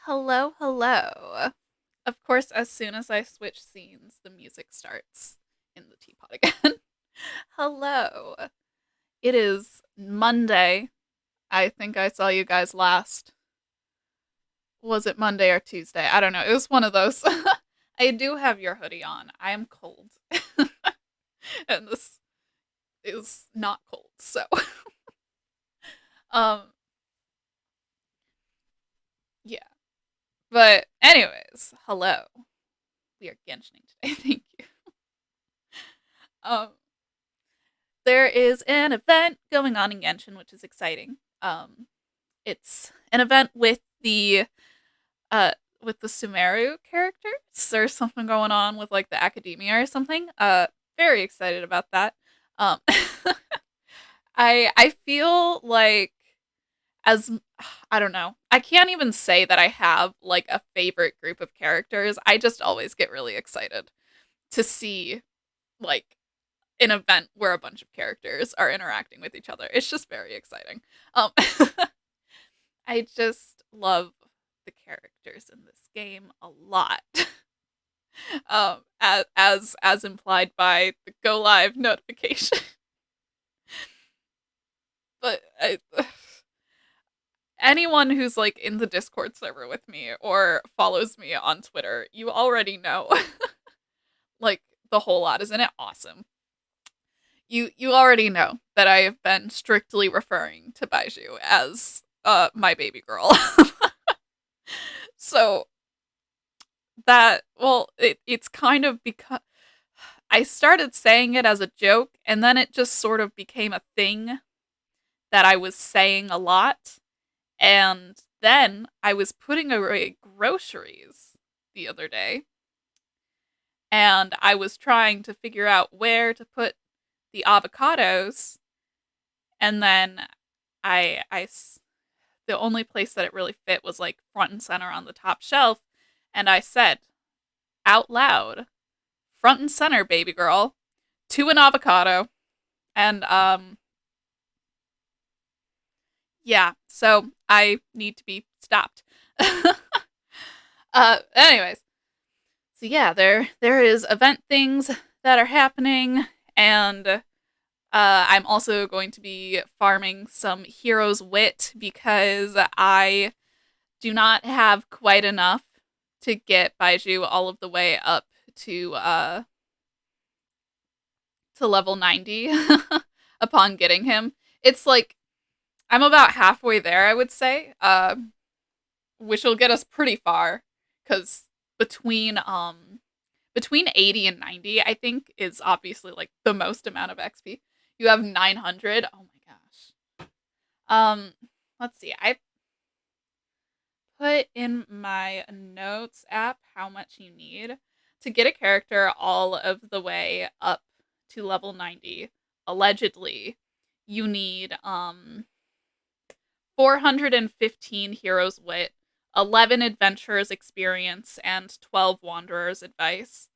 Hello, hello. Of course, as soon as I switch scenes, the music starts in the teapot again. Hello. It is Monday. I think I saw you guys last. Was it Monday or Tuesday? I don't know. It was one of those. I do have your hoodie on. I am cold. And this is not cold. So, um yeah. But anyways, hello. We are Genshining today. Thank you. Um there is an event going on in Genshin, which is exciting. It's an event uh with the Sumeru characters. There's something going on with like the academia or something. Very excited about that. Um, I feel like as I don't know. I can't even say that I have like a favorite group of characters. I just always get really excited to see like an event where a bunch of characters are interacting with each other. It's just very exciting. Um, I just love the characters in this game a lot. As implied by the go live notification. But anyone who's like in the Discord server with me or follows me on Twitter, you already know like the whole lot. Isn't it awesome? You already know that I have been strictly referring to Baiju as my baby girl. So it's kind of because I started saying it as a joke and then it just sort of became a thing that I was saying a lot. And then I was putting away groceries the other day and I was trying to figure out where to put the avocados. And then I the only place that it really fit was like front and center on the top shelf. And I said out loud, front and center, baby girl, to an avocado. And yeah, so I need to be stopped. Anyways, so yeah, there is event things that are happening, and I'm also going to be farming some heroes wit because I do not have quite enough to get Baiju all of the way up to level 90 upon getting him. It's like I'm about halfway there, I would say. Which will get us pretty far cuz between um between 80 and 90, I think is obviously like the most amount of XP. You have 900. Oh my gosh. Let's see. I put in my notes app how much you need to get a character all of the way up to level 90. Allegedly, you need 415 heroes wit, 11 adventurers experience, and 12 wanderers advice.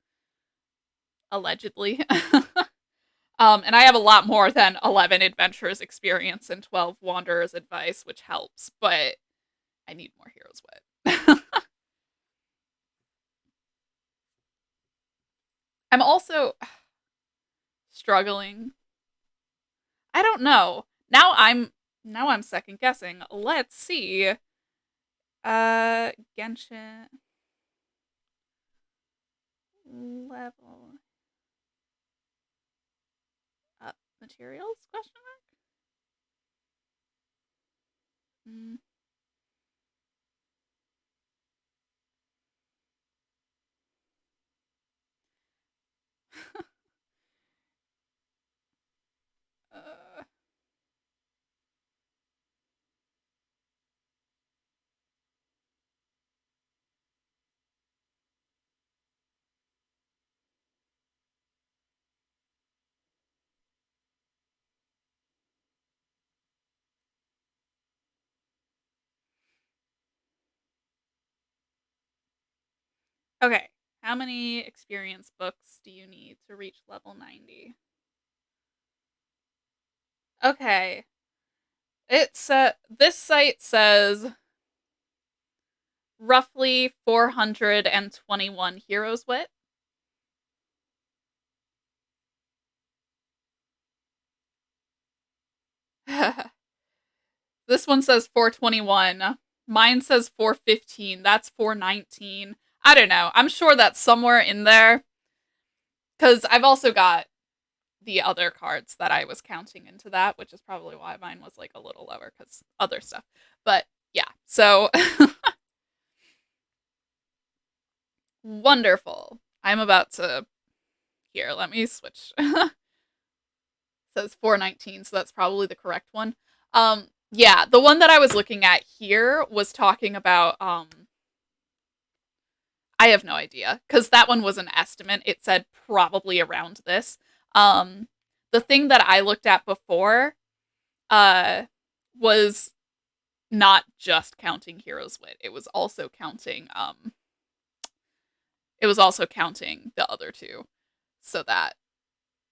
Allegedly. And I have a lot more than 11 adventurers experience and 12 wanderers advice, which helps, but I need more heroes wit. I'm also struggling. I don't know. Now I'm second guessing. Let's see. Genshin level up materials question mark? Mm. uh, okay. How many experience books do you need to reach level 90? Okay. This site says roughly 421 heroes wit. This one says 421. Mine says 415. That's 419. I don't know. I'm sure that's somewhere in there. Because I've also got the other cards that I was counting into that, which is probably why mine was like a little lower because other stuff. But yeah, so wonderful. I'm about to. Here, let me switch. Says 419, so that's probably the correct one. Yeah, the one that I was looking at here was talking about I have no idea cuz that one was an estimate. It said probably around this. Um the thing that I looked at before uh was not just counting Heroes Wit. It was also counting the other two so that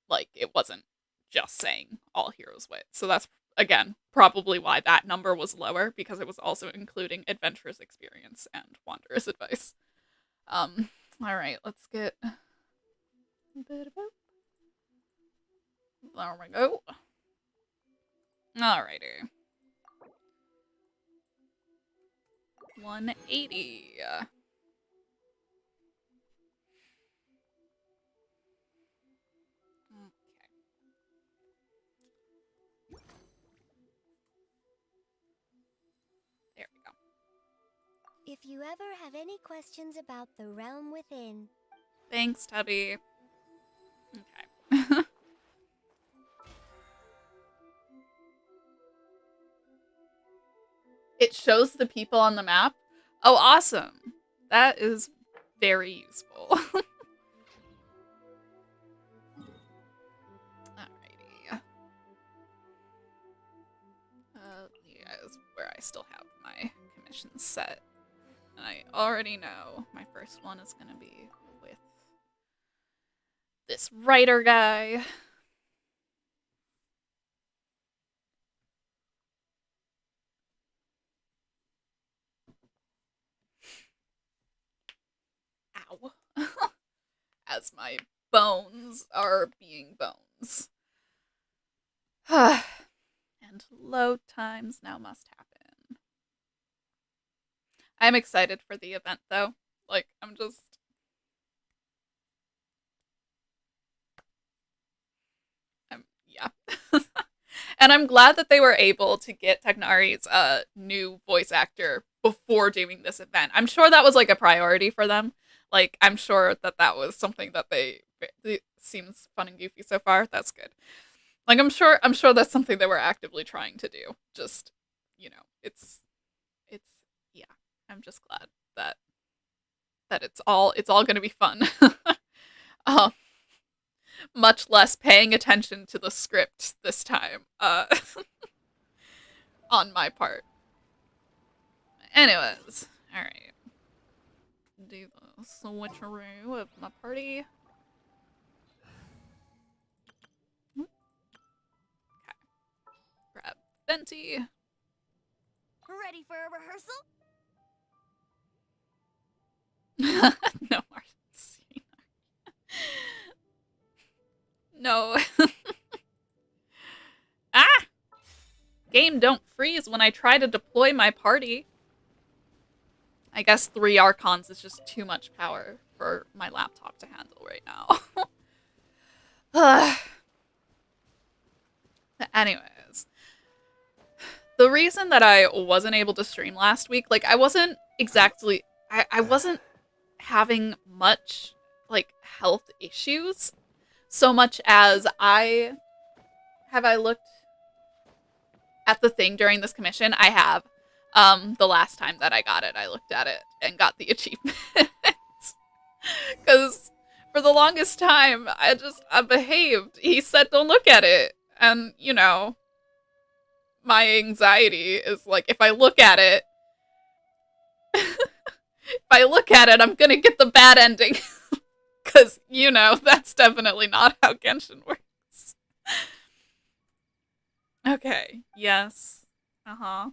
like it wasn't just saying all Heroes Wit. So that's again probably why that number was lower because it was also including Adventurer's Experience and Wanderer's Advice. All right, let's get a bit about. There we go. Alrighty. 180. There we go. If you ever have any questions about the realm within. Thanks, Tubby. Okay. It shows the people on the map. Oh, awesome. That is very useful. Alrighty. Yeah, is where I still have my commissions set. And I already know my first one is going to be with this writer guy. Ow. As my bones are being bones. And load times now must happen. I'm excited for the event though. Like, yeah. And I'm glad that they were able to get Technari's new voice actor before doing this event. I'm sure that was like a priority for them. Like, I'm sure that that was something that it seems fun and goofy so far. That's good. Like, I'm sure that's something they were actively trying to do. Just, it's yeah. I'm just glad that it's all going to be fun. um, much less paying attention to the script this time. On my part. Anyways, all right. Do the switcheroo of my party. Okay. Grab Venti. Ready for a rehearsal? No, Marcy. No. Ah! Game don't freeze when I try to deploy my party. I guess 3 Archons is just too much power for my laptop to handle right now. Anyways, the reason that I wasn't able to stream last week, like I wasn't having much like health issues so much as I looked at the thing during this commission. I have. The last time that I got it, I looked at it and got the achievement. Because for the longest time, I behaved. He said, don't look at it. And, my anxiety is like, if I look at it, I'm gonna get the bad ending. Because, that's definitely not how Genshin works. Okay, yes. Uh huh.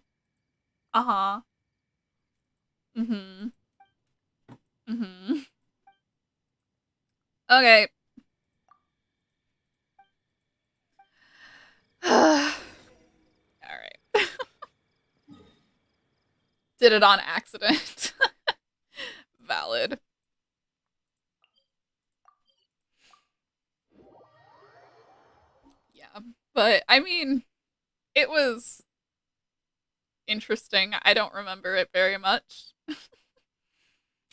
Uh huh. Mm hmm. Mm-hmm. Okay. All right. Did it on accident. Valid. Yeah. But I mean, it was interesting. I don't remember it very much.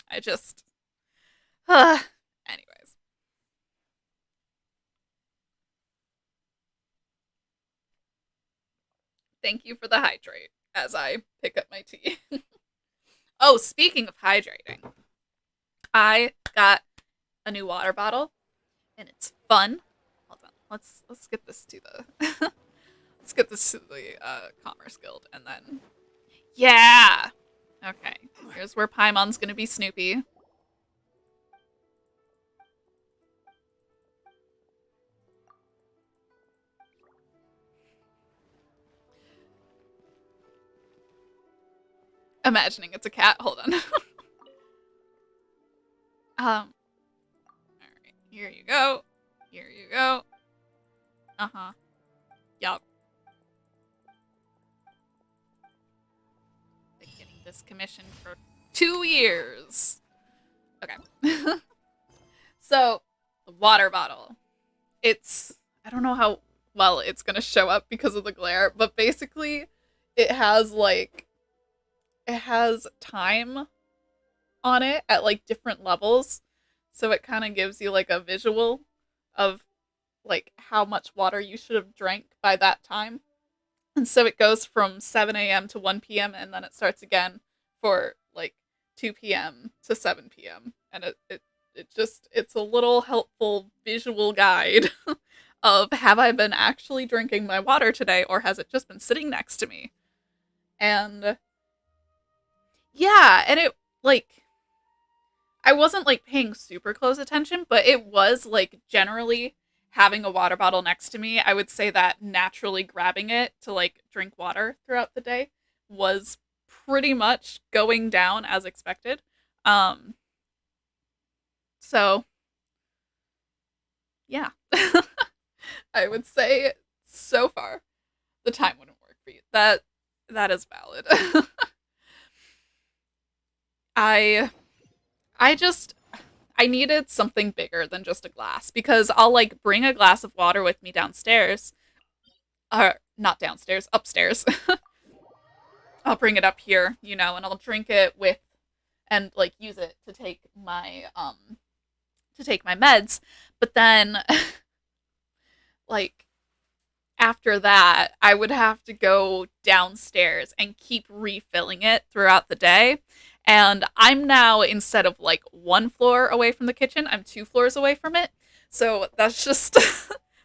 I just anyways. Thank you for the hydrate as I pick up my tea. Oh, speaking of hydrating, I got a new water bottle and it's fun. Hold on. Let's get this to the let's get this to the Commerce Guild and then yeah. Okay. Here's where Paimon's gonna be Snoopy. Imagining it's a cat. Hold on. All right. Here you go. Here you go. Uh-huh. Yup. Been getting this commission for 2 years. Okay. So, the water bottle. It's I don't know how well it's gonna show up because of the glare, but basically it has like it has time on it at like different levels. So it kind of gives you like a visual of like how much water you should have drank by that time. And so it goes from 7 a.m. to 1 p.m. and then it starts again for like 2 p.m. to 7 p.m. And it's a little helpful visual guide of have I been actually drinking my water today or has it just been sitting next to me? And yeah, and it like I wasn't like paying super close attention, but it was like generally having a water bottle next to me. I would say that naturally grabbing it to like drink water throughout the day was pretty much going down as expected. Um so yeah. I would say so far the time wouldn't work for you. That is valid. I I just I needed something bigger than just a glass because I'll like bring a glass of water with me downstairs. Or not downstairs, upstairs. I'll bring it up here, and I'll drink it with and like use it to take my meds. But then like after that, I would have to go downstairs and keep refilling it throughout the day. And I'm now, instead of like one floor away from the kitchen, I'm 2 floors away from it. So that's just,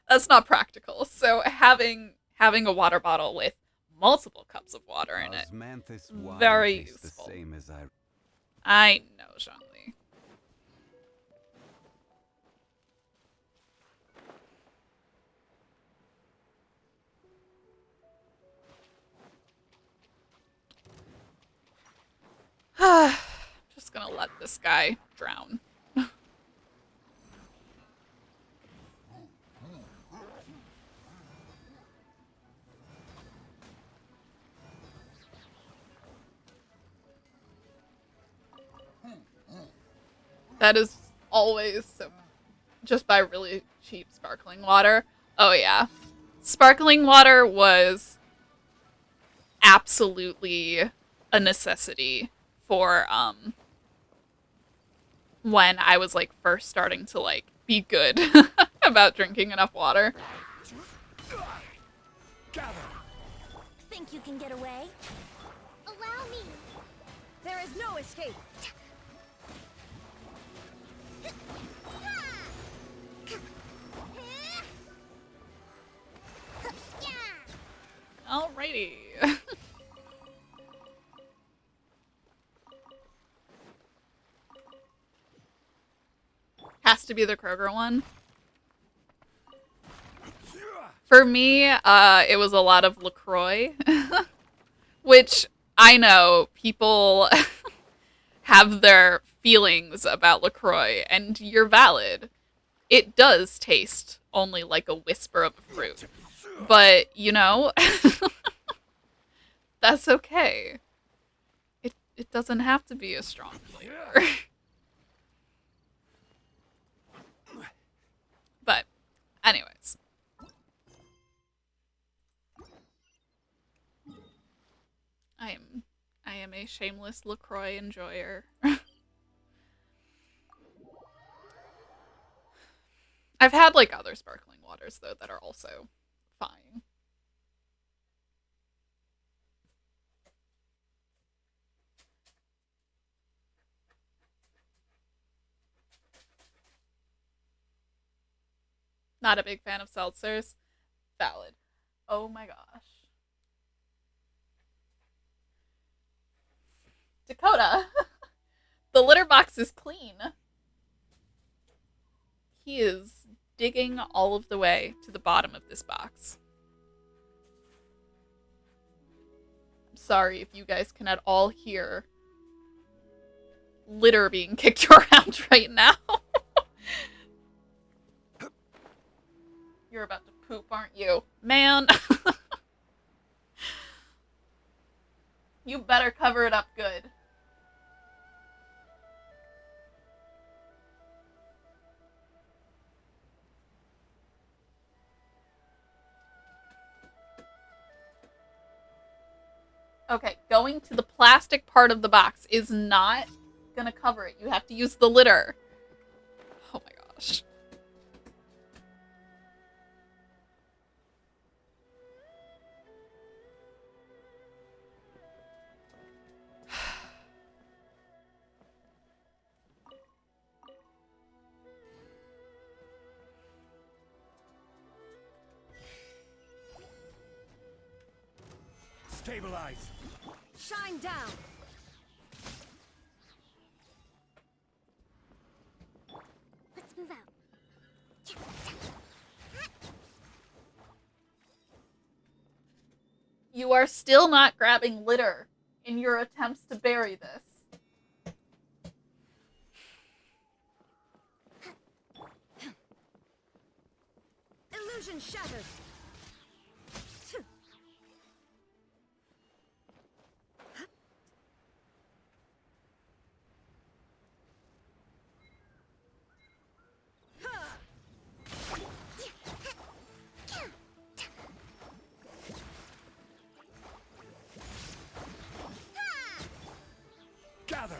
that's not practical. So having a water bottle with multiple cups of water in it, Osmanthus wine very tastes the useful. same as I know, Zhongli. Just gonna let this guy drown. That is always so just buy really cheap sparkling water. Oh yeah. Sparkling water was absolutely a necessity for when I was like first starting to like be good about drinking enough water. Think you can get away? Allow me! There is no escape! Alrighty. Has to be the Kroger one. For me, it was a lot of LaCroix, which I know people have their feelings about LaCroix, and you're valid. It does taste only like a whisper of a fruit. But, you know, that's okay. It doesn't have to be a strong flavor. But, anyways. I am a shameless LaCroix enjoyer. I've had like other sparkling waters though that are also fine. Not a big fan of seltzers. Valid. Oh my gosh. Dakota, the litter box is clean. He is digging all of the way to the bottom of this box. I'm sorry if you guys can at all hear litter being kicked around right now. You're about to poop, aren't you? Man. You better cover it up good. Okay, going to the plastic part of the box is not gonna cover it. You have to use the litter. Oh my gosh. Stabilize. Shine down. Let's move out. You are still not grabbing litter in your attempts to bury this. Illusion shattered. Gather.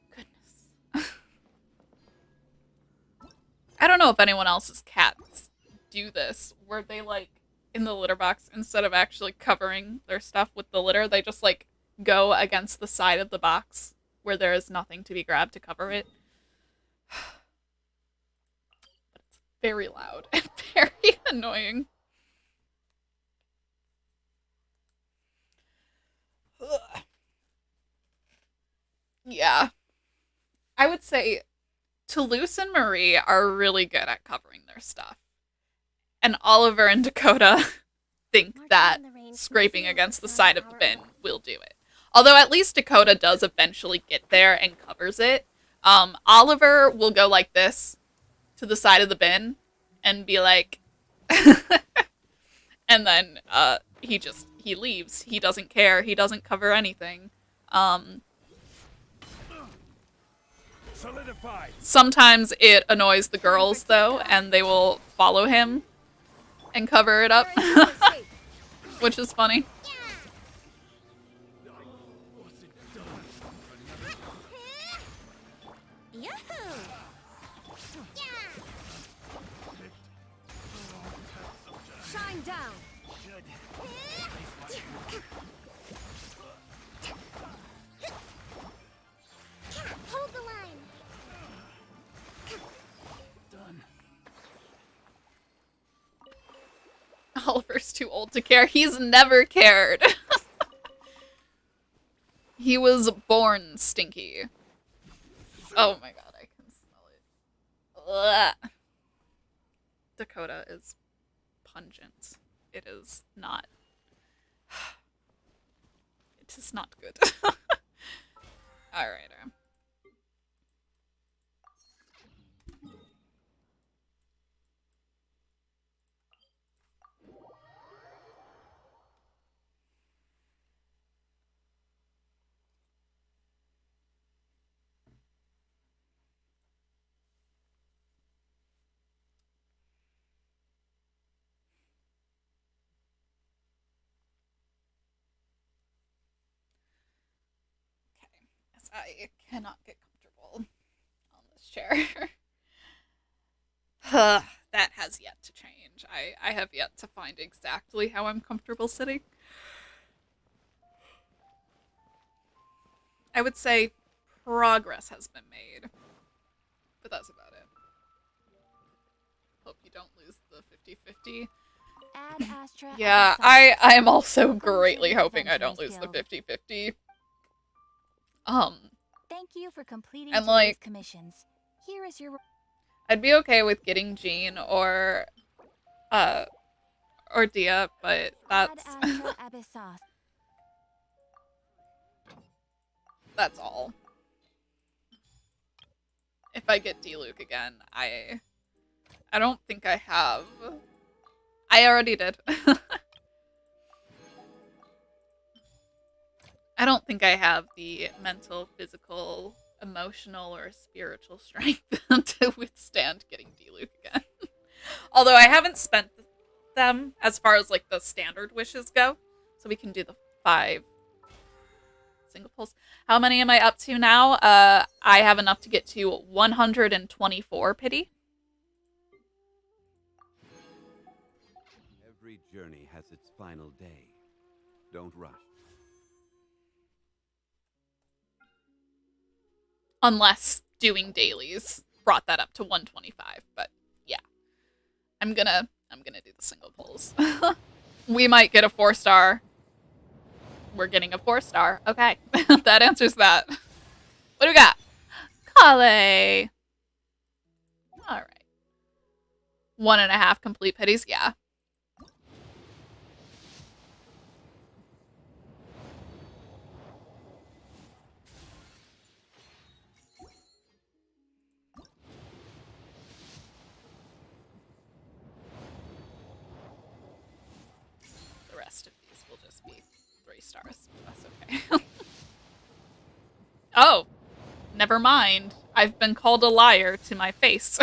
Goodness. I don't know if anyone else's cats do this, where they like in the litter box, instead of actually covering their stuff with the litter, they just like go against the side of the box where there is nothing to be grabbed to cover it. But it's very loud and very annoying. Ugh. Yeah. I would say Toulouse and Marie are really good at covering their stuff. And Oliver and Dakota think that scraping against the side of the bin will do it. Although at least Dakota does eventually get there and covers it. Oliver will go like this to the side of the bin and be like, and then he leaves. He doesn't care. He doesn't cover anything. Solidified. Sometimes it annoys the girls though, and they will follow him and cover it up, which is funny. Shine down. Hold the line. Done. Oliver's too old to care. He's never cared. He was born stinky. Oh my god, I can smell Ugh. Dakota is pungent. It is not. It is not good. All right. Okay. As I cannot get comfortable on this chair. That has yet to change. I have yet to find exactly how I'm comfortable sitting. I would say progress has been made, but that's about it. Hope you don't lose the 50-50. Add Astra. Yeah, I am also greatly hoping I don't lose the 50-50. Thank you for completing and today's like commissions. Here is your I'd be okay with getting Jean uh or Dia, but that's Ad Astra Abyssos. that's all. If I get D-Luke again, I don't think I have. I already did. I don't think I have the mental, physical, emotional, or spiritual strength to withstand getting D-Luke again. Although I haven't spent them as far as like the standard wishes go, so we can do the 5 single pulls. How many am I up to now? I have enough to get to 124 pity. Every journey has its final day. Don't rush. Unless doing dailies brought that up to 125, but yeah. I'm gonna do the single pulls. We might get a 4-star. We're getting a 4-star. Okay. That answers that. What do we got? Kale. Alright. 1.5 complete pities, yeah. The rest of these will just be 3 stars. That's okay. Oh, never mind. I've been called a liar to my face.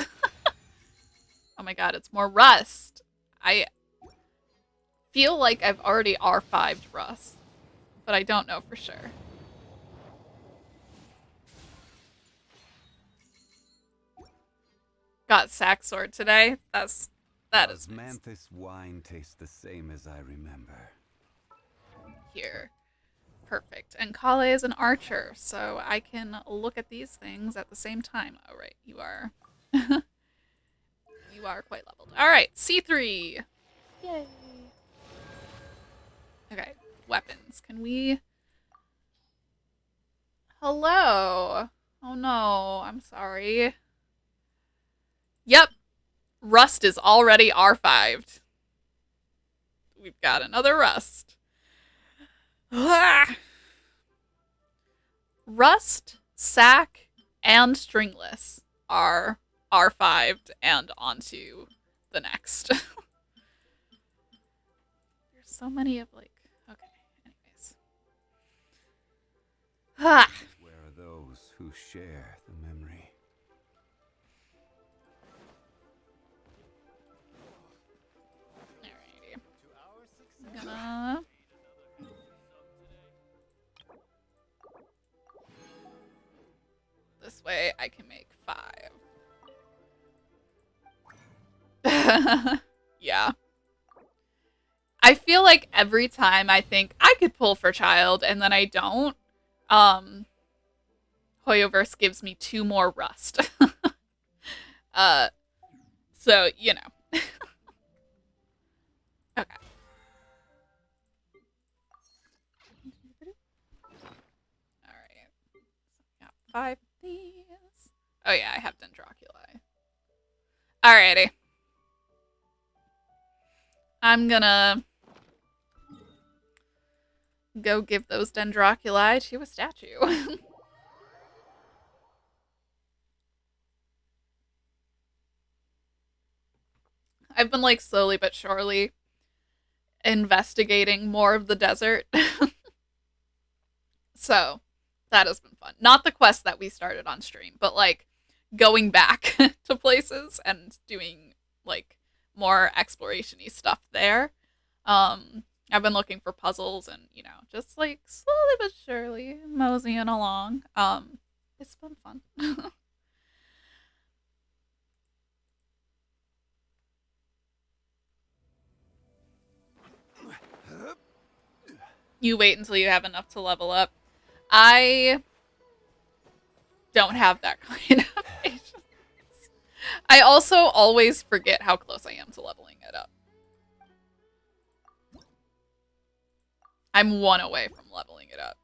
Oh my god, it's more rust. I feel like I've already R5'd rust, but I don't know for sure. Got sack sword today. That is nice. Osmanthus wine tastes the same as I remember. Here. Perfect. And Kale is an archer, so I can look at these things at the same time. Oh, right. You are. You are quite leveled. All right. C3. Yay. Okay. Weapons. Can we... Hello. Oh, no. I'm sorry. Yep. Rust is already R5'd. We've got another rust. Rust, sack, and stringless are R5'd and onto the next. There's so many of like, okay, anyways. Where are those who share the memory? Alrighty. I'm gonna... This way I can make 5. Yeah. I feel like every time I think I could pull for child and then I don't, Hoyoverse gives me 2 more rust. uh, so, you know. Okay. Alright. Got 5 of these. Oh yeah, I have Dendroculi. Alrighty. I'm gonna go give those Dendroculi to a statue. I've been like slowly but surely investigating more of the desert. So that has been fun. Not the quest that we started on stream, but like going back to places and doing like more exploration-y stuff there. I've been looking for puzzles and, you know, just like slowly but surely moseying along. It's been fun. You wait until you have enough to level up. I don't have that kind of patience. I also always forget how close I am to leveling it up. I'm one away from leveling it up.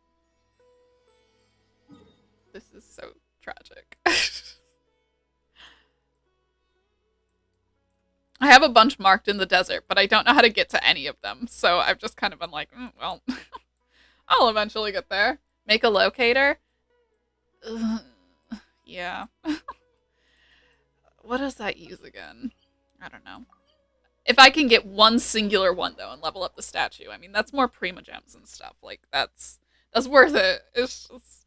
This is so tragic. I have a bunch marked in the desert, but I don't know how to get to any of them. So I've just kind of been like, well, I'll eventually get there. Make a locator? Ugh, yeah. What does that use again? I don't know. If I can get one singular one, though, and level up the statue, I mean, that's more Prima Gems and stuff. Like, that's worth it. It's just...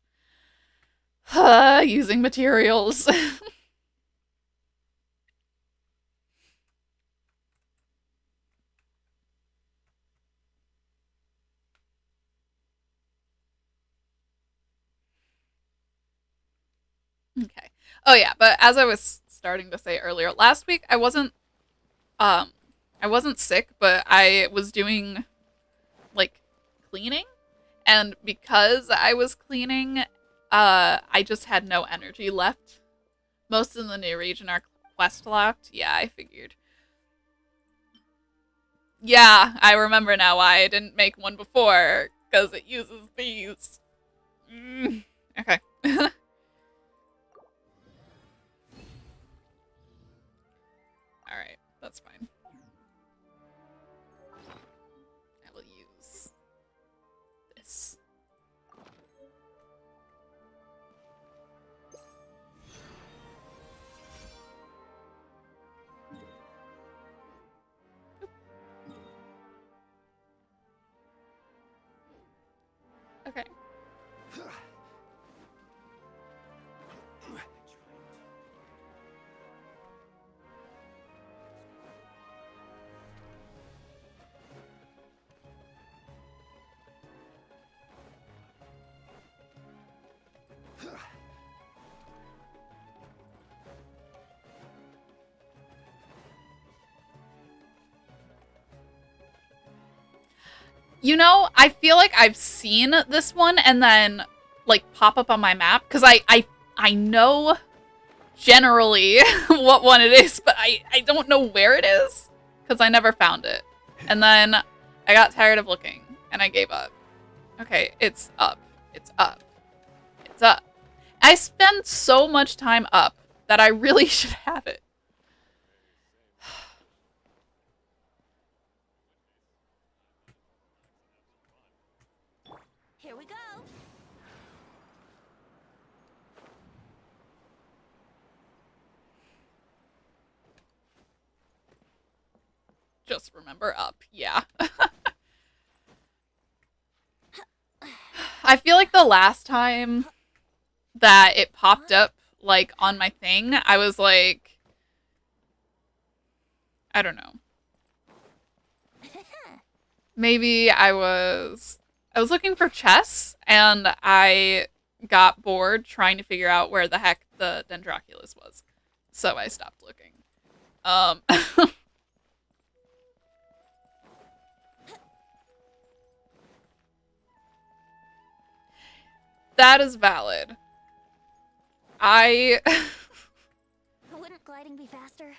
using materials. Okay. Oh yeah, but as I was starting to say earlier, last week um I wasn't sick, but I was doing like cleaning, and because I was cleaning, I just had no energy left. Most of the new region are quest locked. Yeah, I figured. Yeah, I remember now why I didn't make one before, because it uses these. Okay. Alright, that's fine. I will use this. Okay. You know, I feel like I've seen this one and then like pop up on my map because I know generally what one it is, but I don't know where it is because I never found it. And then I got tired of looking and I gave up. Okay, it's up. It's up. It's up. I spend so much time up that I really should have it. Here we go. Just remember up. Yeah. I feel like the last time that it popped up like on my thing, I was like, I don't know. Maybe I was looking for chess and I got bored trying to figure out where the heck the Dendroculus was. So I stopped looking. Um That is valid. I Wouldn't gliding be faster?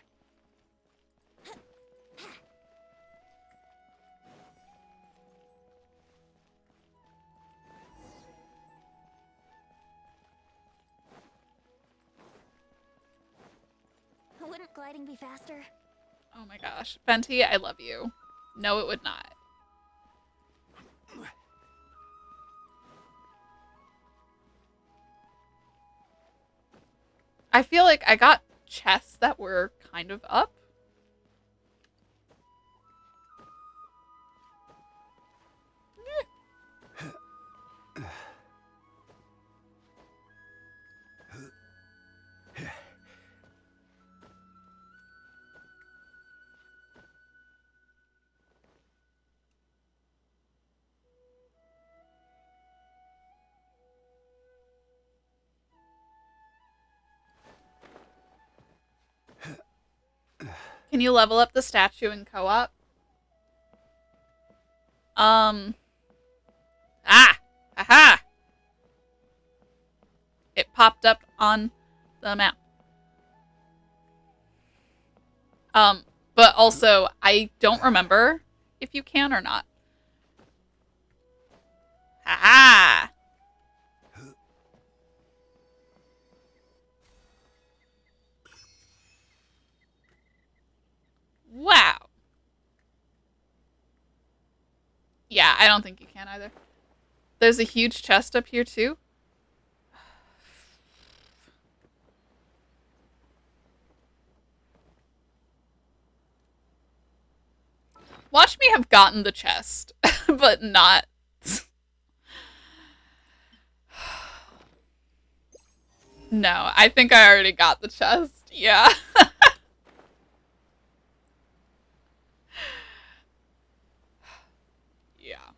Wouldn't gliding be faster? Oh my gosh. Fenty, I love you. No, it would not. I feel like I got chests that were kind of up. Can you level up the statue in co-op? Aha! It popped up on the map. But also, I don't remember if you can or not. Haha! Wow. Yeah, I don't think you can either. There's a huge chest up here too. Watch me have gotten the chest, but not. No, I think I already got the chest. Yeah. Yeah.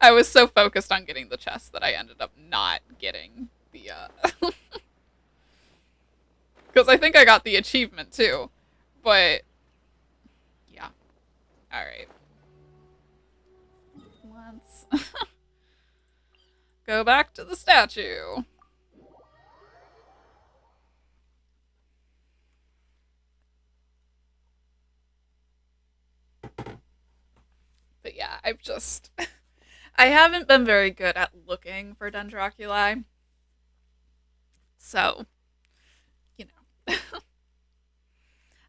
I was so focused on getting the chest that I ended up not getting the, because I think I got the achievement too. But, yeah. Alright. Let's go back to the statue. But yeah, I've just... I haven't been very good at looking for Dendroculi. So, you know.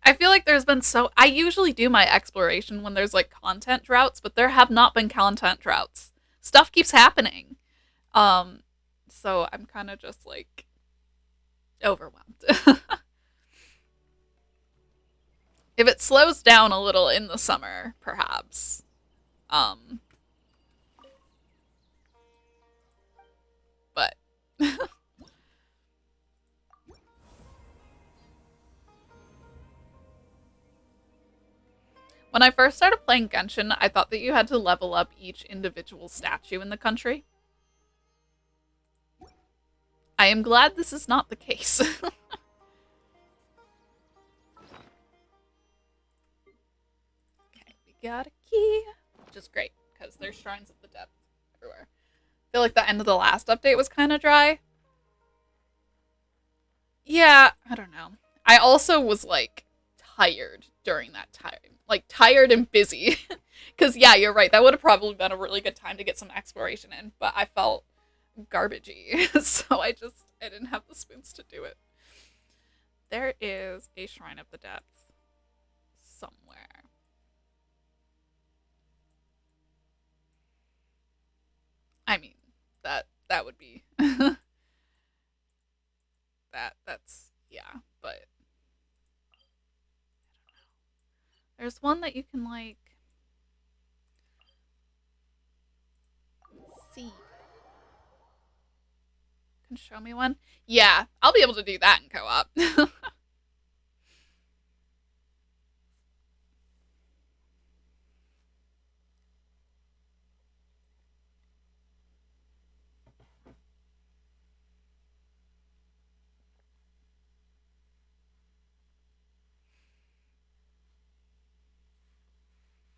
I feel like there's been so... I usually do my exploration when there's, like, content droughts, but there have not been content droughts. Stuff keeps happening. So I'm kind of just, like, overwhelmed. If it slows down a little in the summer, perhaps. But... When I first started playing Genshin, I thought that you had to level up each individual statue in the country. I am glad this is not the case. Okay, we got a key. Which is great, because there's shrines of the depth everywhere. I feel like the end of the last update was kind of dry. Yeah, I don't know. I also was, like, tired during that time. Like, tired and busy. Because, yeah, you're right. That would have probably been a really good time to get some exploration in. But I felt garbagey. So I didn't have the spoons to do it. There is a Shrine of the Depth somewhere. I mean, that would be... that's... yeah, but... There's one that you can, like... see. Can show me one? Yeah, I'll be able to do that in co-op.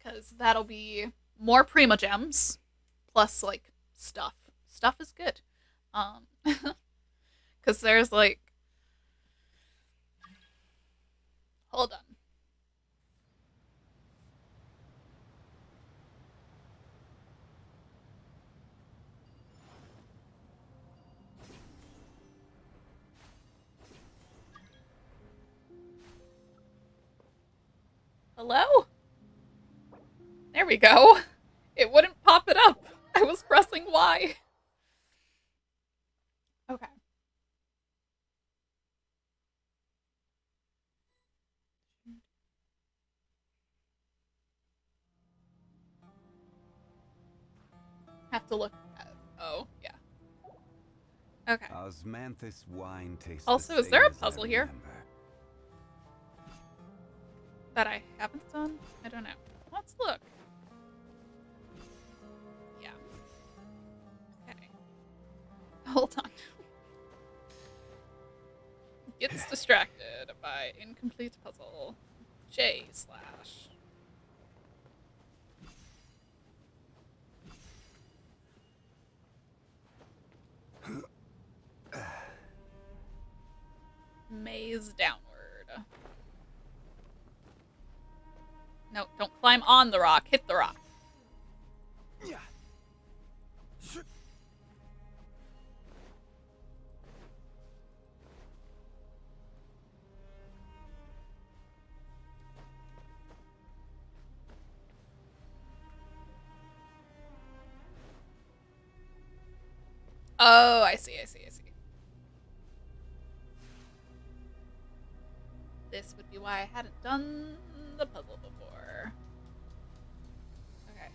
Because that'll be more Prima Gems, plus, like, stuff. Stuff is good. Because there's, like... Hold on. Hello? There we go. It wouldn't pop it up. I was pressing Y. Okay. Have to look at it. Oh, yeah. Okay. Osmanthus wine tastes Also, the is there same a as I puzzle here remember. that I haven't done? I don't know. Let's look. Yeah. Okay. Hold on. Gets distracted by incomplete puzzle. J slash. Maze downward. No, don't climb on the rock. Hit the rock. Oh, I see. This would be why I hadn't done the puzzle before. Okay.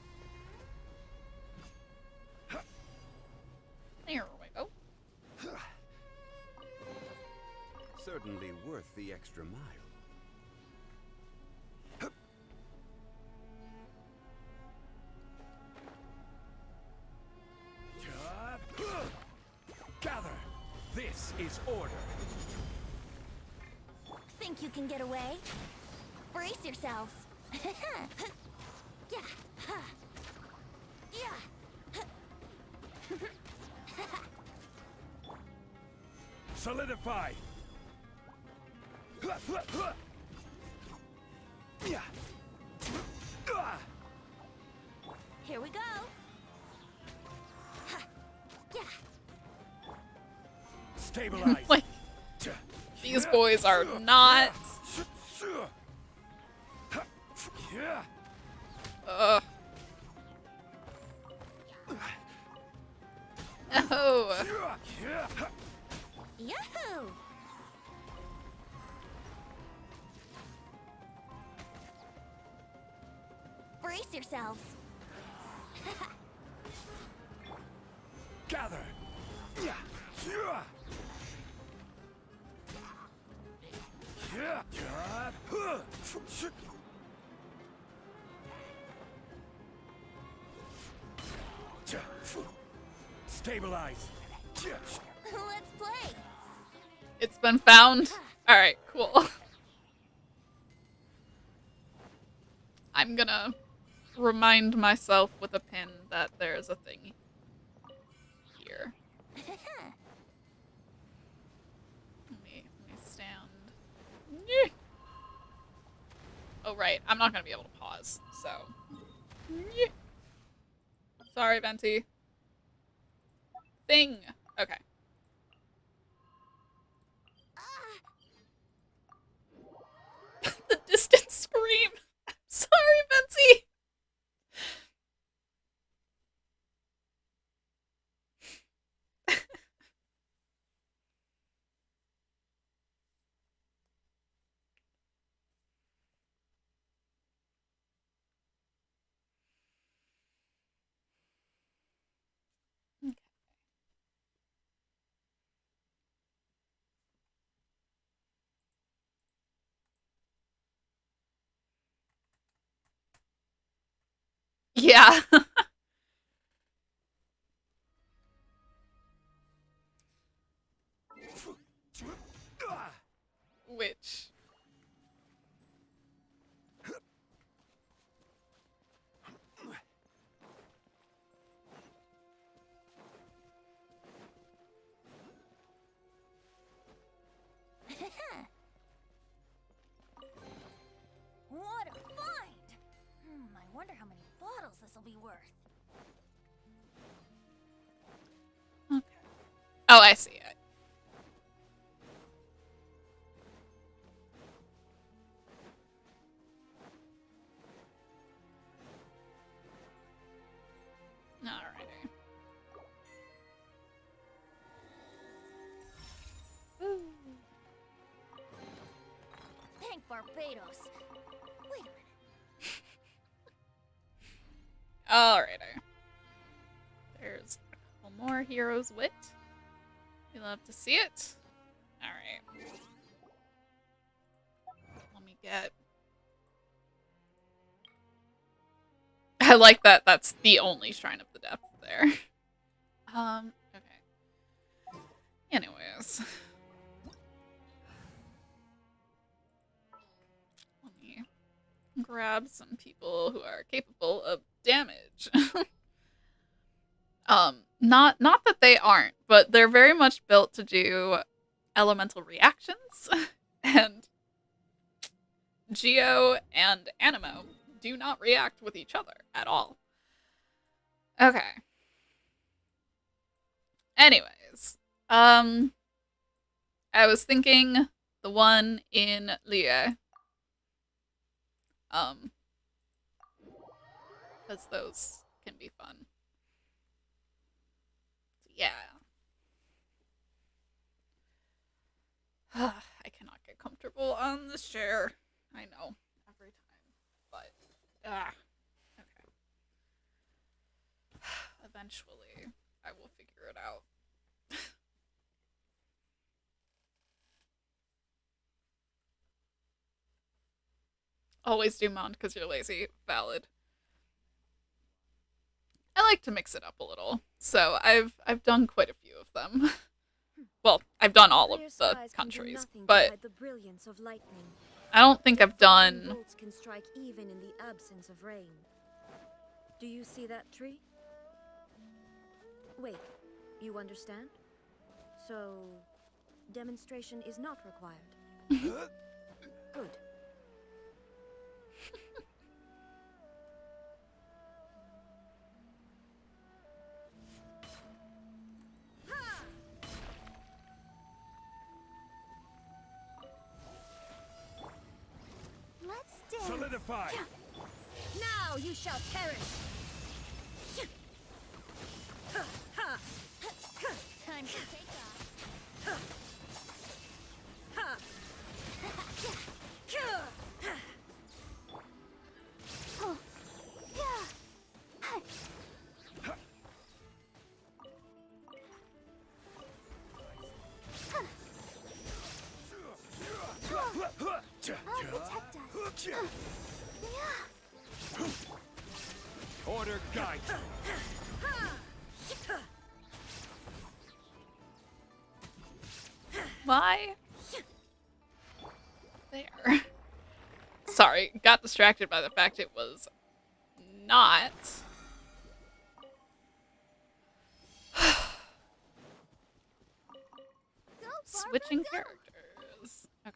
There we go. Certainly worth the extra mile. Gather! This is order! Think you can get away? Brace yourselves. Yeah. Yeah. Solidify! Here we go. Yeah. Stabilize! Like, these boys are not. Ugh. Oh. Yahoo! Brace yourselves. Gather! Stabilize! Let's play. It's been found. Alright, cool. I'm gonna remind myself with a pin that there's a thing here. Let me stand. Nyeh. Oh, right. I'm not gonna be able to pause, so. Nyeh. Sorry, Venti. Thing. Okay. The distant scream. I'm sorry, Venti. Yeah. Which? What a find! I wonder how many bottles this will be worth. Okay. Oh, I see it. Barbados. Wait a minute. Alrighty. There's a couple more Hero's Wit. We love to see it. Alright. Let me get... I like that that's the only Shrine of the Depth there. Okay. Anyways. Let me grab some people who are capable of damage. Not that they aren't, but they're very much built to do elemental reactions, and Geo and Animo do not react with each other at all. Okay. Anyways, I was thinking the one in Lie. Because those can be fun. Yeah. I cannot get comfortable on this chair. I know. Every time. But, okay. Eventually, I will figure it out. Always do Mount because you're lazy. Valid. I like to mix it up a little. So I've done quite a few of them. Well, I've done all of the countries, but I don't think I've done... Bolts can strike even in the absence of rain. Do you see that tree? Wait, you understand? So, demonstration is not required. Good. Let's dance. Solidify! Now you shall perish! Time to take off. Protect us. Order guide. Why? There. Sorry, got distracted by the fact it was not. Switching characters. Okay.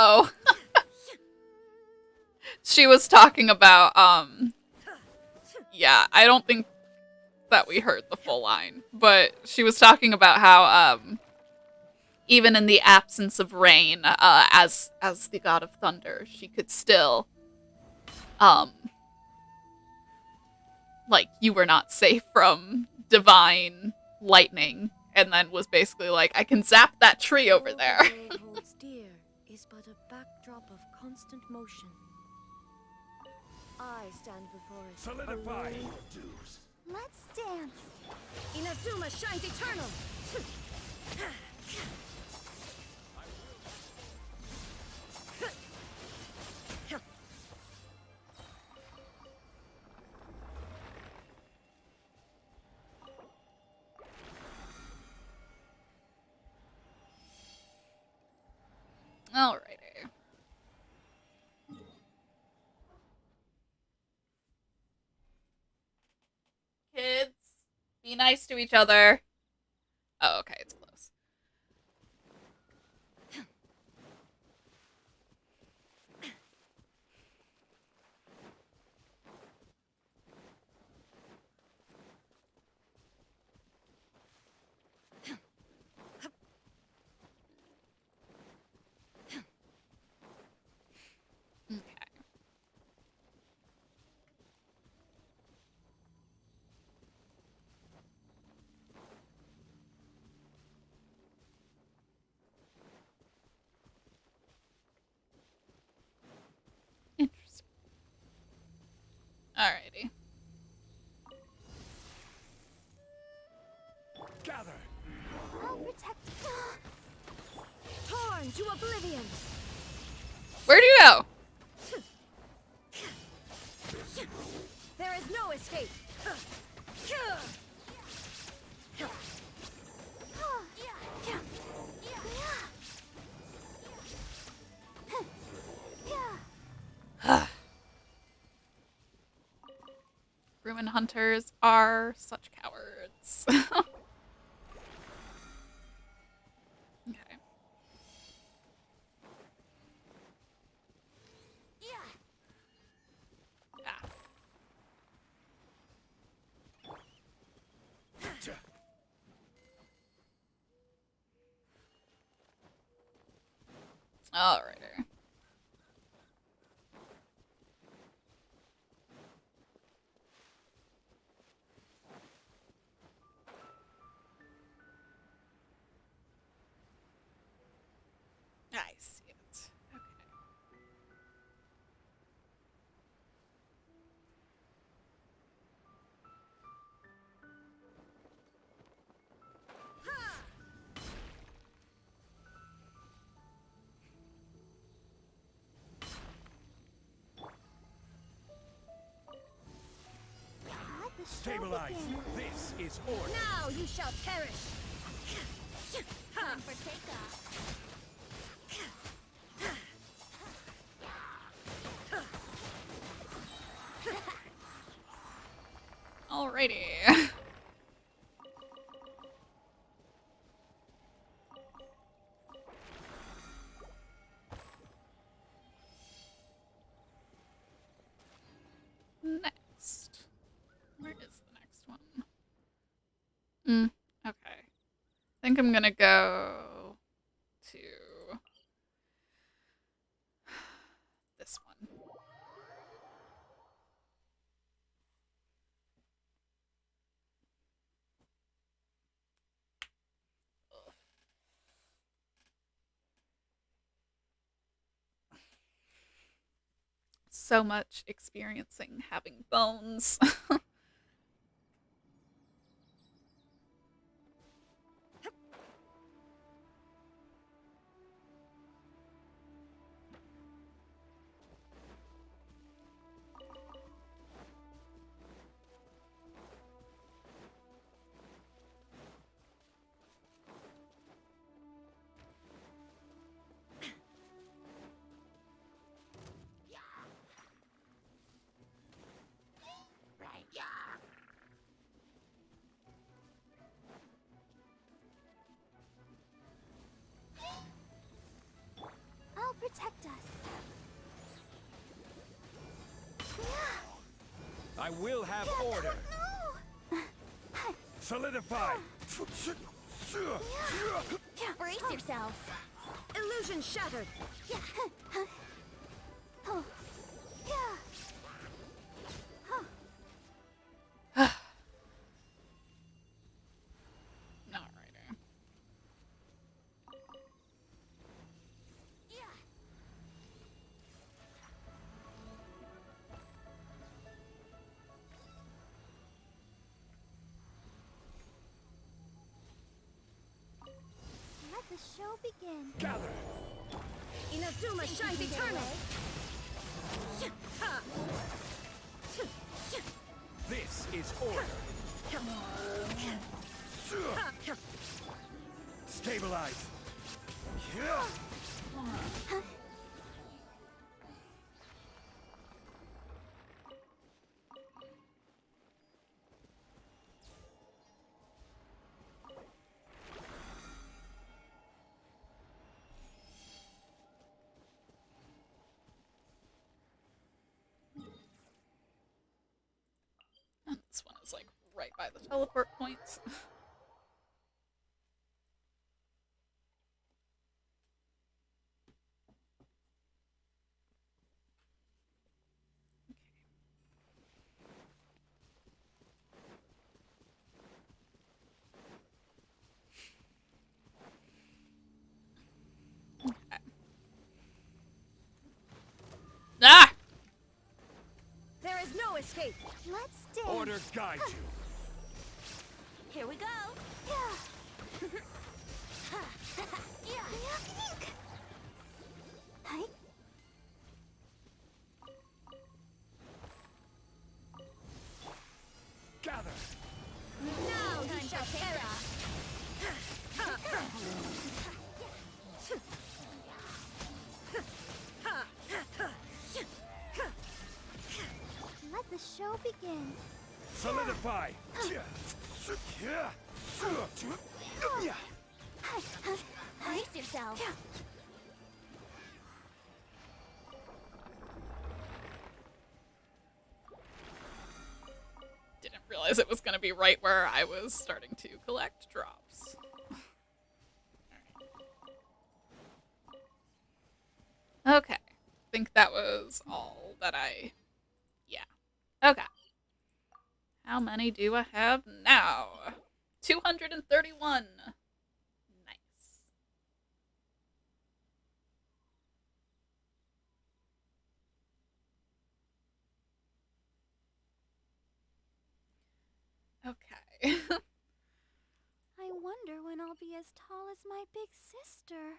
Oh. She was talking about, yeah, I don't think that we heard the full line, but she was talking about how, even in the absence of rain, as the god of thunder, she could still, like, you were not safe from divine lightning, and then was basically like, I can zap that tree over there. Holds dear is but a backdrop of constant motion. I stand before it. Solidify! Alone. Let's dance. Inazuma shines eternal. Alrighty. Be nice to each other. Oh, okay, it's close. Okay. Interesting. Alrighty. Gather. I'll protect. Torn to oblivion. Where do you go? There is no escape. Ruin hunters are such cowards. Okay. Ah. Alrighty. I see it. Okay. Let the show Stabilize. begin. This is order. Now you shall perish. Time for takeoff. Alrighty. Next. Where is the next one? Okay. I think I'm gonna go to this one. Ugh. So much experiencing having bones. I'll protect us. I will have order. No! Solidify. Brace yourself. Illusion shattered. Oh. Alrighty. Let the show begin. Gather. Inazuma shines eternal. This is order. Stabilize. It's like right by the teleport points. Ah! There is no escape. Let's dance. Order guide you. Here we go. Hi. Gather. Now you shall perish. Let the show begin. Solidify. Brace yourself. Didn't realize it was going to be right where I was starting to collect drops. Okay. I think that was all that yeah. Okay. How many do I have now? 231. Nice. Okay. I wonder when I'll be as tall as my big sister.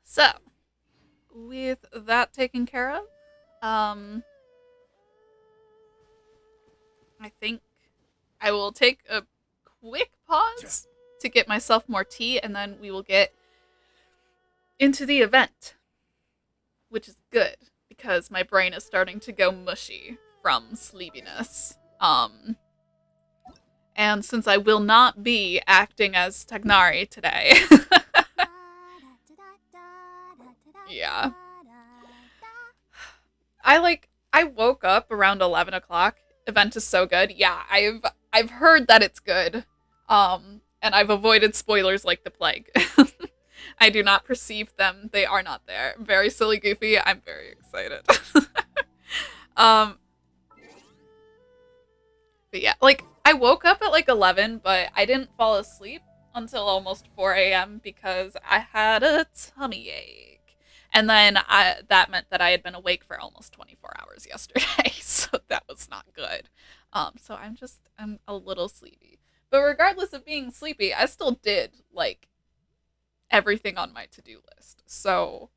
So, with that taken care of, I think I will take a quick pause to get myself more tea, and then we will get into the event, which is good because my brain is starting to go mushy from sleepiness. And since I will not be acting as Tagnari today, yeah. I woke up around 11 o'clock. Event is so good. Yeah, I've heard that it's good. And I've avoided spoilers like the plague. I do not perceive them. They are not there. Very silly goofy. I'm very excited. But yeah, like I woke up at like 11, but I didn't fall asleep until almost 4 a.m. because I had a tummy ache. And then that meant that I had been awake for almost 24 hours yesterday, so that was not good. So I'm a little sleepy. But regardless of being sleepy, I still did, like, everything on my to-do list. So,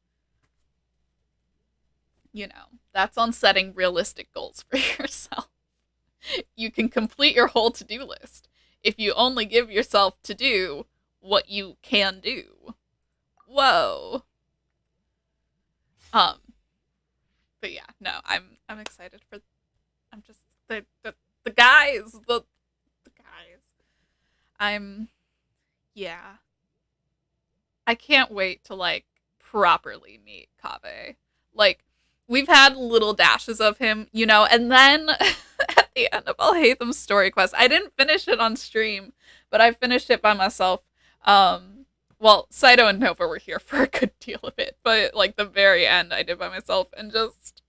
you know, that's on setting realistic goals for yourself. You can complete your whole to-do list if you only give yourself to do what you can do. Whoa. But yeah, no, I'm excited for. I'm just the guys, the guys. Yeah. I can't wait to like properly meet Kaveh. Like we've had little dashes of him, you know, and then at the end of Alhaitham's story quest, I didn't finish it on stream, but I finished it by myself. Well, Saito and Nova were here for a good deal of it, but like the very end I did by myself and just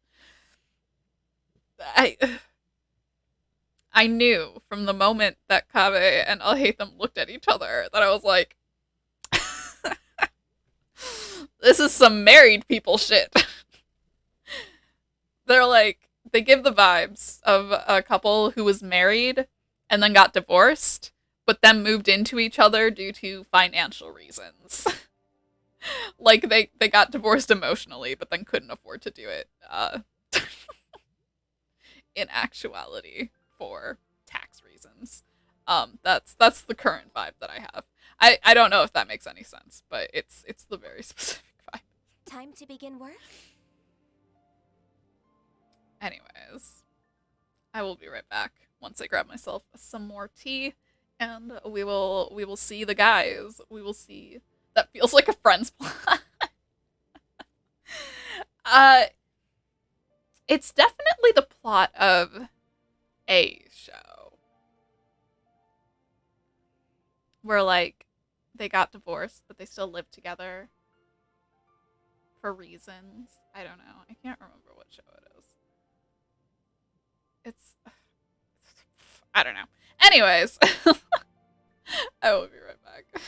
I knew from the moment that Kaveh and Alhaitham looked at each other that I was like, this is some married people shit. They're like, they give the vibes of a couple who was married and then got divorced, but then moved into each other due to financial reasons. Like, they got divorced emotionally, but then couldn't afford to do it in actuality for tax reasons. That's the current vibe that I have. I don't know if that makes any sense, but it's the very specific vibe. Time to begin work? Anyways, I will be right back once I grab myself some more tea, and we will see the guys. We will see. That feels like a Friends plot. It's definitely the plot of a show where like they got divorced, but they still live together for reasons. I don't know. I can't remember what show it is. It's I don't know. Anyways, I will be right back.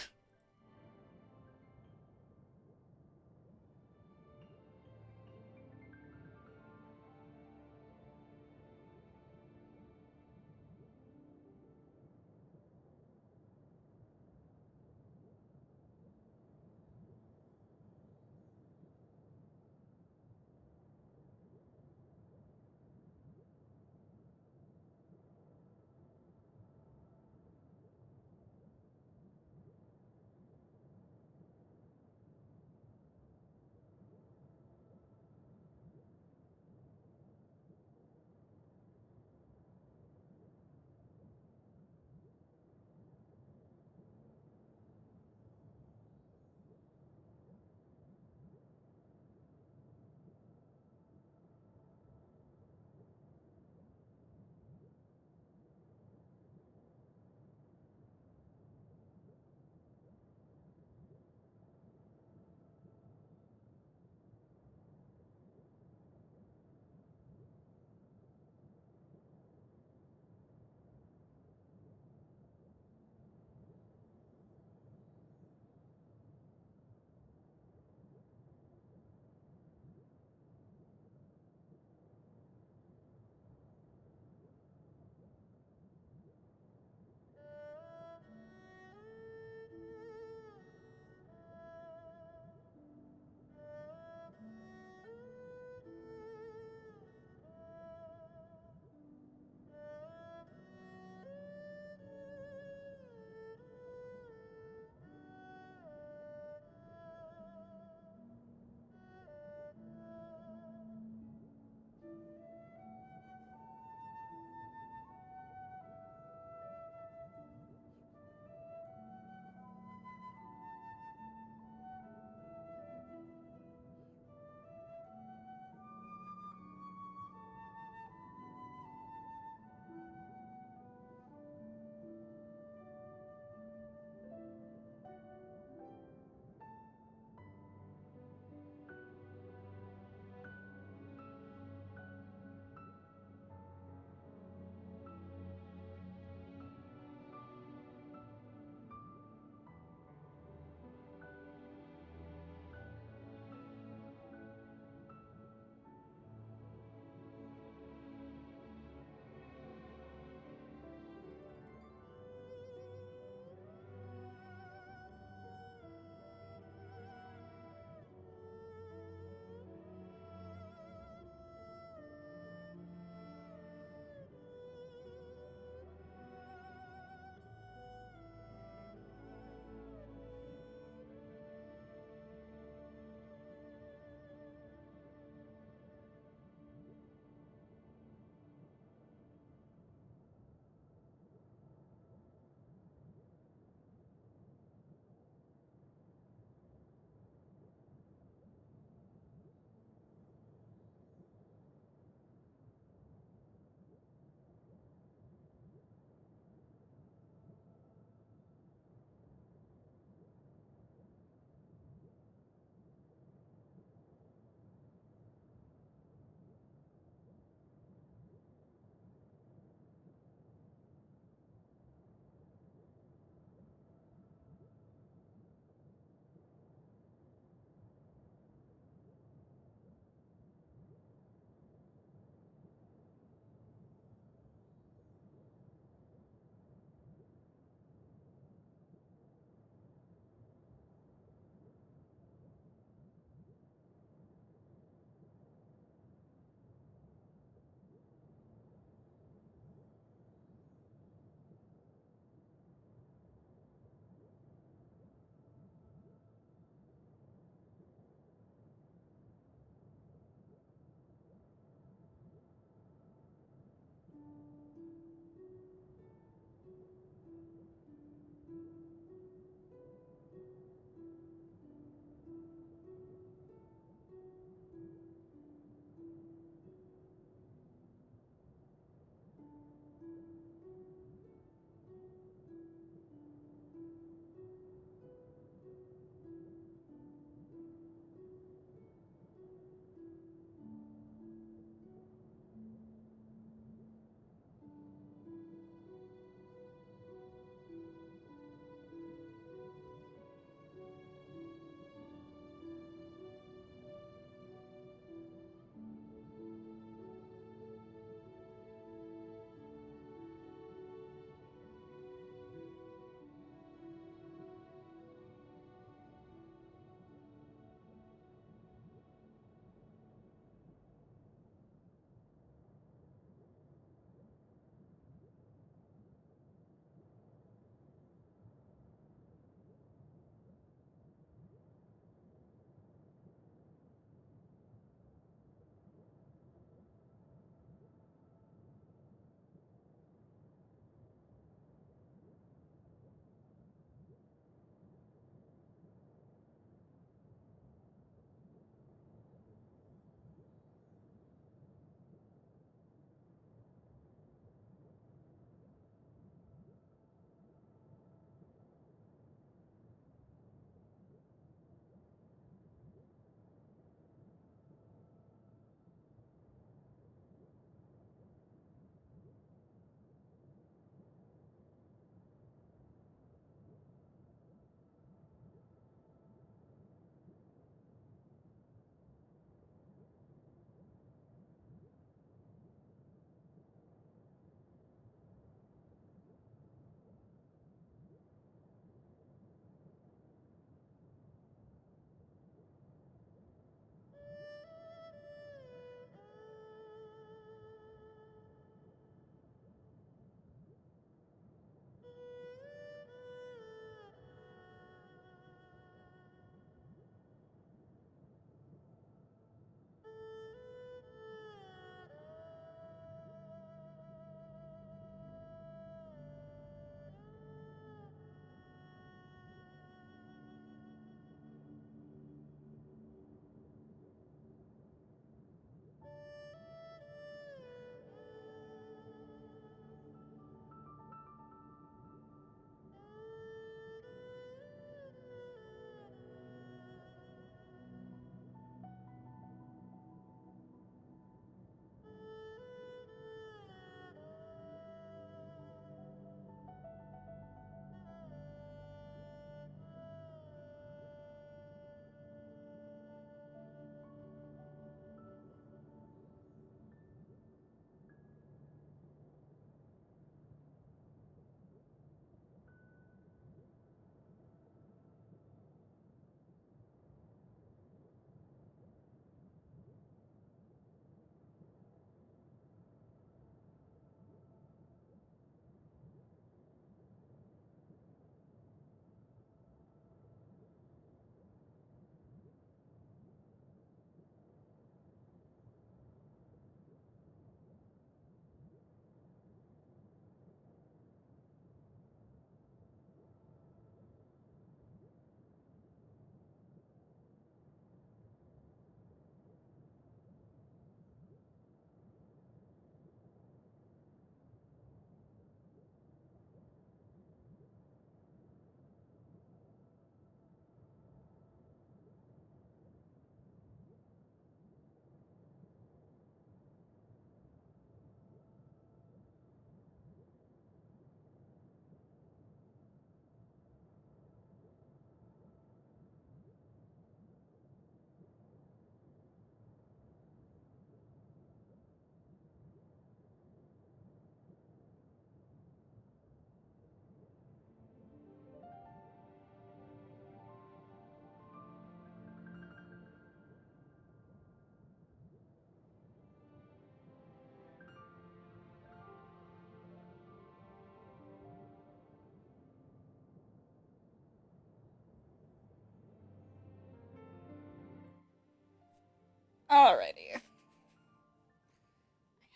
Alrighty.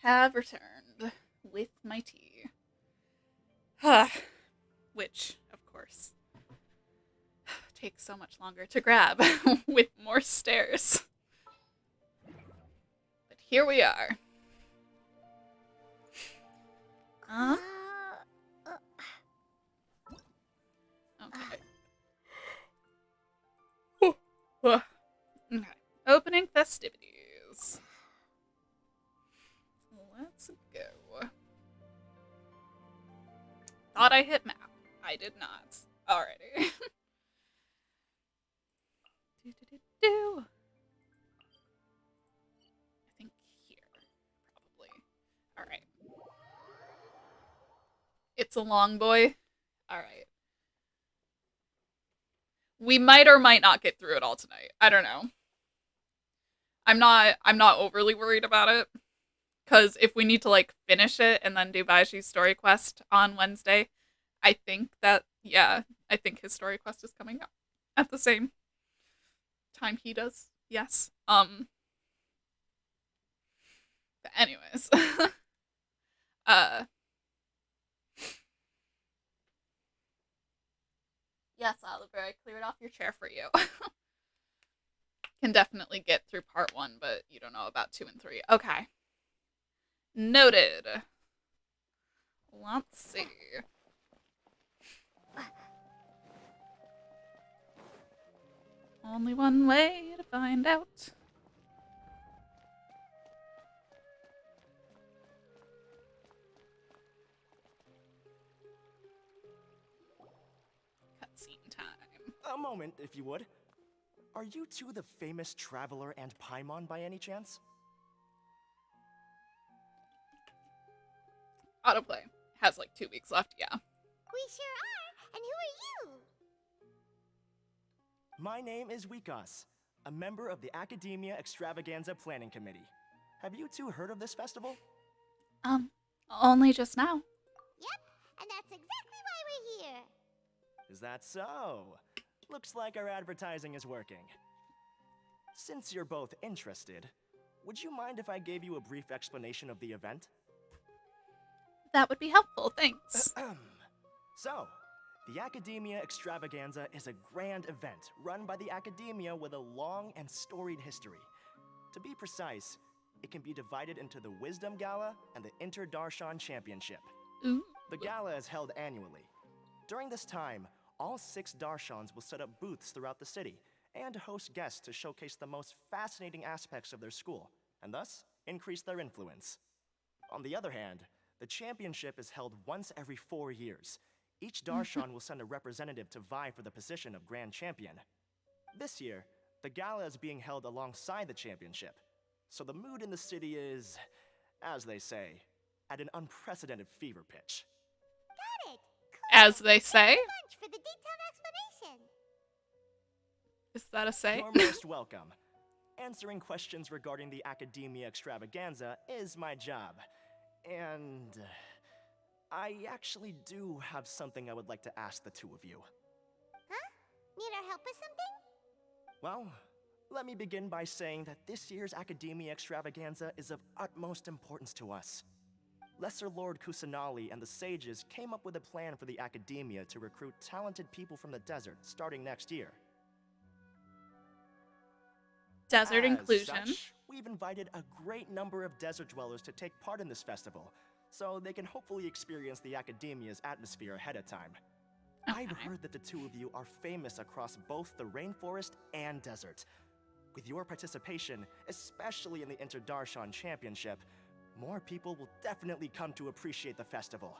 I have returned with my tea. Which, of course, takes so much longer to grab with more stairs. But here we are. Uh, Okay. Okay. Opening festivities. Let's go. Thought I hit map. I did not. Alrighty. Do. I think here, probably. Alright. It's a long boy. Alright. We might or might not get through it all tonight. I don't know. I'm not overly worried about it. Because if we need to, like, finish it and then do Baishi's story quest on Wednesday, I think that, yeah, I think his story quest is coming up at the same time he does. Yes. But anyways. Yes, Oliver, I cleared off your chair for you. Can definitely get through part 1, but you don't know about 2 and 3. Okay. Noted. Let's see. Only one way to find out. Cutscene time. A moment, if you would. Are you two the famous Traveler and Paimon by any chance? Autoplay. Has like 2 weeks left, yeah. we sure are. And who are you? My name is Wikas, a member of the Academia Extravaganza Planning Committee. Have you two heard of this festival? Only just now. Yep, and that's exactly why we're here. Is that so? Looks like our advertising is working. Since you're both interested, would you mind if I gave you a brief explanation of the event? That would be helpful, thanks. So, the Academia Extravaganza is a grand event run by the Academia with a long and storied history. To be precise, it can be divided into the Wisdom Gala and the Inter-Darshan Championship. Ooh. The gala is held annually. During this time, all 6 Darshans will set up booths throughout the city and host guests to showcase the most fascinating aspects of their school, and thus increase their influence. On the other hand, the championship is held once every 4 years. Each Darshan will send a representative to vie for the position of Grand Champion. This year, the gala is being held alongside the championship, so the mood in the city is, as they say, at an unprecedented fever pitch. Got it. As they say. Much for the detailed explanation. Is that a say? You're most welcome. Answering questions regarding the Academia Extravaganza is my job. And I actually do have something I would like to ask the two of you. Huh? Need our help with something? Well, let me begin by saying that this year's Academia Extravaganza is of utmost importance to us. Lesser Lord Kusanali and the sages came up with a plan for the Academia to recruit talented people from the desert starting next year. Desert As inclusion. such, we've invited a great number of desert dwellers to take part in this festival, so they can hopefully experience the Academia's atmosphere ahead of time. Okay. I've heard that the two of you are famous across both the rainforest and desert. With your participation, especially in the Inter-Darshan Championship, more people will definitely come to appreciate the festival.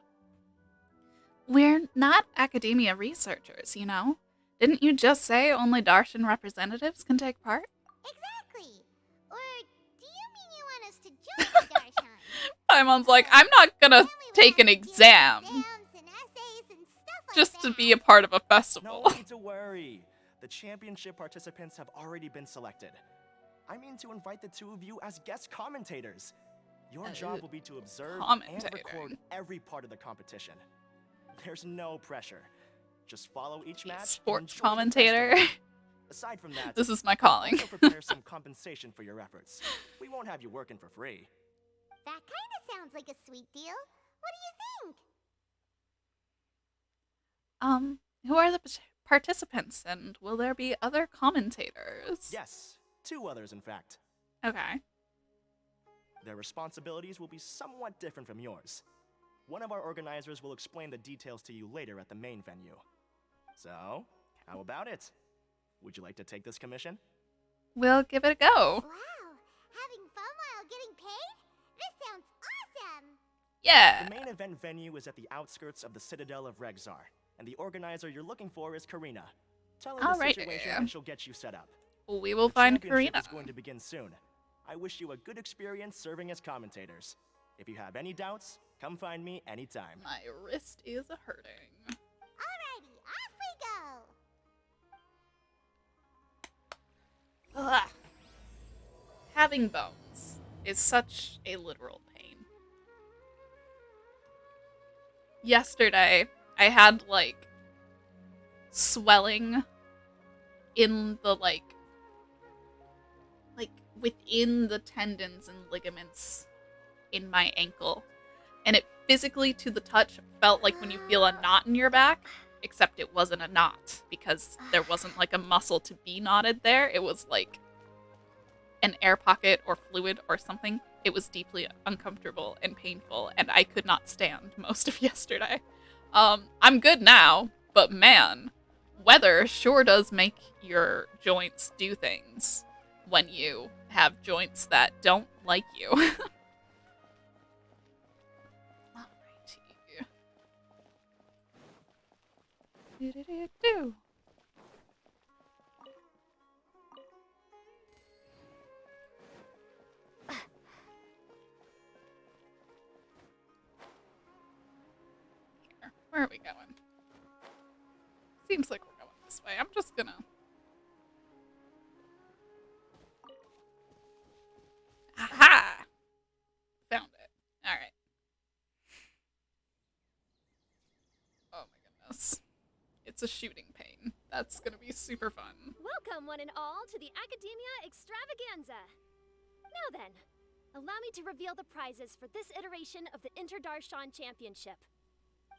We're not academia researchers, you know? Didn't you just say only Darshan representatives can take part? Exactly. Or do you mean you want us to join the Darshan? Paimon's like, I'm not gonna Then we would take an have to do exam exams and essays and stuff like just to that. be a part of a No festival. need to worry. The championship participants have already been selected. I mean to invite the two of you as guest commentators. Your job will be to observe and record Commentating. every part of the competition. There's no pressure. Just follow each match. and Sports enjoy the commentator. festival. Aside from that, This is my calling. also prepare some compensation for your efforts. We won't have you working for free. That kinda sounds like a sweet deal. What do you think? Who are the participants, and will there be other commentators? Yes, 2 others in fact. Okay. Their responsibilities will be somewhat different from yours. One of our organizers will explain the details to you later at the main venue. So, how about it? Would you like to take this commission? We'll give it a go. Wow, having fun while getting paid? This sounds awesome! Yeah. The main event venue is at the outskirts of the Citadel of Regzar, and the organizer you're looking for is Karina. Tell her the Alright. situation and she'll get you set up. We will The find championship Karina. is going to begin soon. I wish you a good experience serving as commentators. If you have any doubts, come find me anytime. My wrist is hurting. Alrighty, off we go! Ugh. Having bones is such a literal pain. Yesterday, I had, like, swelling in the, like, within the tendons and ligaments in my ankle. And it physically, to the touch, felt like when you feel a knot in your back, except it wasn't a knot, because there wasn't, like, a muscle to be knotted there. It was, like, an air pocket or fluid or something. It was deeply uncomfortable and painful, and I could not stand most of yesterday. I'm good now, but man, weather sure does make your joints do things when you have joints that don't like you. Alrighty. Do-do-do-do. Here, where are we going? Seems like we're going this way. I'm just gonna... Aha! Found it. Alright. Oh my goodness. It's a shooting pain. That's gonna be super fun. Welcome, one and all, to the Academia Extravaganza. Now then, allow me to reveal the prizes for this iteration of the Interdarshan Championship.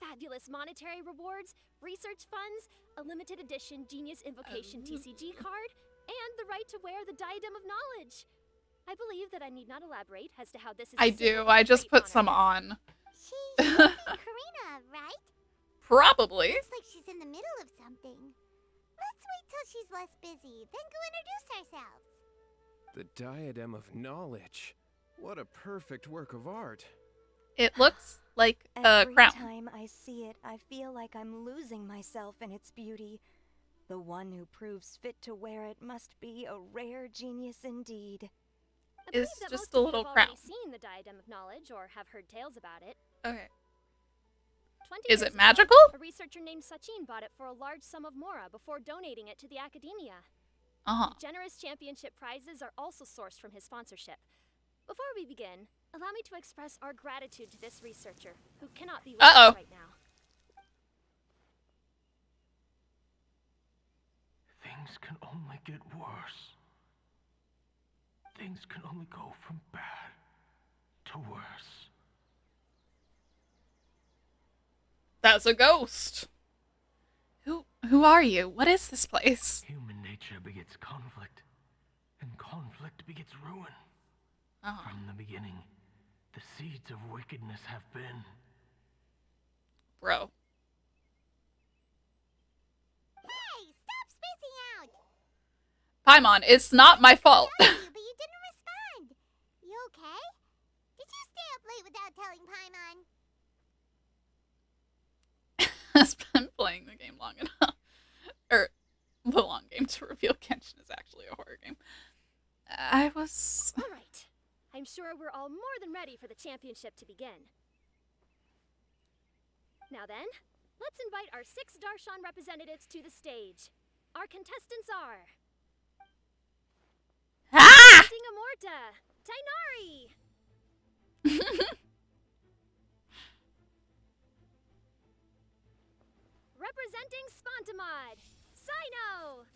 Fabulous monetary rewards, research funds, a limited edition Genius Invocation TCG card, and the right to wear the Diadem of Knowledge. I believe that I need not elaborate as to how this is. I do. I just put some on. She's Karina, right? Probably. Looks like she's in the middle of something. Let's wait till she's less busy, then go introduce ourselves. The Diadem of Knowledge. What a perfect work of art. It looks like a Every crown. time I see it, I feel like I'm losing myself in its beauty. The one who proves fit to wear it must be a rare genius indeed. I believe It's that just most a of you little have crown. already seen the Diadem of Knowledge or have heard tales about it. Okay. 20 Is years it ago, magical? A researcher named Sachin bought it for a large sum of mora before donating it to the Academia. Uh-huh. Generous championship prizes are also sourced from his sponsorship. Before we begin, allow me to express our gratitude to this researcher, who cannot be with Uh-oh. us right now. Things can only get worse. Things can only go from bad to worse. That's a ghost. Who are you? What is this place? Human nature begets conflict, and conflict begets ruin. Uh-huh. From the beginning, the seeds of wickedness have been. Bro. Hey, stop spacing out! Paimon, it's not my fault. I called you, but you didn't respond. You okay? Did you stay up late without telling Paimon? Has been playing the game long enough. Or the long game to reveal Genshin is actually a horror game. I was... All right. I'm sure we're all more than ready for the championship to begin. Now then, let's invite our 6 Darshan representatives to the stage. Our contestants are... Ah! Representing Amorta, Tainari. Representing Spontamod, Sino.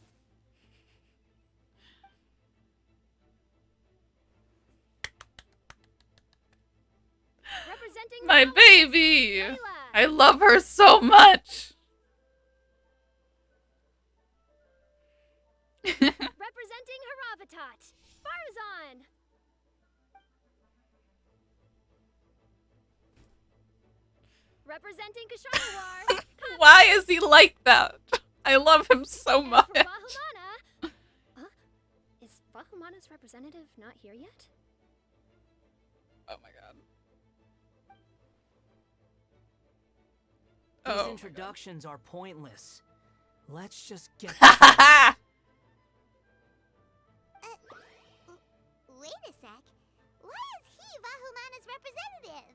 Representing My Flowers, baby! Layla. I love her so much! Representing Haravatat, Farazan. Representing Kasharwar, Why is he like that? I love him so and much. for Vahumana. Is Vahumana's representative not here yet? Oh my god. These Oh. introductions are pointless. Let's just get. Wait a sec. Why is he Vahumana's representative?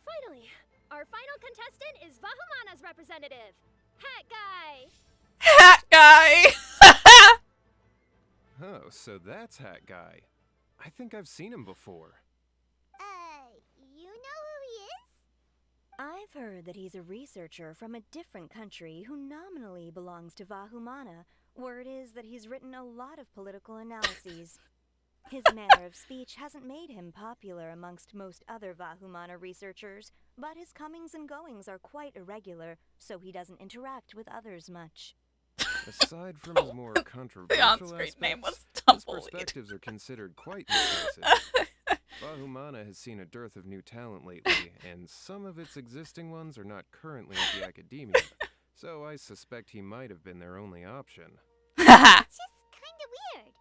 Finally, our final contestant is Vahumana's representative, Hat Guy. Hat guy! Oh, so that's Hat Guy. I think I've seen him before. You know who he is? I've heard that he's a researcher from a different country who nominally belongs to Vahumana. Word is that he's written a lot of political analyses. His manner of speech hasn't made him popular amongst most other Vahumana researchers, but his comings and goings are quite irregular, so he doesn't interact with others much. Aside from his more The controversial on-screen aspects, name was his Tumbleweed. perspectives are considered quite impressive. Vahumana has seen a dearth of new talent lately, and some of its existing ones are not currently at the academia, so I suspect he might have been their only option. It's just kind of weird.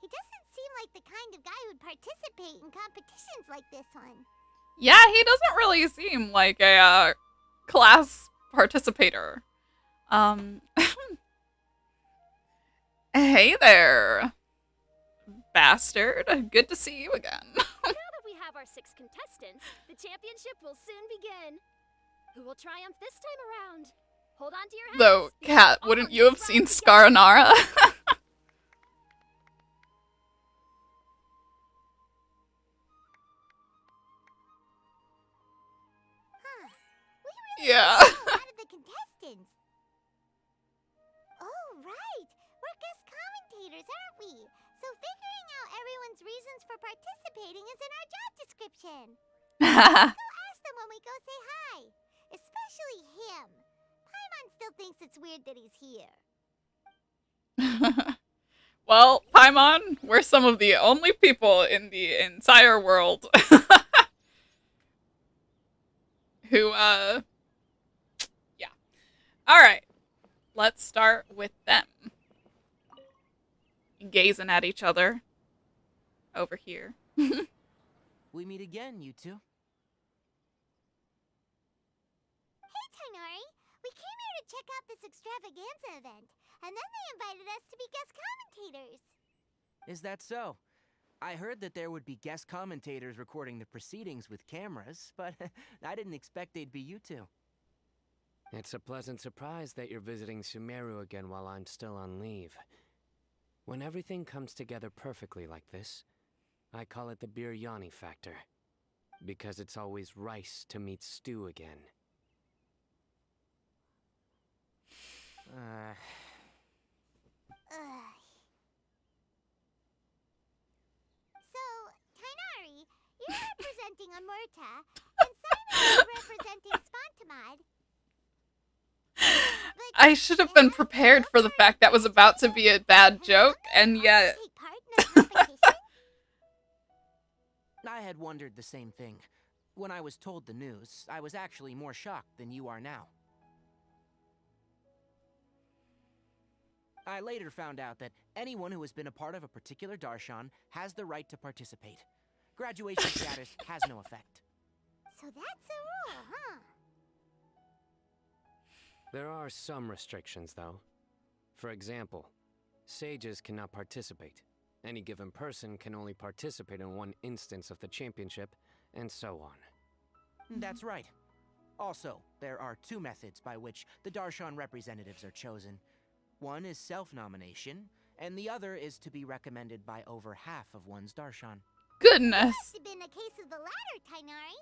He doesn't seem like the kind of guy who'd participate in competitions like this one. Yeah, he doesn't really seem like a class participator. Hey there, bastard. Good to see you again. Now that we have our 6 contestants, the championship will soon begin. Who will triumph this time around? Hold on to your hats. Though, because Kat, all wouldn't in you have this seen round together. Scaranara? Huh. We really Yeah. don't know a lot of the contestants. Oh, right. We're guest commentators, aren't we? So figuring out everyone's reasons for participating is in our job description. Go ask them when we go say hi. Especially him. Paimon still thinks it's weird that he's here. Well, Paimon, we're some of the only people in the entire world who, yeah. Alright, let's start with them. Gazing at each other over here. We meet again, you two. Hey, Tainari. We came here to check out this extravaganza event, and then they invited us to be guest commentators. Is that so? I heard that there would be guest commentators recording the proceedings with cameras, but I didn't expect they'd be you two. It's a pleasant surprise that you're visiting Sumeru again while I'm still on leave. When everything comes together perfectly like this, I call it the biryani factor. Because it's always rice to meet stew again. Ugh. So, Tainari, you're representing Amurta, and Simon is representing Spontamod. I should have been prepared for the fact that was about to be a bad joke, and yet... Take part in the competition? I had wondered the same thing. When I was told the news, I was actually more shocked than you are now. I later found out that anyone who has been a part of a particular darshan has the right to participate. Graduation status has no effect. So that's a rule, huh? There are some restrictions, though. For example, sages cannot participate. Any given person can only participate in one instance of the championship, and so on. That's right. Also, there are 2 methods by which the darshan representatives are chosen. One is self-nomination, and the other is to be recommended by over half of one's darshan. Goodness. Must have been a case of the latter, Tainari.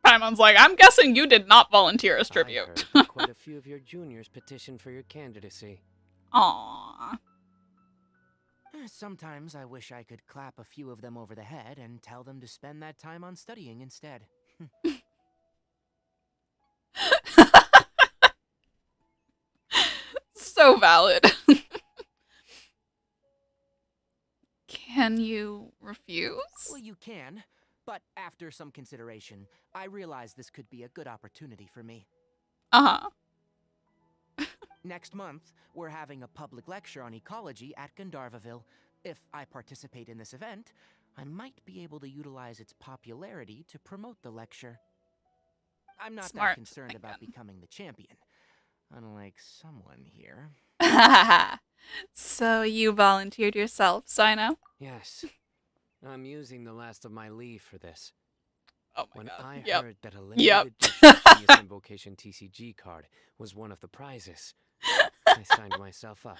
Paimon's like, I'm guessing you did not volunteer as I tribute. heard that quite a few of your juniors petitioned for your candidacy. Aww. Sometimes I wish I could clap a few of them over the head and tell them to spend that time on studying instead. So valid. Can you refuse? Well, you can, but after some consideration, I realize this could be a good opportunity for me. Uh-huh. Next month, we're having a public lecture on ecology at Gandharvaville. If I participate in this event, I might be able to utilize its popularity to promote the lecture. I'm not that Smart concerned about thinking. becoming the champion, unlike someone here. So you volunteered yourself, Sino? Yes, I'm using the last of my leave for this. Oh my When god. I Yep. heard that a Yep. limited edition Genius Invocation TCG card was one of the prizes, I signed myself up.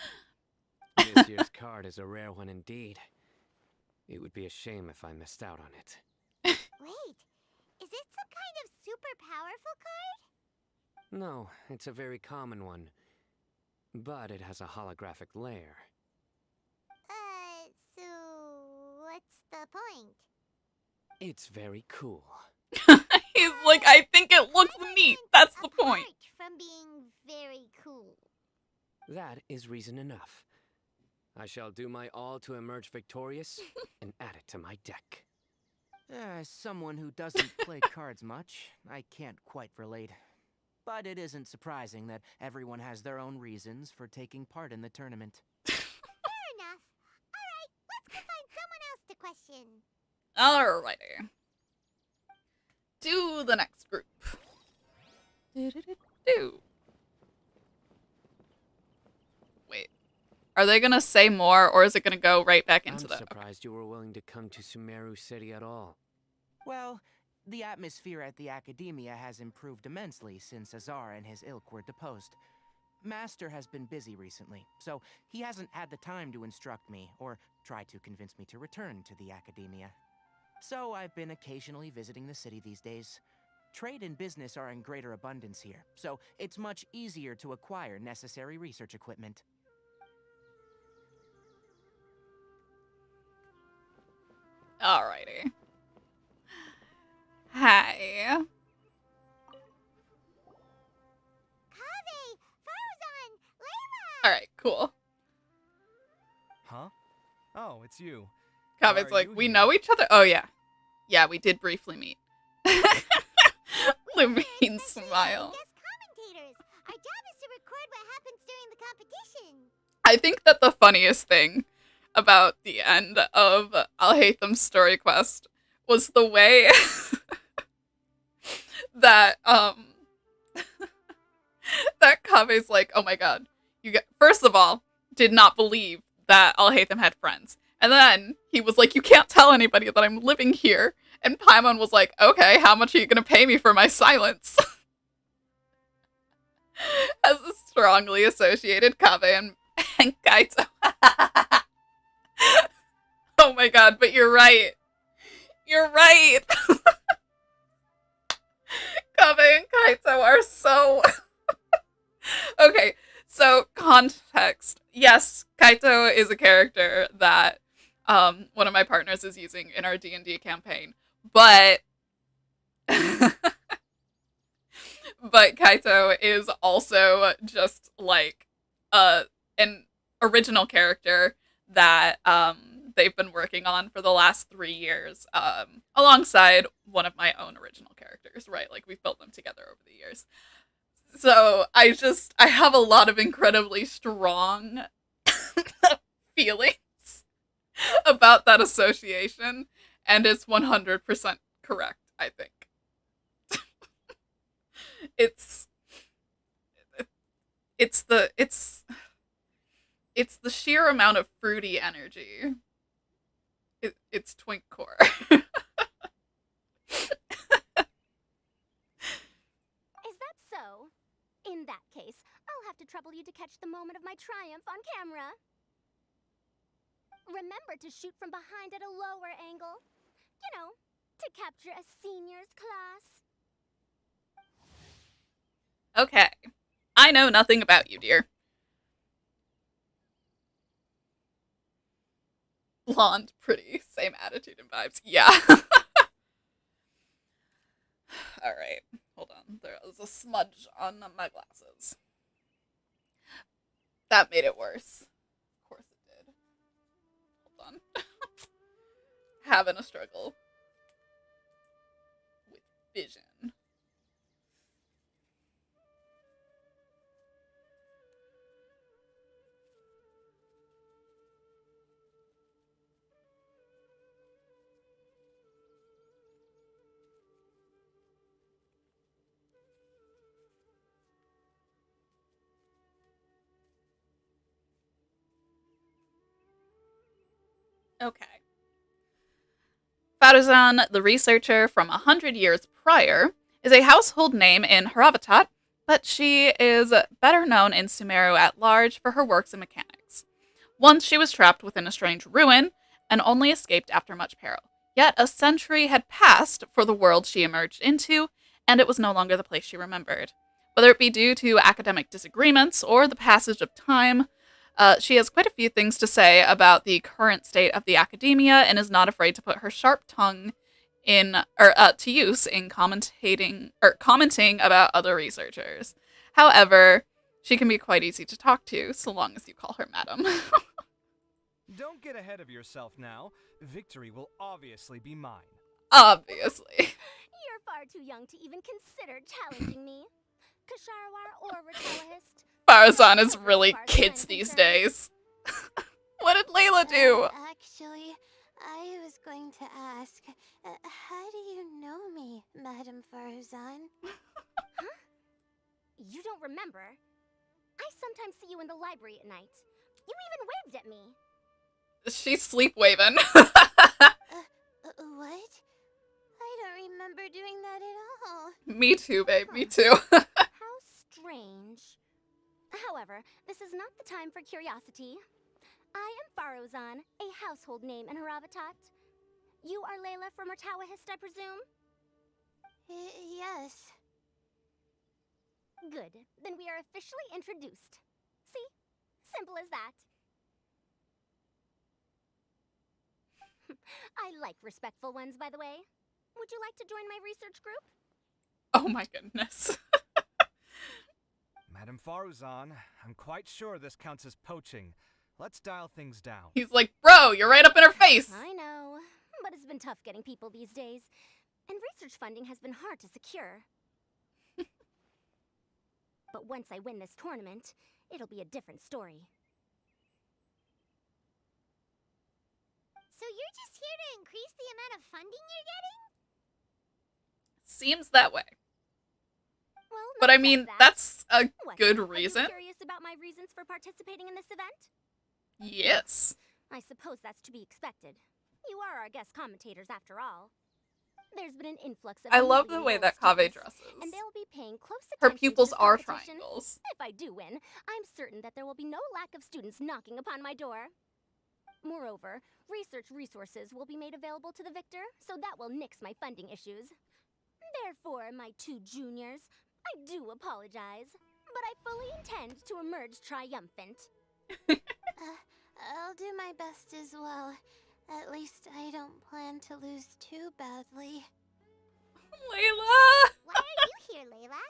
This year's card is a rare one indeed. It would be a shame if I missed out on it. Wait, is it some kind of super powerful card? No, it's a very common one. But it has a holographic layer. So what's the point? It's very cool. He's like, I think it looks neat. That's the point. Apart from being very cool. That is reason enough. I shall do my all to emerge victorious and add it to my deck. As someone who doesn't play cards much, I can't quite relate. But it isn't surprising that everyone has their own reasons for taking part in the tournament. Fair enough. Alright, let's go find someone else to question. Alrighty. Do the next group. Do. Wait. Are they gonna say more, or is it gonna go right back into I'm the... surprised you were willing to come to Sumeru City at all. Well, the atmosphere at the Academia has improved immensely since Azar and his ilk were deposed. Master has been busy recently, so he hasn't had the time to instruct me or try to convince me to return to the Academia. So I've been occasionally visiting the city these days. Trade and business are in greater abundance here, so it's much easier to acquire necessary research equipment. Alrighty. Hi. Kaveh, Farzan, Layla! Alright, cool. Huh? Oh, it's you. Kave's Why are like, you we here?" know each other? Oh, yeah. Yeah, we did briefly meet. Lumine smile. Guest commentators. Our job is to record what happens during the competition. I think that the funniest thing about the end of Alhaitham's story quest was the way that that Kave's like, oh my god, first of all, did not believe that Alhaitham had friends. And then he was like, you can't tell anybody that I'm living here. And Paimon was like, okay, how much are you gonna pay me for my silence? As a strongly associated Kave and Kaito. Oh my god, but you're right. You're right. Kave and Kaito are so... Okay, so context. Yes, Kaito is a character that one of my partners is using in our D&D campaign, but but Kaito is also just like an original character that they've been working on for the last 3 years, alongside one of my own original characters, right? Like, we've built them together over the years. So I have a lot of incredibly strong feelings about that association, and it's 100% correct, I think. It's the sheer amount of fruity energy. It's twink core. Is that so? In that case, I'll have to trouble you to catch the moment of my triumph on camera. Remember to shoot from behind at a lower angle. You know, to capture a senior's class. Okay. I know nothing about you, dear. Blonde, pretty, same attitude and vibes. Yeah. Alright, hold on. There was a smudge on my glasses. That made it worse. Of course it did. Hold on. Having a struggle with vision. Okay. Faruzan, the researcher from 100 years prior, is a household name in Haravatat, but she is better known in Sumeru at large for her works in mechanics. Once she was trapped within a strange ruin and only escaped after much peril. Yet a century had passed for the world she emerged into, and it was no longer the place she remembered. Whether it be due to academic disagreements or the passage of time, she has quite a few things to say about the current state of the academia and is not afraid to put her sharp tongue to use in commenting about other researchers. However, she can be quite easy to talk to, so long as you call her madam. Don't get ahead of yourself now. Victory will obviously be mine. Obviously. You're far too young to even consider challenging me. Kasharawar or Ritawahist. Farazan is really kids these days. What did Layla do? Actually, I was going to ask, how do you know me, Madame Farazan? Huh? You don't remember? I sometimes see you in the library at night. You even waved at me. She's sleep waving. What? I don't remember doing that at all. Me too, babe. Me too. How strange. However, this is not the time for curiosity. I am Farozan, a household name in Haravatat. You are Layla from Ritawahist, I presume? Yes. Good. Then we are officially introduced. See? Simple as that. I like respectful ones, by the way. Would you like to join my research group? Oh my goodness. Madame Faruzan, I'm quite sure this counts as poaching. Let's dial things down. He's like, bro, you're right up in her face. I know, but it's been tough getting people these days. And research funding has been hard to secure. But once I win this tournament, it'll be a different story. So you're just here to increase the amount of funding you're getting? Seems that way. Well, But I mean, that's a What, good Are reason. you curious about my reasons for participating in this event? Yes. I suppose that's to be expected. You are our guest commentators, after all. There's been an influx of I love the way that Kaveh dresses. and they'll be paying close Her attention pupils to this are competition. triangles. If I do win, I'm certain that there will be no lack of students knocking upon my door. Moreover, research resources will be made available to the victor, so that will nix my funding issues. Therefore, my two juniors, I do apologize, but I fully intend to emerge triumphant. I'll do my best as well. At least I don't plan to lose too badly. Layla! Why are you here, Layla?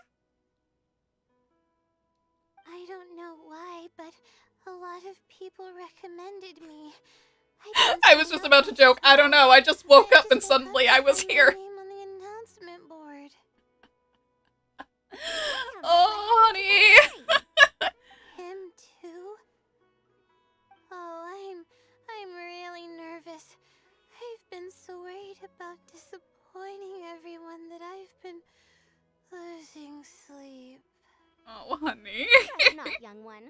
I don't know why, but a lot of people recommended me. I was just about to joke. I don't know. I just woke up and suddenly I was here. On the announcement board. Oh, honey. Him too? Oh, I'm really nervous. I've been so worried about disappointing everyone that I've been losing sleep. Oh, honey. Fret not, young one.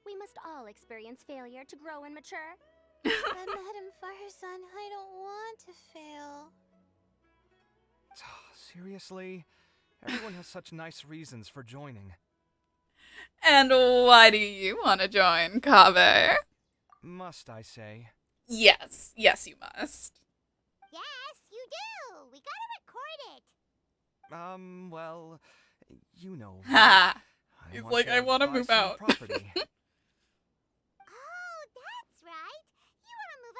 We must all experience failure to grow and mature. But Madame Farsan, I don't want to fail. Seriously? Everyone has such nice reasons for joining. And why do you want to join, Kaveh? Must I say? Yes. Yes, you must. Yes, you do. We gotta record it. Well, you know. Ha! He's like, I want to buy move some out. Property. Oh, that's right. You wanna move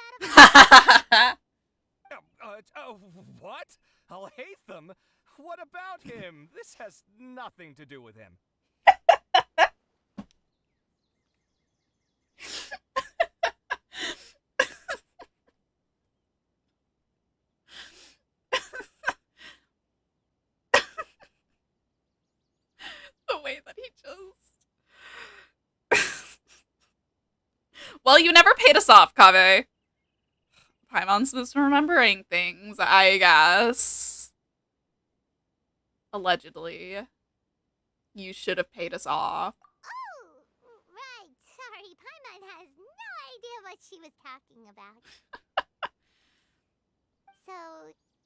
out of What? I'll hate them? What about him? This has nothing to do with him. The way that he just... Well, you never paid us off, Kaveh. Paimon's misremembering things, I guess. Allegedly. You should have paid us off. Oh, right. Sorry, Paimon has no idea what she was talking about. So,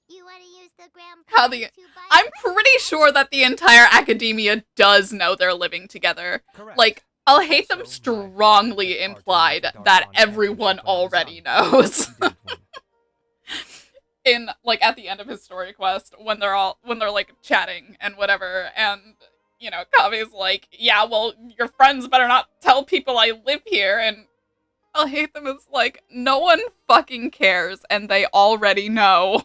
you want to use the grand How prize the... to buy I'm a pretty sure that the entire academia does know they're living together. Correct. Like, I'll hate them Also, strongly my father implied took part in the that Darshan everyone Championship when I was already young. knows. He didn't win. In, like, at the end of his story quest, when they're like, chatting and whatever, and, you know, Kave's like, yeah, well, your friends better not tell people I live here, and I'll hate them as, like, no one fucking cares, and they already know.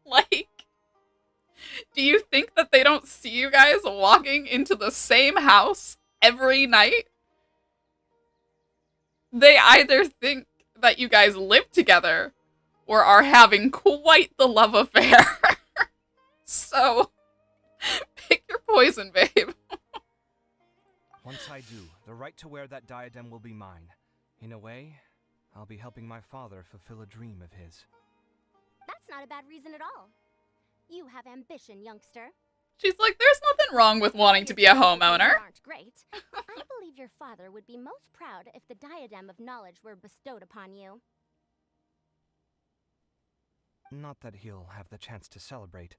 Like, do you think that they don't see you guys walking into the same house every night? They either think that you guys live together or are having quite the love affair. So, pick your poison, babe. Once I do, the right to wear that diadem will be mine. In a way, I'll be helping my father fulfill a dream of his. That's not a bad reason at all. You have ambition, youngster. She's like, there's nothing wrong with wanting to be a homeowner. Aren't great. I believe your father would be most proud if the diadem of knowledge were bestowed upon you. Not that he'll have the chance to celebrate.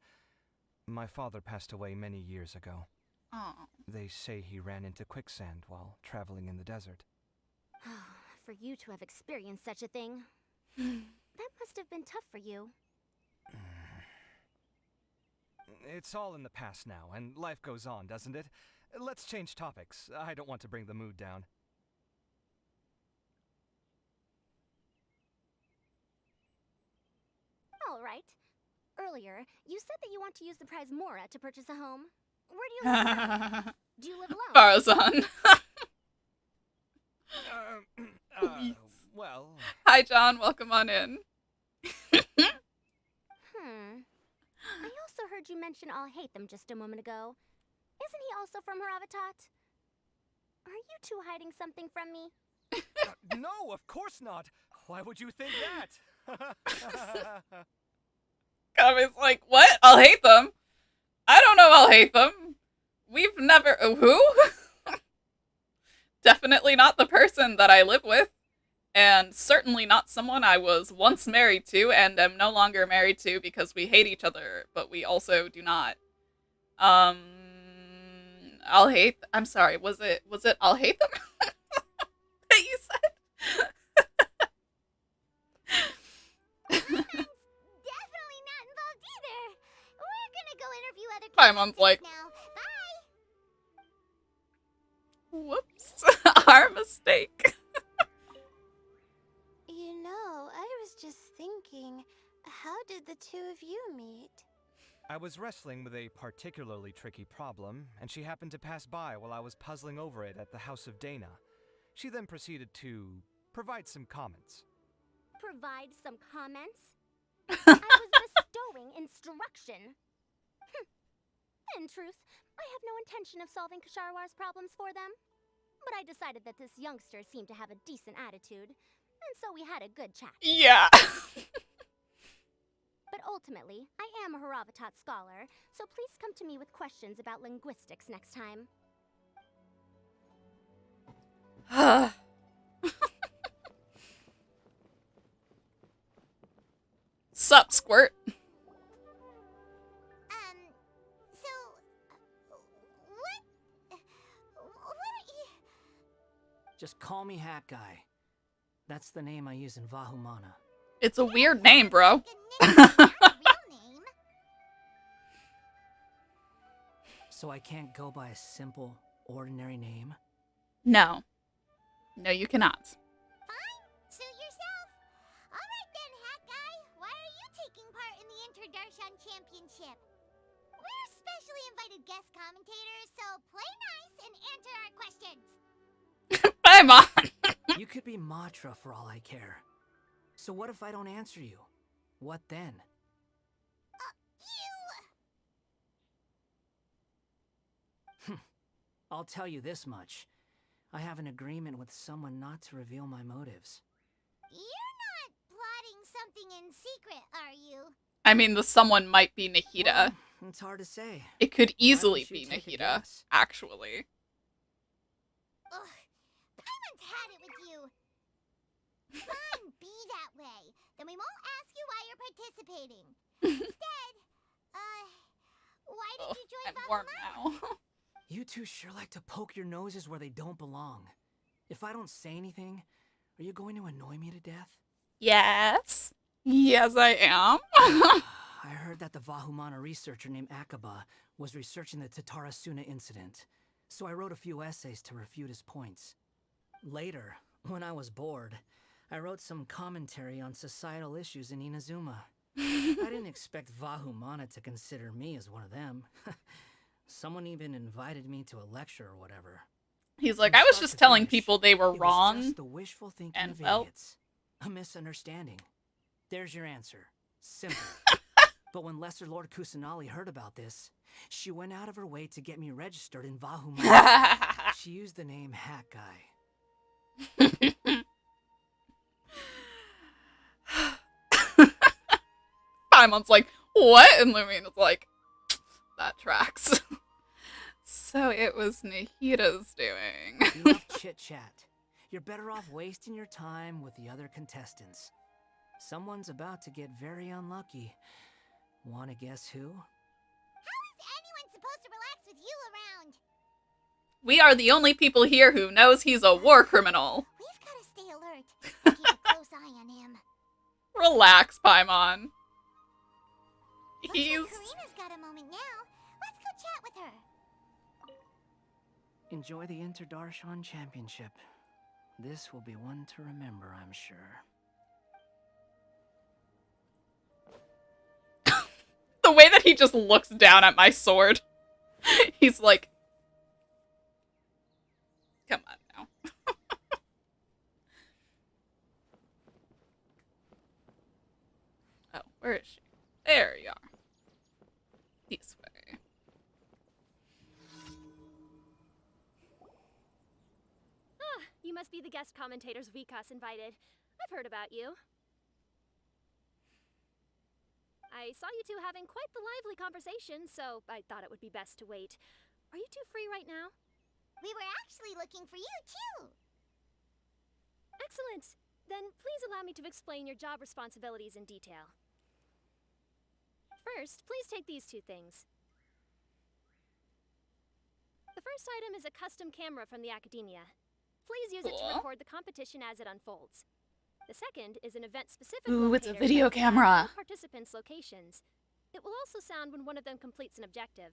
My father passed away many years ago. Oh. They say he ran into quicksand while traveling in the desert. For you to have experienced such a thing, that must have been tough for you. It's all in the past now, and life goes on, doesn't it? Let's change topics. I don't want to bring the mood down. All right. Earlier, you said that you want to use the prize Mora to purchase a home. Where do you live? Currently? Do you live alone? Farazan. Well... Hi, John. Welcome on in. I also heard you mention I'll hate them just a moment ago. Isn't he also from Haravatat? Are you two hiding something from me? No, of course not. Why would you think that? Kame's like, what? I'll hate them? I don't know I'll hate them. We've never... Who? Definitely not the person that I live with. And certainly not someone I was once married to and am no longer married to because we hate each other, but we also do not. I'll hate... I'm sorry, was it I'll hate them? That you said? definitely not involved either. We're gonna go interview other Paimon's like, now. Bye. whoops. Our mistake. You know, I was just thinking, how did the two of you meet? I was wrestling with a particularly tricky problem, and she happened to pass by while I was puzzling over it at the House of Dana. She then proceeded to provide some comments. Provide some comments? I was bestowing instruction. In truth, I have no intention of solving Kasharwar's problems for them. But I decided that this youngster seemed to have a decent attitude, and so we had a good chat. Yeah. But ultimately, I am a Haravatat scholar, so please come to me with questions about linguistics next time. Sup, Squirt? So, what are you... Just call me Hat Guy. That's the name I use in Vahumana. It's a weird name, bro. So I can't go by a simple, ordinary name? No. No, you cannot. Fine, suit yourself. Alright then, Hat Guy. Why are you taking part in the Darshan Championship. We're specially invited guest commentators, so play nice and answer our questions. Paimon! You could be Matra for all I care. So what if I don't answer you? What then? I'll tell you this much. I have an agreement with someone not to reveal my motives. You're not plotting something in secret, are you? I mean, the someone might be Nahida. Well, it's hard to say. It could Why easily don't you be take a Nahida, guess? actually. Ugh, Paimon's had it with you. Fine, be that way. Then we won't ask you why you're participating. Instead, why did you join I'm warm Bahumana? now. You two sure like to poke your noses where they don't belong. If I don't say anything, are you going to annoy me to death? Yes. Yes, I am. I heard that the Vahumana researcher named Akaba was researching the Tatarasuna incident, so I wrote a few essays to refute his points. Later, when I was bored, I wrote some commentary on societal issues in Inazuma. I didn't expect Vahumana to consider me as one of them. Someone even invited me to a lecture or whatever. He's like, From I was start just to telling finish, people they were it was wrong. just the wishful thinking and of well. idiots. A misunderstanding. There's your answer. Simple. But when Lesser Lord Kusanali heard about this, she went out of her way to get me registered in Vahumana. She used the name Hat Guy. Paimon's like, what? And Lumina's like, that tracks. So it was Nahida's doing. Enough chit-chat. You're better off wasting your time with the other contestants. Someone's about to get very unlucky. Wanna guess who? How is anyone supposed to relax with you around? We are the only people here who knows he's a war criminal. We've got to stay alert and keep a close eye on him. Relax, Paimon. Looks He's... like Karina's got a moment now. Let's go chat with her. Enjoy the Inter-Darshan Championship. This will be one to remember, I'm sure. The way that he just looks down at my sword. He's like... Come on now. Oh, where is she? There you are. This way. Ah, you must be the guest commentators Vikas invited. I've heard about you. I saw you two having quite the lively conversation, so I thought it would be best to wait. Are you two free right now? We were actually looking for you, too. Excellent. Then please allow me to explain your job responsibilities in detail. First, please take these two things. The first item is a custom camera from the Academia. Please use it to Cool. record the competition as it unfolds. The second is an event-specific Ooh, it's a locator video that can track camera. all participants' locations. It will also sound when one of them completes an objective.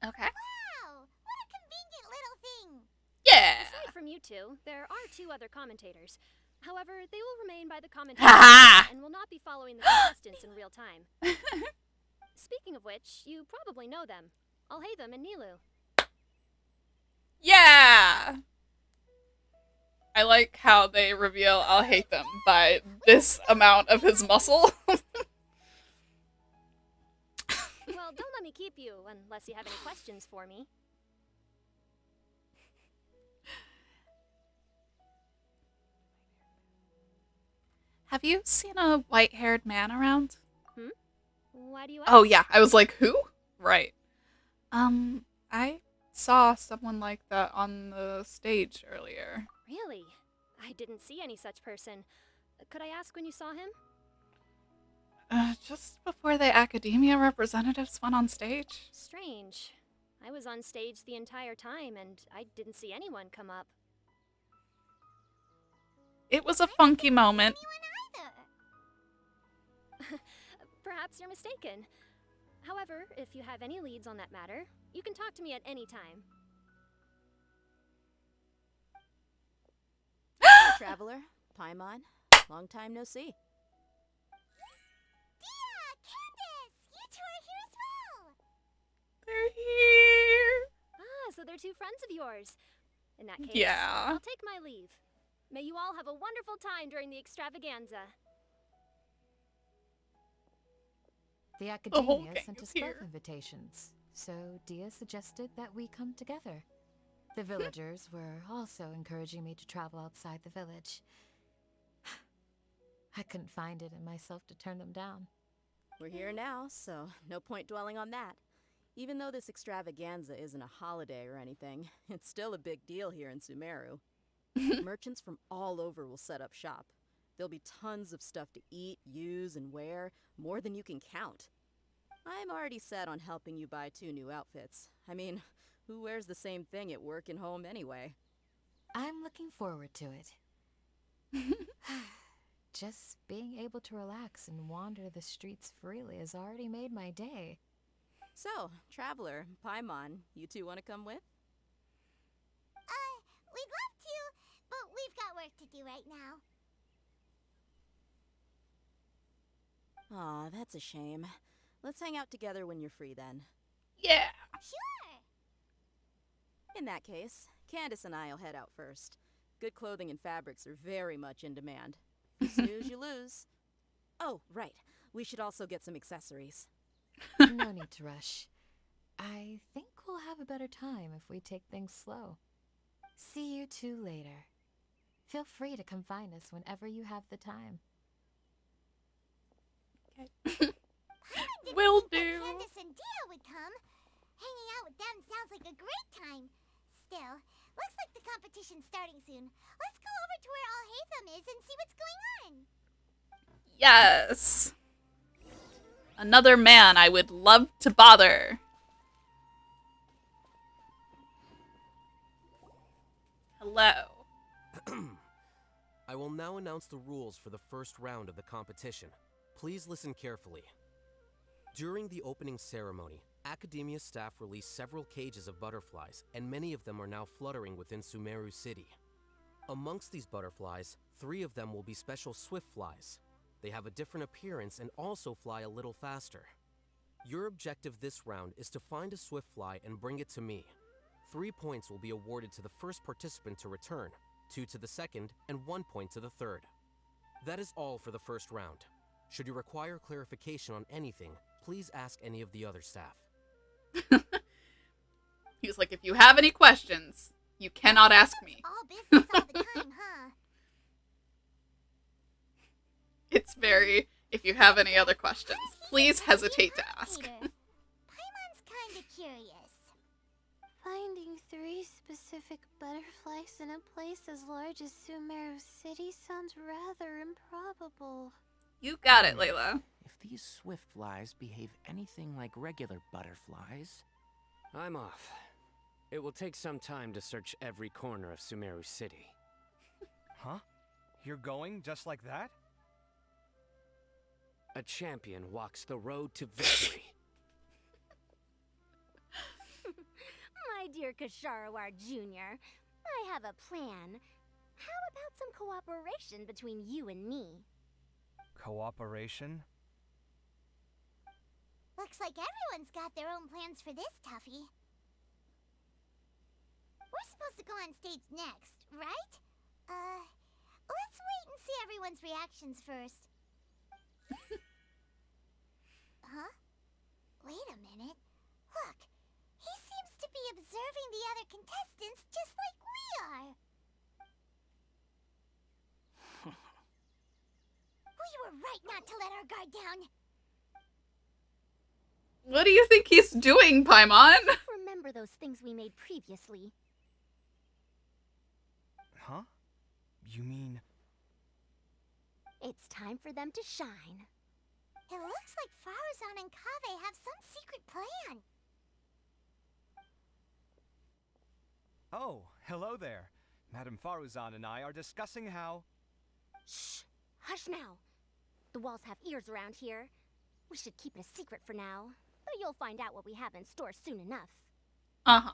Okay. Wow, what a convenient little thing. Yeah. Aside from you two, there are two other commentators. However, they will remain by the Ha commentator ha! and will not be following the contestants in real time. Speaking of which, you probably know them. Alhaitham and Nilu. Yeah. I like how they reveal I'll hate them by this amount of his muscle. Well, don't let me keep you unless you have any questions for me. Have you seen a white-haired man around? Why do you ask? Oh yeah, I was like, who? Right. I saw someone like that on the stage earlier. Really? I didn't see any such person. Could I ask when you saw him? Just before the academia representatives went on stage. Strange. I was on stage the entire time and I didn't see anyone come up. It was a funky moment. Anyone either. Perhaps you're mistaken. However, if you have any leads on that matter, you can talk to me at any time. Traveler, Paimon, long time no see. Ah, so they're two friends of yours. In that case, Yeah. I'll take my leave. May you all have a wonderful time during the extravaganza. The The whole Academia gang sent is us both here. invitations, so Dia suggested that we come together. The villagers were also encouraging me to travel outside the village. I couldn't find it in myself to turn them down. We're here now, so no point dwelling on that. Even though this extravaganza isn't a holiday or anything, it's still a big deal here in Sumeru. Merchants from all over will set up shop. There'll be tons of stuff to eat, use, and wear, more than you can count. I'm already set on helping you buy 2 new outfits. I mean, who wears the same thing at work and home anyway? I'm looking forward to it. Just being able to relax and wander the streets freely has already made my day. So, Traveler, Paimon, you two want to come with? We'd love to, but we've got work to do right now. Aw, that's a shame. Let's hang out together when you're free then. Yeah. Sure. In that case, Candace and I'll head out first. Good clothing and fabrics are very much in demand. If you snooze, you lose. Oh, right. We should also get some accessories. No need to rush. I think we'll have a better time if we take things slow. See you two later. Feel free to come find us whenever you have the time. Will think that do. Candace and Dia would come. Hanging out with them sounds like a great time. Still, looks like the competition's starting soon. Let's go over to where Alhaitham is and see what's going on. Yes. Another man I would love to bother. Hello. I will now announce the rules for the first round of the competition. Please listen carefully. During the opening ceremony, Academia staff released several cages of butterflies, and many of them are now fluttering within Sumeru City. Amongst these butterflies, 3 of them will be special swift flies. They have a different appearance and also fly a little faster. Your objective this round is to find a swift fly and bring it to me. 3 points will be awarded to the first participant to return, 2 to the second, and 1 point to the third. That is all for the first round. Should you require clarification on anything, please ask any of the other staff. He was like, if you have any questions, you cannot ask me. All business all the time, huh? It's very, if you have any other questions, please hesitate to ask. Paimon's kinda curious. Finding 3 specific butterflies in a place as large as Sumeru City sounds rather improbable. You got it, Layla. If these swift flies behave anything like regular butterflies... I'm off. It will take some time to search every corner of Sumeru City. Huh? You're going just like that? A champion walks the road to victory. My dear Kasharawar Jr., I have a plan. How about some cooperation between you and me? Cooperation? Looks like everyone's got their own plans for this, Tuffy. We're supposed to go on stage next, right? Let's wait and see everyone's reactions first. Huh? Wait a minute. Look, he seems to be observing the other contestants just like we are. We were right not to let our guard down. What do you think he's doing, Paimon? Remember those things we made previously. Huh? You mean... It's time for them to shine. It looks like Faruzan and Kaveh have some secret plan. Oh, hello there. Madame Faruzan and I are discussing how... Shh! Hush now! The walls have ears around here. We should keep it a secret for now. But you'll find out what we have in store soon enough. Uh-huh.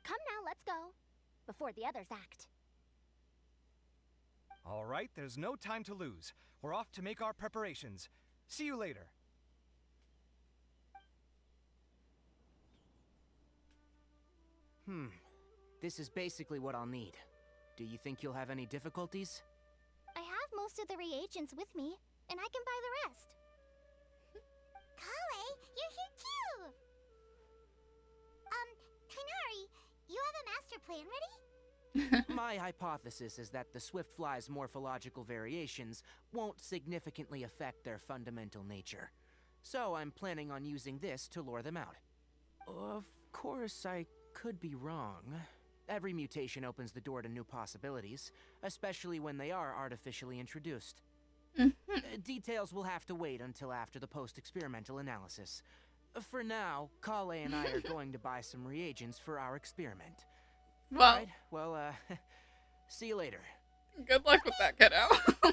Come now, let's go. Before the others act. All right, there's no time to lose. We're off to make our preparations. See you later. This is basically what I'll need. Do you think you'll have any difficulties? I have most of the reagents with me, and I can buy the rest. Kale, you're here too! Kainari, you have a master plan ready? My hypothesis is that the Swiftfly's morphological variations won't significantly affect their fundamental nature. So I'm planning on using this to lure them out. Of course, I could be wrong. Every mutation opens the door to new possibilities, especially when they are artificially introduced. Details will have to wait until after the post-experimental analysis. For now, Kale and I are going to buy some reagents for our experiment. Well, Alright, well, see you later. Good luck with that, kiddo. Hey,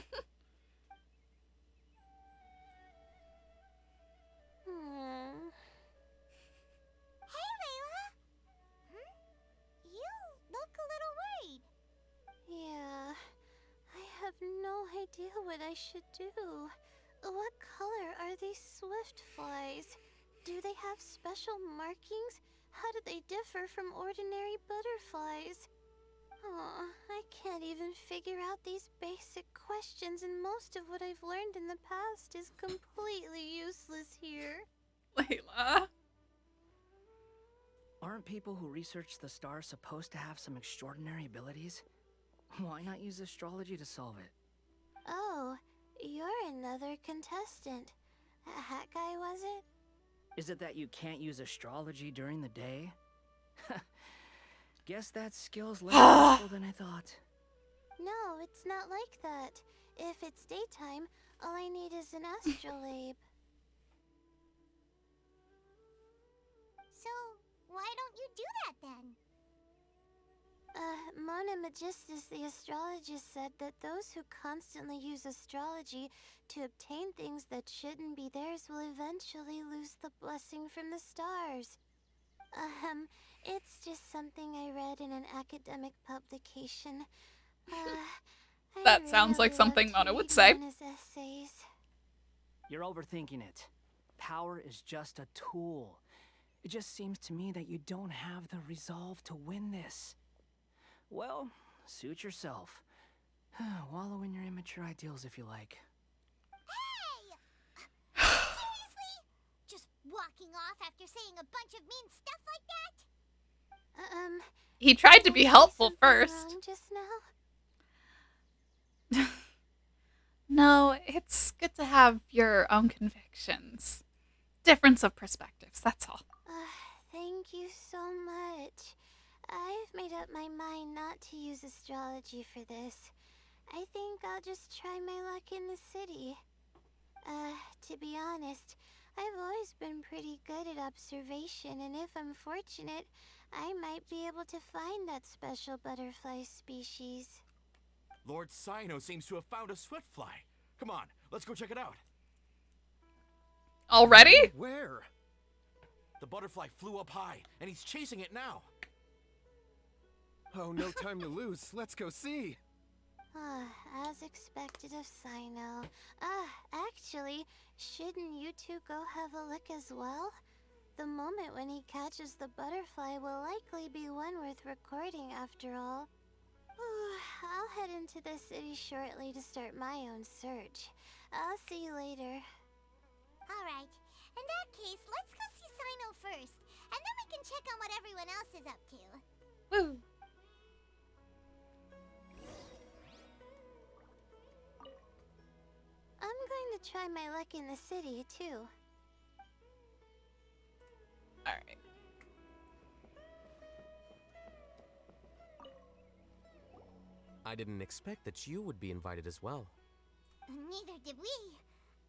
Layla! You look a little worried. Yeah, I have no idea what I should do. What color are these swift flies? Do they have special markings? How do they differ from ordinary butterflies? Oh, I can't even figure out these basic questions, and most of what I've learned in the past is completely useless here. Layla. Aren't people who research the stars supposed to have some extraordinary abilities? Why not use astrology to solve it? Oh, you're another contestant. A hat guy, was it? Is it that you can't use astrology during the day? Guess that skill's less useful than I thought. No, it's not like that. If it's daytime, all I need is an astrolabe. So, why don't you do that then? Mona Magistus, the astrologist, said that those who constantly use astrology to obtain things that shouldn't be theirs will eventually lose the blessing from the stars. It's just something I read in an academic publication. That sounds like something Mona would say. Mona's essays. You're overthinking it. Power is just a tool. It just seems to me that you don't have the resolve to win this. Well, suit yourself. Wallow in your immature ideals if you like. Hey! Seriously? Just walking off after saying a bunch of mean stuff like that? He tried to be helpful first. Wrong just now? No, it's good to have your own convictions. Difference of perspectives, that's all. Thank you so much. I've made up my mind not to use astrology for this. I think I'll just try my luck in the city. To be honest, I've always been pretty good at observation, and if I'm fortunate, I might be able to find that special butterfly species. Lord Cyno seems to have found a swiftfly. Come on, let's go check it out. Already? Where? The butterfly flew up high, and he's chasing it now. Oh, no time to lose. Let's go see. As expected of Cyno. Actually, shouldn't you two go have a look as well? The moment when he catches the butterfly will likely be one worth recording after all. I'll head into the city shortly to start my own search. I'll see you later. Alright, in that case, let's go see Cyno first, and then we can check on what everyone else is up to. Woo. I'm going to try my luck in the city, too. Alright. I didn't expect that you would be invited as well. Neither did we.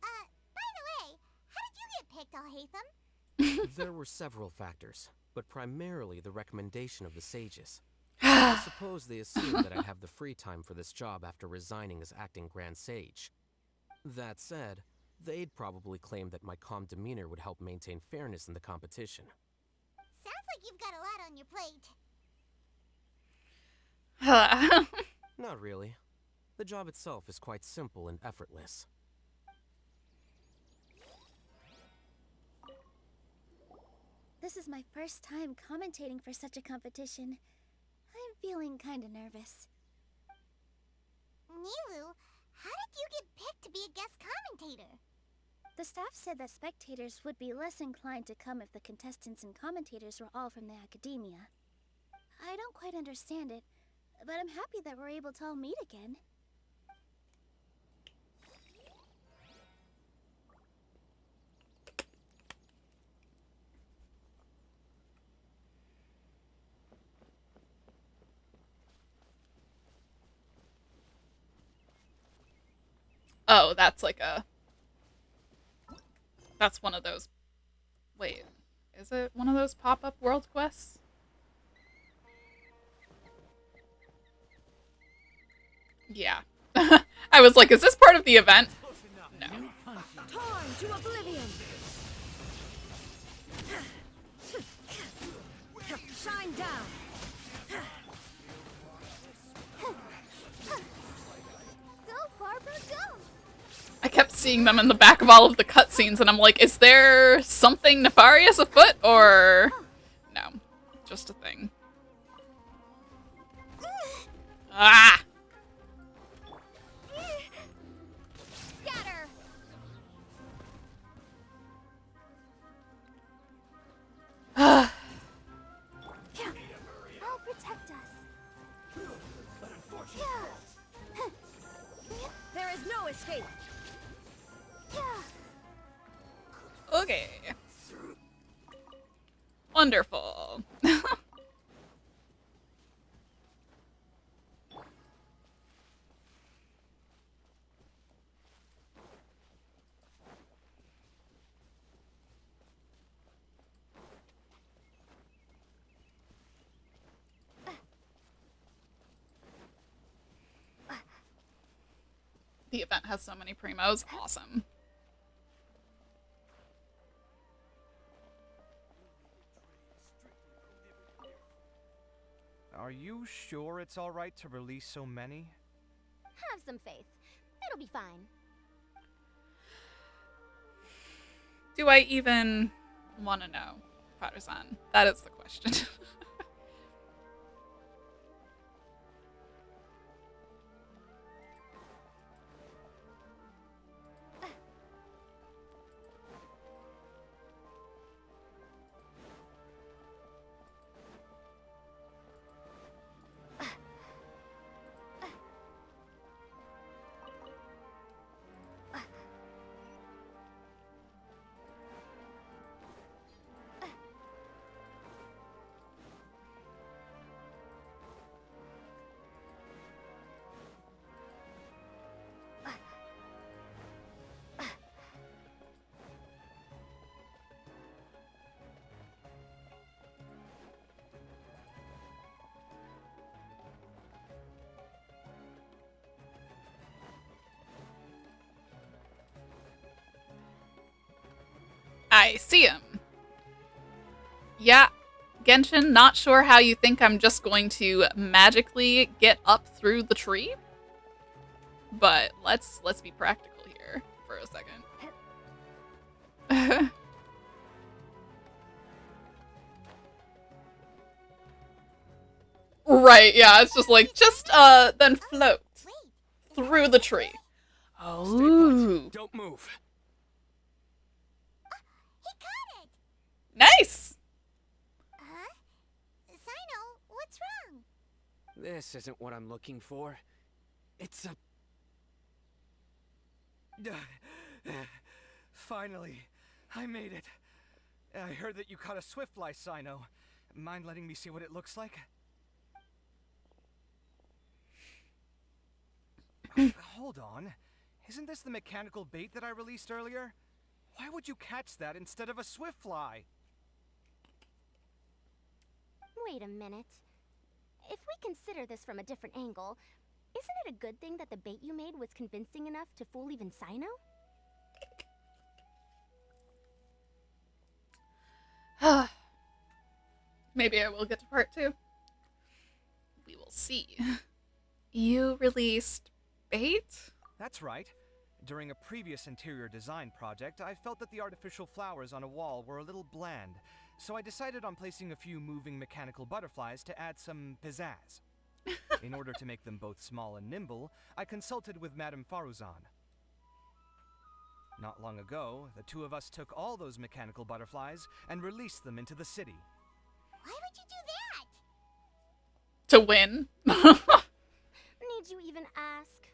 By the way, how did you get picked, Alhaitham? There were several factors, but primarily the recommendation of the sages. I suppose they assumed that I'd have the free time for this job after resigning as acting Grand Sage. That said, they'd probably claim that my calm demeanor would help maintain fairness in the competition. Sounds like you've got a lot on your plate. Not really. The job itself is quite simple and effortless. this is my first time commentating for such a competition. I'm feeling kinda nervous. Nilu, how did you get picked to be a guest commentator? The staff said that spectators would be less inclined to come if the contestants and commentators were all from the academia. I don't quite understand it, but I'm happy that we're able to all meet again. Oh, that's like a... That's one of those... Wait, is it one of those pop-up world quests? Yeah. I was like, is this part of the event? No. Torn to oblivion! Shine down! Go, Barbara, go! I kept seeing them in the back of all of the cutscenes, and I'm like, is there something nefarious afoot, or... No. Just a thing. Ah! Scatter! I'll protect us. There is no escape! Okay. Wonderful. The event has so many primos. Awesome. Are you sure it's alright to release so many? Have some faith. It'll be fine. Do I even want to know, Partisan? That is the question. I see him. Yeah, Genshin, not sure how you think I'm just going to magically get up through the tree. But let's be practical here for a second. Right, yeah, it's just like, then float through the tree. Oh. Don't move. Nice! Sino, what's wrong? This isn't what I'm looking for. It's a... Finally, I made it. I heard that you caught a swiftfly, Sino. Mind letting me see what it looks like? Hold on. Isn't this the mechanical bait that I released earlier? Why would you catch that instead of a swiftfly? Wait a minute. If we consider this from a different angle, isn't it a good thing that the bait you made was convincing enough to fool even Sino? Maybe I will get to part 2. We will see. You released bait? That's right. During a previous interior design project, I felt that the artificial flowers on a wall were a little bland, so I decided on placing a few moving mechanical butterflies to add some pizzazz. In order to make them both small and nimble, I consulted with Madame Faruzan. Not long ago, the two of us took all those mechanical butterflies and released them into the city. Why would you do that? To win. Need you even ask?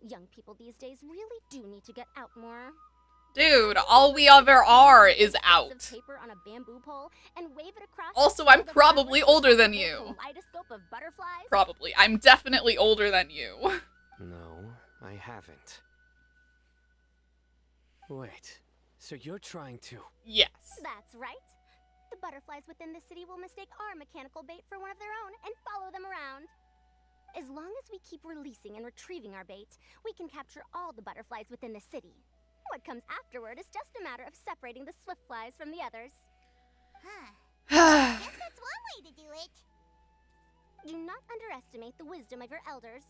Young people these days really do need to get out more. Dude, all we ever are is out. Paper on a bamboo pole and wave it across. Also, I'm probably older than you. Kaleidoscope of butterflies. Probably. I'm definitely older than you. No, I haven't. Wait, so you're trying to... Yes. That's right. The butterflies within the city will mistake our mechanical bait for one of their own and follow them around. As long as we keep releasing and retrieving our bait, we can capture all the butterflies within the city. What comes afterward is just a matter of separating the swift flies from the others. Guess that's one way to do it. Do not underestimate the wisdom of your elders.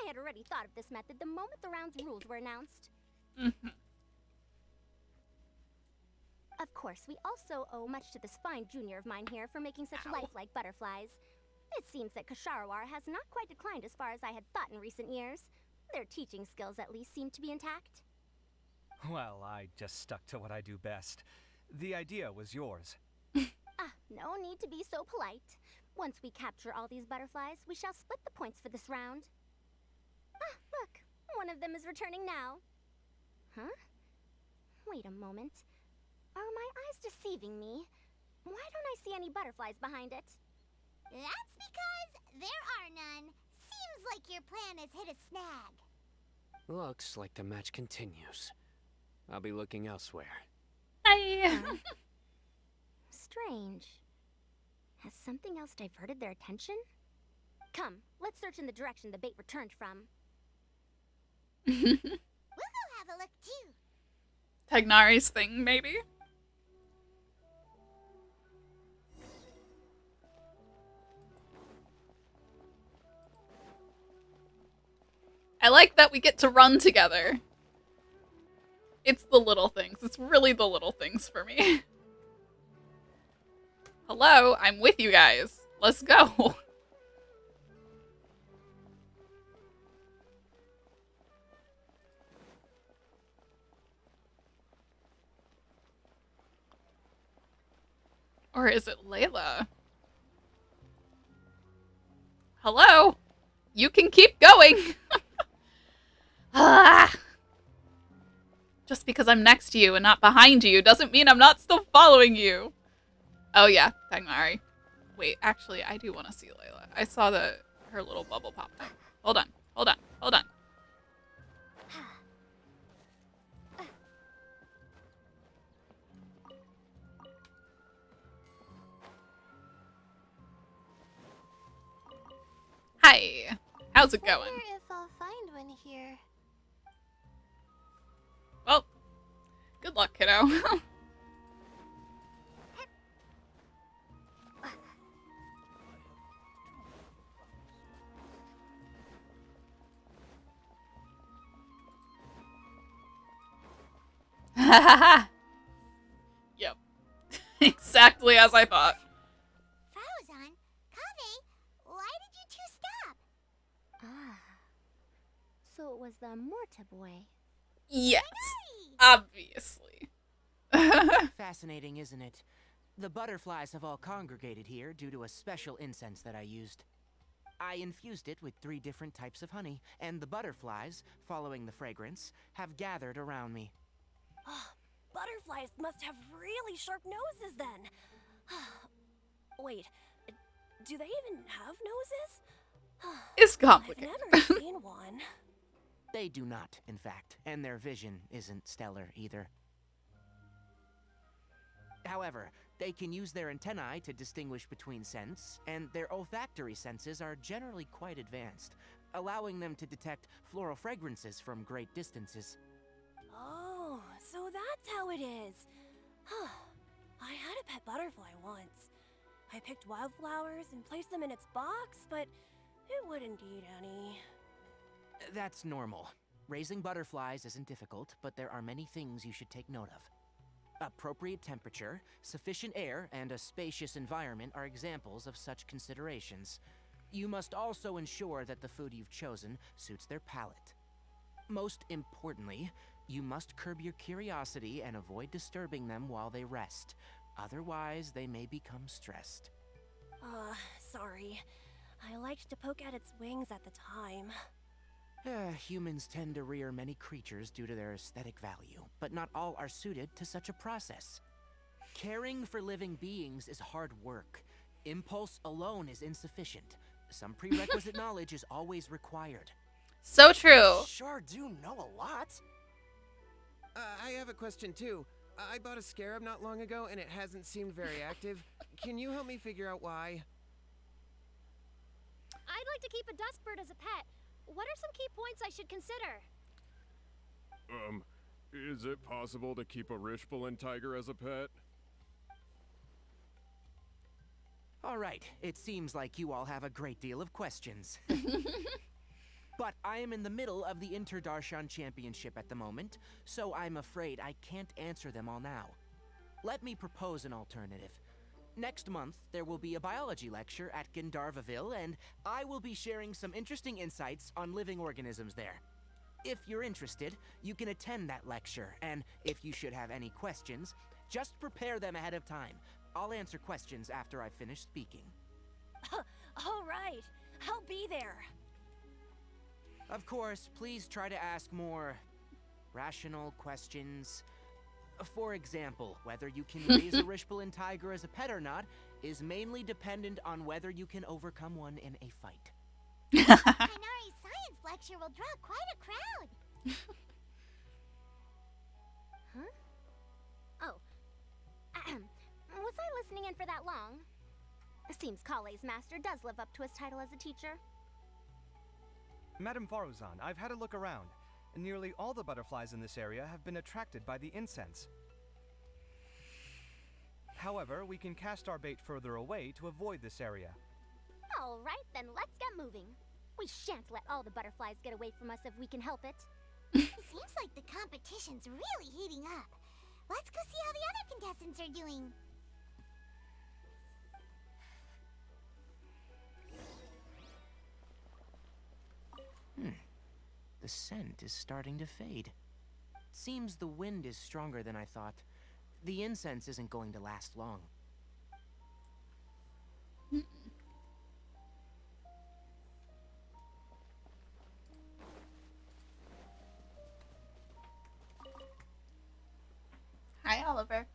I had already thought of this method the moment the round's rules were announced. Of course, we also owe much to this fine junior of mine here for making such lifelike butterflies. It seems that Kasharawar has not quite declined as far as I had thought in recent years. Their teaching skills at least seem to be intact. Well, I just stuck to what I do best. The idea was yours. No need to be so polite. Once we capture all these butterflies, we shall split the points for this round. Look, one of them is returning now. Huh? Wait a moment. Are my eyes deceiving me? Why don't I see any butterflies behind it? That's because there are none. Seems like your plan has hit a snag. Looks like the match continues. I'll be looking elsewhere. Strange. Has something else diverted their attention? Come, let's search in the direction the bait returned from. We'll go have a look too. Tagnari's thing, maybe? I like that we get to run together. It's the little things. It's really the little things for me. Hello, I'm with you guys. Let's go. Or is it Layla? Hello? You can keep going. Just because I'm next to you and not behind you doesn't mean I'm not still following you. Oh yeah, Tagnari. Wait, actually, I do want to see Layla. I saw her little bubble popped up. Hold on, hold on, hold on. Hi, how's it going? I wonder if I'll find one here. Well, good luck, kiddo. Yep. Exactly as I thought. Faruzan, Kaveh, why did you two stop? So it was the Morta boy. Yes, obviously. Fascinating, isn't it? The butterflies have all congregated here due to a special incense that I used. I infused it with 3 different types of honey, and the butterflies, following the fragrance, have gathered around me. Butterflies must have really sharp noses then. Wait, do they even have noses? It's complicated. I've never seen one. They do not, in fact, and their vision isn't stellar either. However, they can use their antennae to distinguish between scents, and their olfactory senses are generally quite advanced, allowing them to detect floral fragrances from great distances. Oh, so that's how it is. I had a pet butterfly once. I picked wildflowers and placed them in its box, but it wouldn't eat any. That's normal. Raising butterflies isn't difficult, but there are many things you should take note of. Appropriate temperature, sufficient air, and a spacious environment are examples of such considerations. You must also ensure that the food you've chosen suits their palate. Most importantly, you must curb your curiosity and avoid disturbing them while they rest. Otherwise, they may become stressed. Sorry. I liked to poke at its wings at the time. Humans tend to rear many creatures due to their aesthetic value, but not all are suited to such a process. Caring for living beings is hard work. Impulse alone is insufficient. Some prerequisite knowledge is always required. So true. Sure do know a lot. I have a question too. I bought a scarab not long ago and it hasn't seemed very active. Can you help me figure out why? I'd like to keep a dustbird as a pet. What are some key points I should consider? Is it possible to keep a Rishbalin tiger as a pet? All right, it seems like you all have a great deal of questions. But I am in the middle of the Inter-Darshan Championship at the moment, so I'm afraid I can't answer them all now. Let me propose an alternative. Next month, there will be a biology lecture at Gandharvaville, and I will be sharing some interesting insights on living organisms there. If you're interested, you can attend that lecture, and if you should have any questions, just prepare them ahead of time. I'll answer questions after I finish speaking. All right. I'll be there. Of course, please try to ask more rational questions. For example, whether you can raise a Rishbalin tiger as a pet or not is mainly dependent on whether you can overcome one in a fight. Kainari's science lecture will draw quite a crowd. Huh? Oh. Was I listening in for that long? Seems Kale's master does live up to his title as a teacher. Madame Faruzan, I've had a look around. Nearly all the butterflies in this area have been attracted by the incense. However, we can cast our bait further away to avoid this area. All right, then let's get moving. We shan't let all the butterflies get away from us if we can help it. Seems like the competition's really heating up. Let's go see how the other contestants are doing. The scent is starting to fade. Seems the wind is stronger than I thought. The incense isn't going to last long. Hi, Oliver.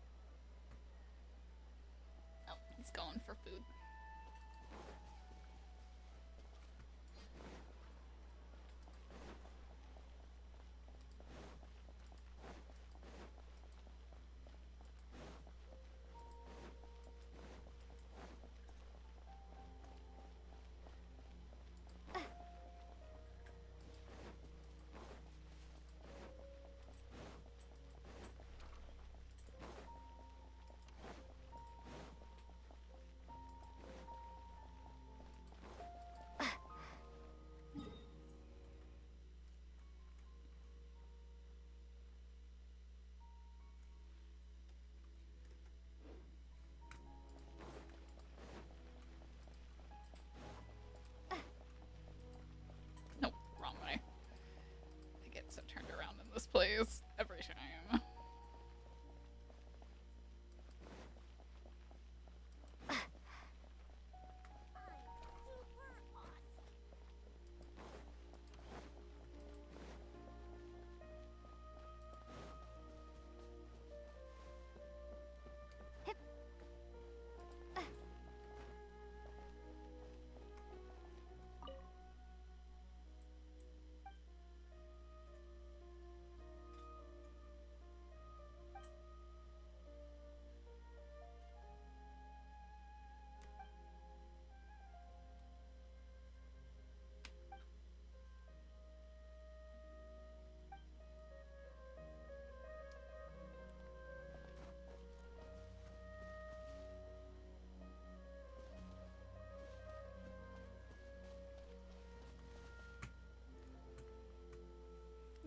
Oh, he's going for food. Nope, wrong way. I get so turned around in this place every time.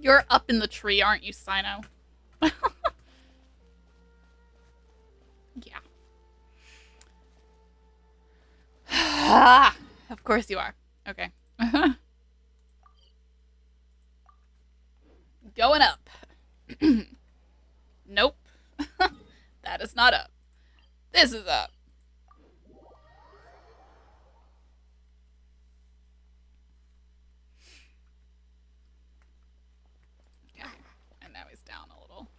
You're up in the tree, aren't you, Sino? Ah, of course you are. Okay. Going up. Nope. That is not up. This is up. Okay. And now he's down a little.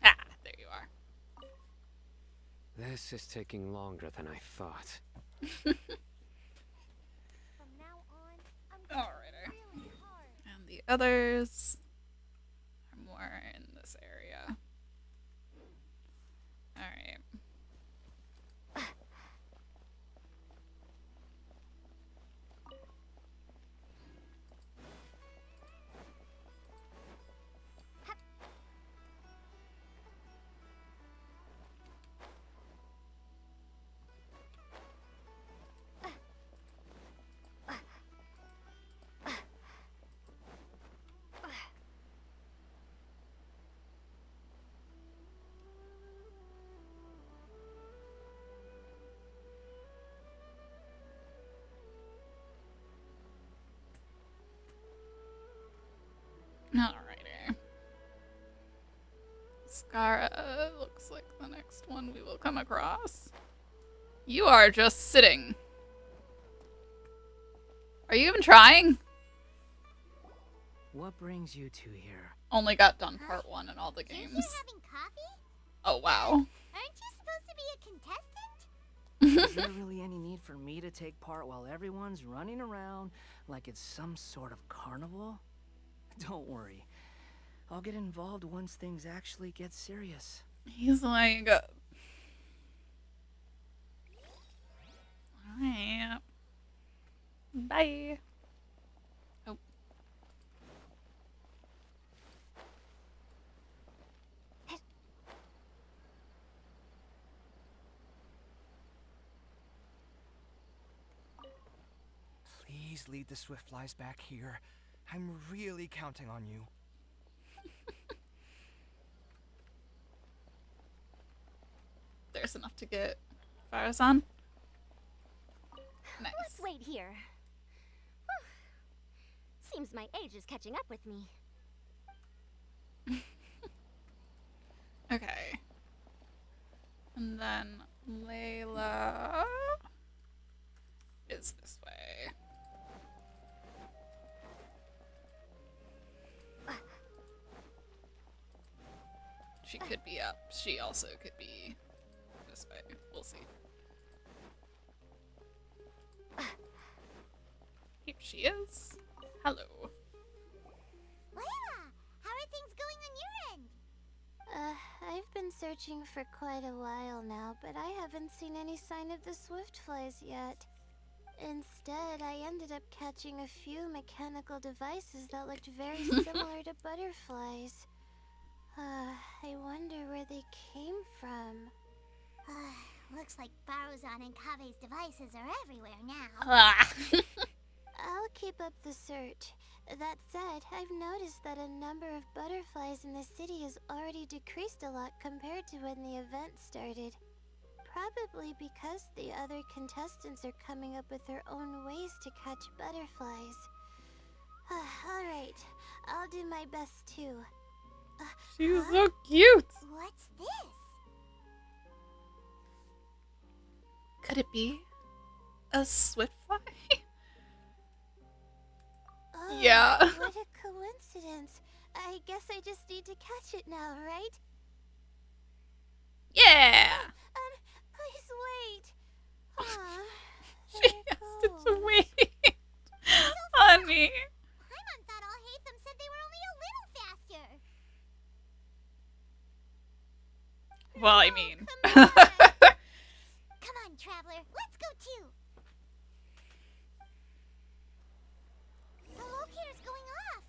Ah, there you are. This is taking longer than I thought. Alrighty. And the others are more in this area. Alright. Alrighty. Skara looks like the next one we will come across. You are just sitting. Are you even trying? What brings you two here? Only got done part 1 in all the games. You're having coffee? Oh, wow. Aren't you supposed to be a contestant? Is there really any need for me to take part while everyone's running around like it's some sort of carnival? Don't worry. I'll get involved once things actually get serious. He's like... Alright. Bye. Oh. Please lead the Swiftflies back here. I'm really counting on you. There's enough to get fires on. Nice. Let's wait here. Whew. Seems my age is catching up with me. Okay. And then Layla is this way. She could be up. She also could be this way. We'll see. Here she is. Hello. Layla, how are things going on your end? I've been searching for quite a while now, but I haven't seen any sign of the Swiftflies yet. Instead, I ended up catching a few mechanical devices that looked very similar to butterflies. I wonder where they came from. Looks like Baruzan and Kave's devices are everywhere now. I'll keep up the search. That said, I've noticed that a number of butterflies in the city has already decreased a lot compared to when the event started. Probably because the other contestants are coming up with their own ways to catch butterflies. Alright, I'll do my best too. She's so cute. What's this? Could it be a Swiftfly? Oh, Yeah. What a coincidence. I guess I just need to catch it now, right? Yeah. Please wait. She has to wait on me. Paimon thought all Hatham said they were only a little faster. Well, I mean. Come on, Traveler. Let's go too. The locator's going off.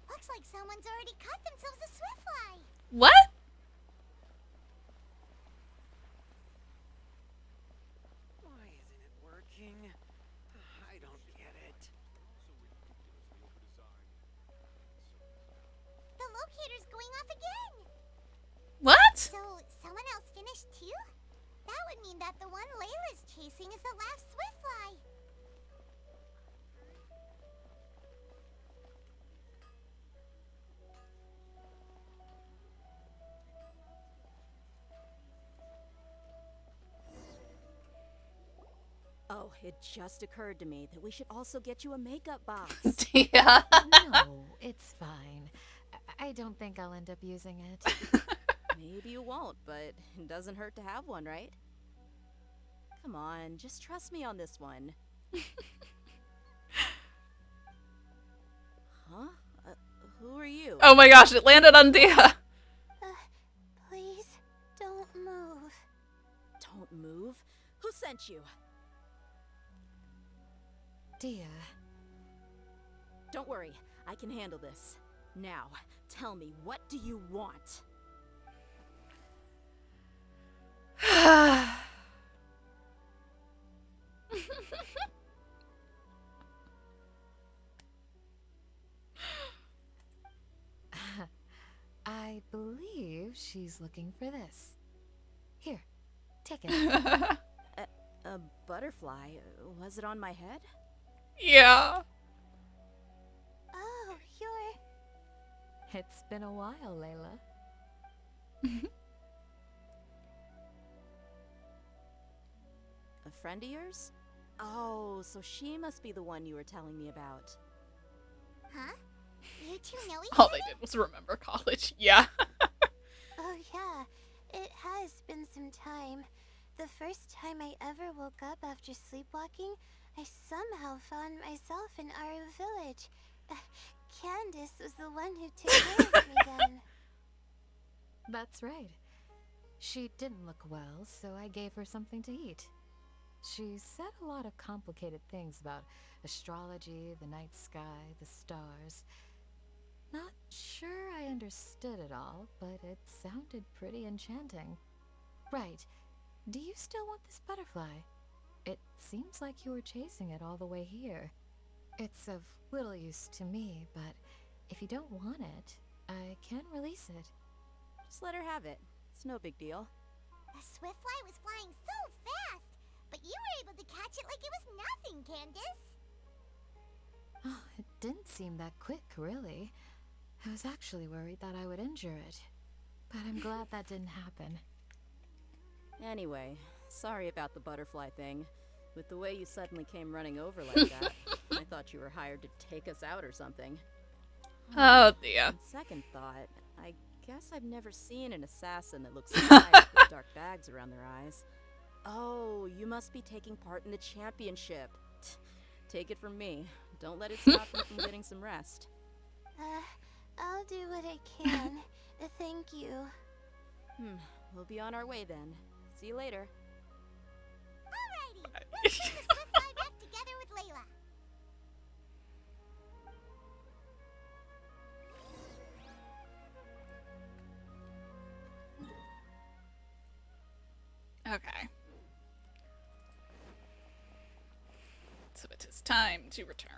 Looks like someone's already cut themselves a Swiftfly. What? Why isn't it working? finished too? That would mean that the one Layla's chasing is the last Swiftfly. Oh, it just occurred to me that we should also get you a makeup box. Yeah. No, it's fine. I don't think I'll end up using it. Maybe you won't, but it doesn't hurt to have one, right? Come on, just trust me on this one. Huh? Who are you? Oh my gosh, it landed on Dia. Please, don't move. Don't move? Who sent you? Dia. Don't worry, I can handle this. Now, tell me, what do you want? I believe she's looking for this. Here, take it. A butterfly? Was it on my head? Yeah. Oh, you're... It's been a while, Layla. A friend of yours? Oh, so she must be the one you were telling me about. Huh? You two know each All other? they did was remember college. Yeah. Oh yeah, it has been some time. The first time I ever woke up after sleepwalking, I somehow found myself in our village. Candace was the one who took care of me then. That's right. She didn't look well, so I gave her something to eat. She said a lot of complicated things about astrology, the night sky, the stars. Not sure I understood it all, but it sounded pretty enchanting. Right. Do you still want this butterfly? It seems like you were chasing it all the way here. It's of little use to me, but if you don't want it, I can release it. Just let her have it. It's no big deal. The Swiftfly was flying so fast, but you were able to catch it like it was nothing, Candace. Oh, it didn't seem that quick, really. I was actually worried that I would injure it, but I'm glad that didn't happen. Anyway, sorry about the butterfly thing. With the way you suddenly came running over like that, I thought you were hired to take us out or something. Oh dear. On second thought, I guess I've never seen an assassin that looks alive with dark bags around their eyes. Oh, you must be taking part in the championship. Take it from me. Don't let it stop you from getting some rest. I'll do what I can. Thank you. We'll be on our way then. See you later. Alrighty, let's get the Swiftfly back together with Layla. Okay. So it is time to return.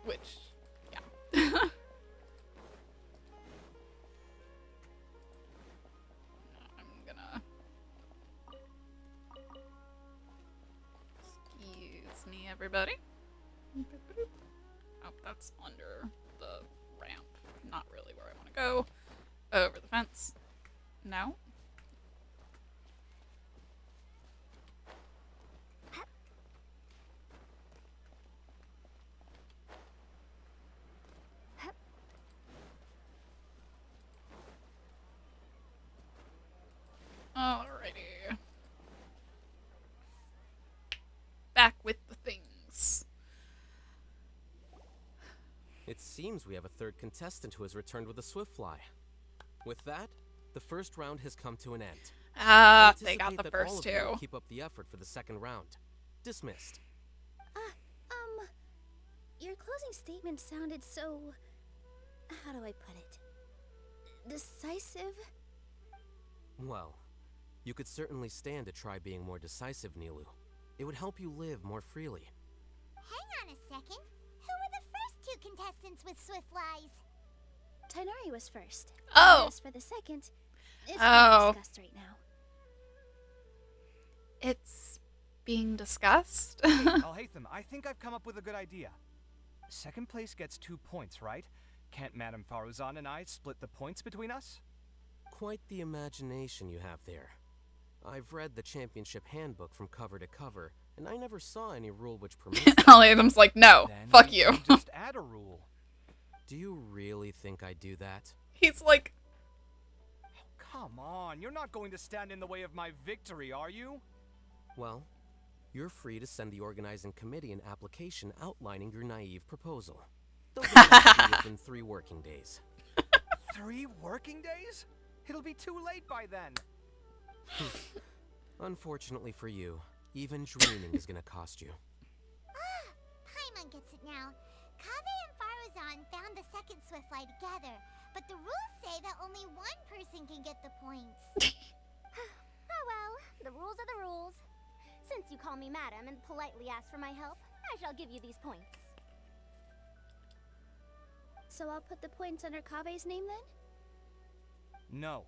Which, yeah. I'm gonna... Excuse me, everybody. Oh, that's under the ramp. Not really where I want to go. Over the fence. No. Alrighty. Back with the things. It seems we have a third contestant who has returned with a Swiftfly. With that, the first round has come to an end. Ah, they got the Anticipate that all first of you will two. keep up the effort for the second round. Dismissed. Your closing statement sounded so... how do I put it? Decisive? Well, you could certainly stand to try being more decisive, Nilu. It would help you live more freely. Hang on a second. Who were the first two contestants with Swiftflies? Tainari was first. Oh. As for the second, it's Oh. being discussed right now. It's being discussed? Alhaitham, I think I've come up with a good idea. Second place gets 2 points, right? Can't Madame Faruzan and I split the points between us? Quite the imagination you have there. I've read the championship handbook from cover to cover, and I never saw any rule which permits that. Alhaitham's like, no, Then fuck we you. can just add a rule. Do you really think I'd do that? He's like... Come on, you're not going to stand in the way of my victory, are you? Well, you're free to send the organizing committee an application outlining your naive proposal. They'll get back to you within 3 working days. 3 working days? It'll be too late by then. Unfortunately for you, even dreaming is gonna cost you. Paimon gets it now. Kaveh and Faruzan found the second Swiftfly together, but the rules say that only one person can get the points. Oh well, the rules are the rules. Since you call me madam and politely ask for my help, I shall give you these points. So I'll put the points under Kave's name then? No.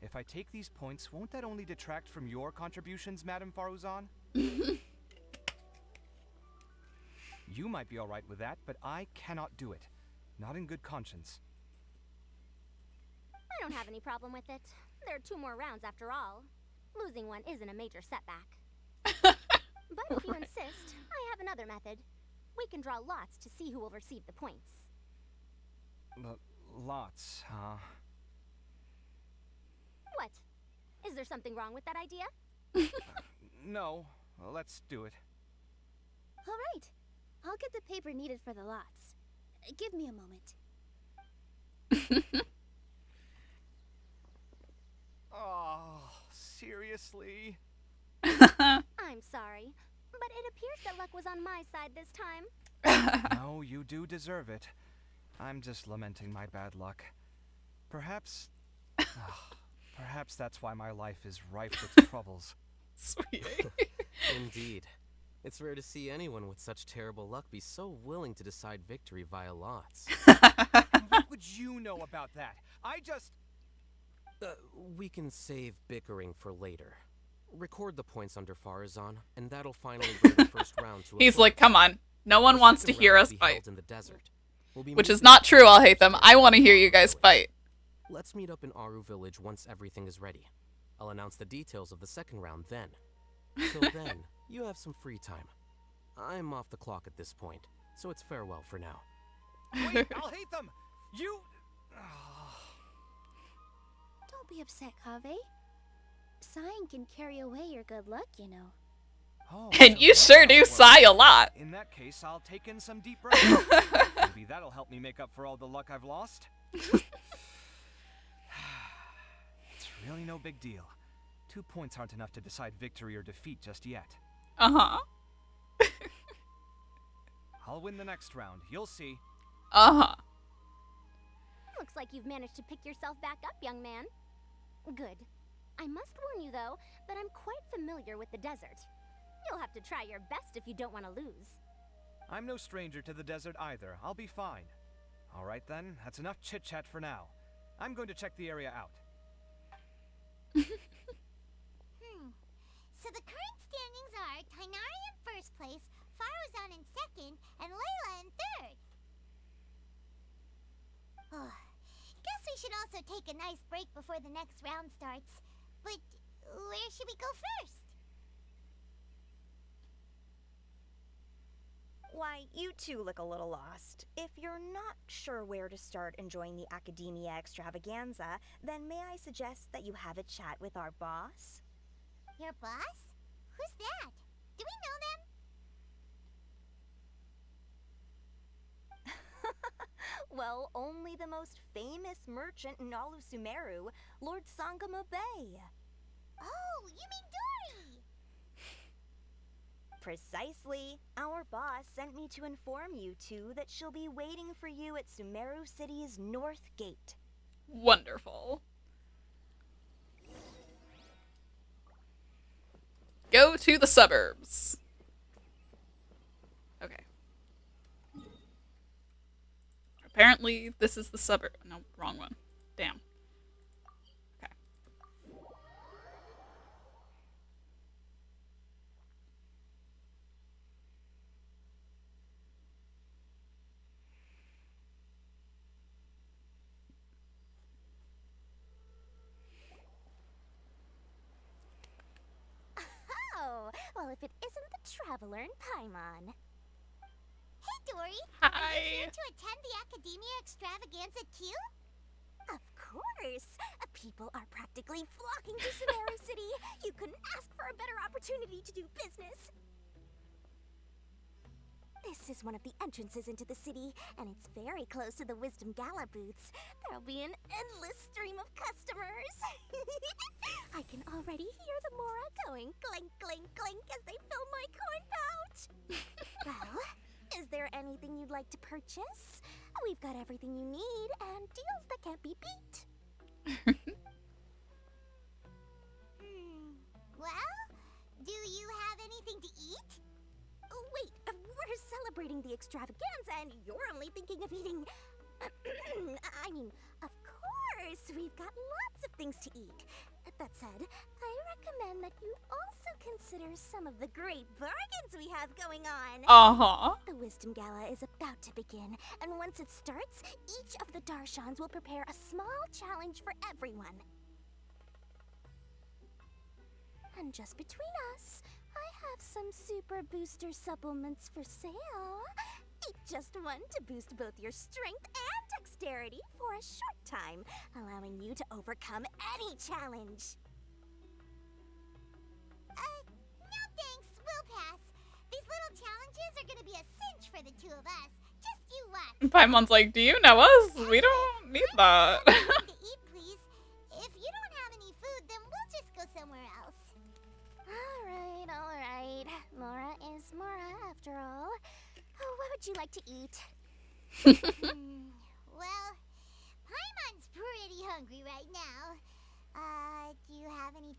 If I take these points, won't that only detract from your contributions, Madame Faruzan? You might be alright with that, but I cannot do it. Not in good conscience. I don't have any problem with it. There are 2 more rounds after all. Losing one isn't a major setback. But if you insist, I have another method. We can draw lots to see who will receive the points. Lots, huh? What? Is there something wrong with that idea? No. Well, let's do it. All right. I'll get the paper needed for the lots. Give me a moment. Oh, seriously? I'm sorry, but it appears that luck was on my side this time. No, you do deserve it. I'm just lamenting my bad luck. Perhaps... perhaps that's why my life is rife with troubles. Sweet. Indeed. It's rare to see anyone with such terrible luck be so willing to decide victory via lots. What would you know about that? I just... We can save bickering for later. Record the points under Faruzan, and that'll finally bring the first round to a He's close. like, come on. No one The wants to second hear round us will be fight. held in the desert. We'll be Which is meeting not at true, I'll the hate them. I want to hear you guys fight. Let's meet up in Aru Village once everything is ready. I'll announce the details of the second round then. Till then, you have some free time. I'm off the clock at this point, so it's farewell for now. Wait, I'll hate them! You... Don't be upset, Kaveh. Sighing can carry away your good luck, you know. Oh, And you sure do sigh a lot. In that case, I'll take in some deep breaths. Maybe that'll help me make up for all the luck I've lost. It's really no big deal. 2 points aren't enough to decide victory or defeat just yet. Uh-huh. I'll win the next round. You'll see. Uh-huh. Looks like you've managed to pick yourself back up, young man. Good. I must warn you, though, that I'm quite familiar with the desert. You'll have to try your best if you don't want to lose. I'm no stranger to the desert either. I'll be fine. All right then, that's enough chit-chat for now. I'm going to check the area out. So the current standings are Tainari in first place, Faruzan in second, and Layla in third. Guess we should also take a nice break before the next round starts. But where should we go first? Why, you two look a little lost. If you're not sure where to start enjoying the Academia extravaganza, then may I suggest that you have a chat with our boss? Your boss? Who's that? Do we know them? Well, only the most famous merchant in all of Sumeru, Lord Sangamo Bay. Oh, you mean Dory! Precisely. Our boss sent me to inform you two that she'll be waiting for you at Sumeru City's North Gate. Wonderful. Go to the suburbs. Okay. Apparently, this is the suburb. No, wrong one. Damn. Okay. Oh, well, if it isn't the Traveler in Paimon. Hey, Dory. Hi. Are you here to attend the Academia Extravaganza too? Of course! People are practically flocking to Sumeru City. You couldn't ask for a better opportunity to do business. This is one of the entrances into the city, and it's very close to the Wisdom Gala booths. There'll be an endless stream of customers. I can already hear the Mora going clink, clink, clink as they fill my coin pouch. Well, is there anything you'd like to purchase? We've got everything you need and deals that can't be beat. Well, do you have anything to eat? Oh, wait, we're celebrating the extravaganza and you're only thinking of eating... I mean, of course, we've got lots of things to eat. That said, I recommend that you also consider some of the great bargains we have going on. Uh-huh. The Wisdom Gala is about to begin, and once it starts, each of the Darshans will prepare a small challenge for everyone. And just between us, I have some super booster supplements for sale. Eat just one to boost both your strength and dexterity for a short time, allowing you to overcome any challenge. No thanks, we'll pass. These little challenges are gonna be a cinch for the two of us. Just you watch. Paimon's like, do you know us? We don't need that. Something to eat, please. If you don't have any food, then we'll just go somewhere else. Alright, alright. Mora is Mora after all. Oh, what would you like to eat? Well, Paimon's pretty hungry right now. Do you have any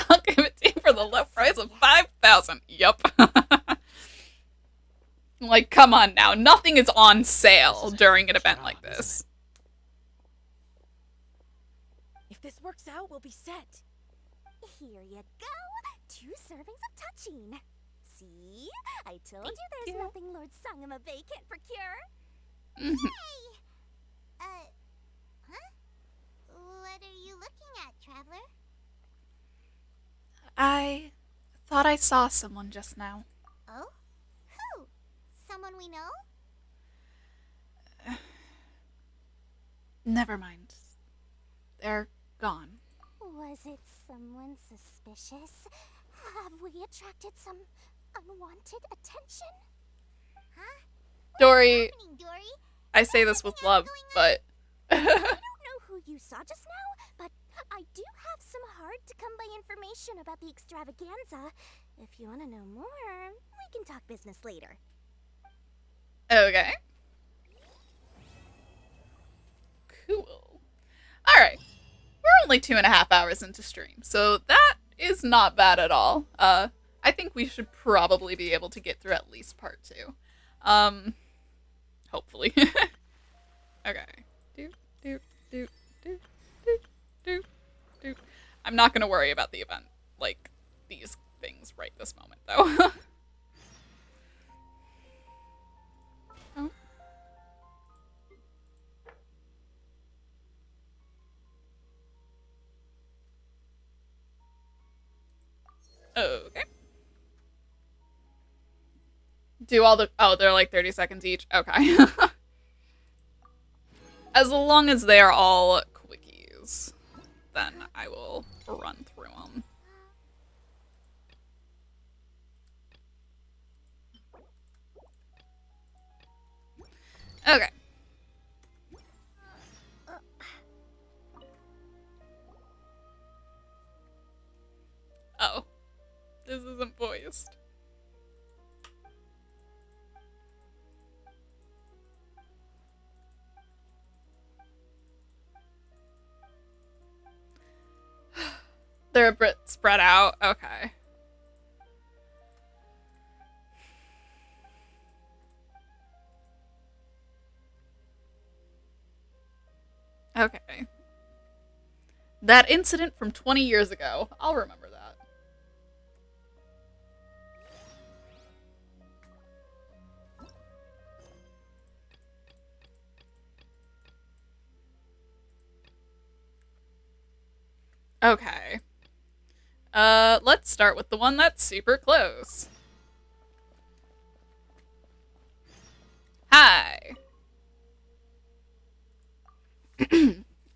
I'll give it to you for the low price of 5,000. Yup. Like, come on now. Nothing is on sale during an event like this. If this works out, we'll be set. Here you go. 2 servings of touching. See? I told you there's nothing Lord Sangamabe can't procure. Hey! Huh? What are you looking at, Traveler? I thought I saw someone just now. Oh? Who? Someone we know? Never mind. They're gone. Was it someone suspicious? Have we attracted some unwanted attention? Huh? Dory, Happening, Dory? I say this with love, but... I don't know who you saw just now, but I do have some hard-to-come-by information about the extravaganza. If you want to know more, we can talk business later. Okay. Cool. Alright. We're only 2.5 hours into stream, so that is not bad at all. I think we should probably be able to get through at least part 2. Hopefully. Okay. I'm not gonna worry about the event, like, these things right this moment, though. Oh. Okay. Do all the... Oh, they're like 30 seconds each? Okay. As long as they're all quickies, then I will run through them. Okay. Oh. This isn't voiced. They're a bit spread out. Okay. Okay. That incident from 20 years ago. I'll remember that. Okay. Let's start with the one that's super close. Hi.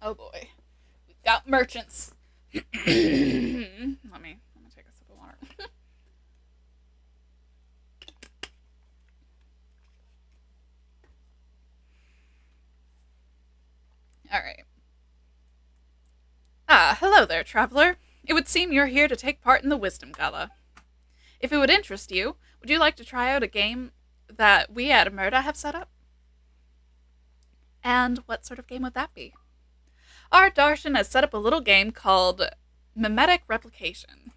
Oh boy. We've got merchants. let me take a sip of water. Alright. Ah, hello there, traveler. It would seem you're here to take part in the Wisdom Gala. If it would interest you, would you like to try out a game that we at Emerda have set up? And what sort of game would that be? Our Darshan has set up a little game called Mimetic Replication.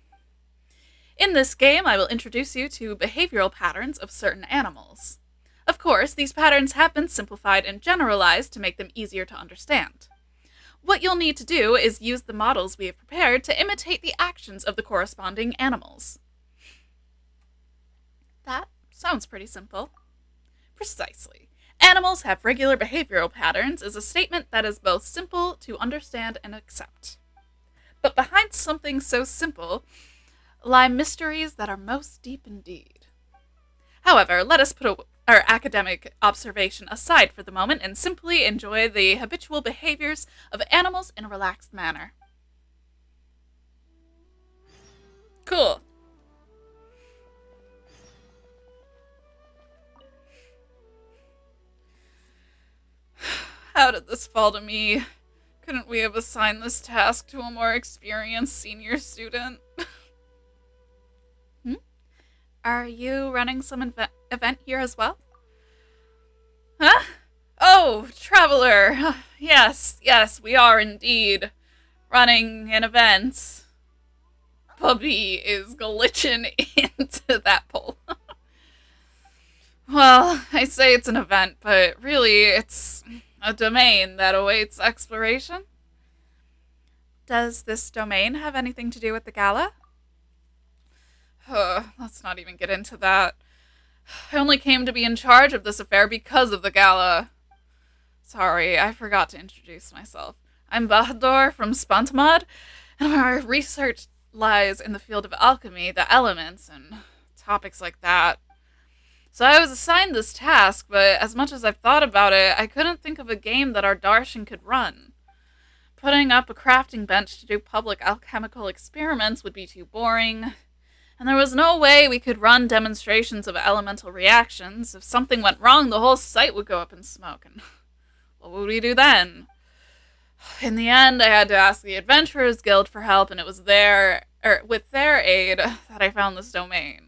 In this game, I will introduce you to behavioral patterns of certain animals. Of course, these patterns have been simplified and generalized to make them easier to understand. What you'll need to do is use the models we have prepared to imitate the actions of the corresponding animals. That sounds pretty simple. Precisely. Animals have regular behavioral patterns is a statement that is both simple to understand and accept. But behind something so simple lie mysteries that are most deep indeed. However, let us put our academic observation aside for the moment and simply enjoy the habitual behaviors of animals in a relaxed manner. Cool. How did this fall to me? Couldn't we have assigned this task to a more experienced senior student? Are you running some event here as well? Huh? Oh, traveler! Yes, we are indeed running an event. Puppy is glitching into that poll. Well, I say it's an event, but really it's a domain that awaits exploration. Does this domain have anything to do with the gala? Let's not even get into that. I only came to be in charge of this affair because of the gala. Sorry, I forgot to introduce myself. I'm Bahadur from Spantamad, and our research lies in the field of alchemy, the elements, and topics like that. So I was assigned this task, but as much as I've thought about it, I couldn't think of a game that our Darshan could run. Putting up a crafting bench to do public alchemical experiments would be too boring, and there was no way we could run demonstrations of elemental reactions. If something went wrong, the whole site would go up in smoke, and what would we do then? In the end, I had to ask the Adventurers Guild for help, and it was with their aid that I found this domain.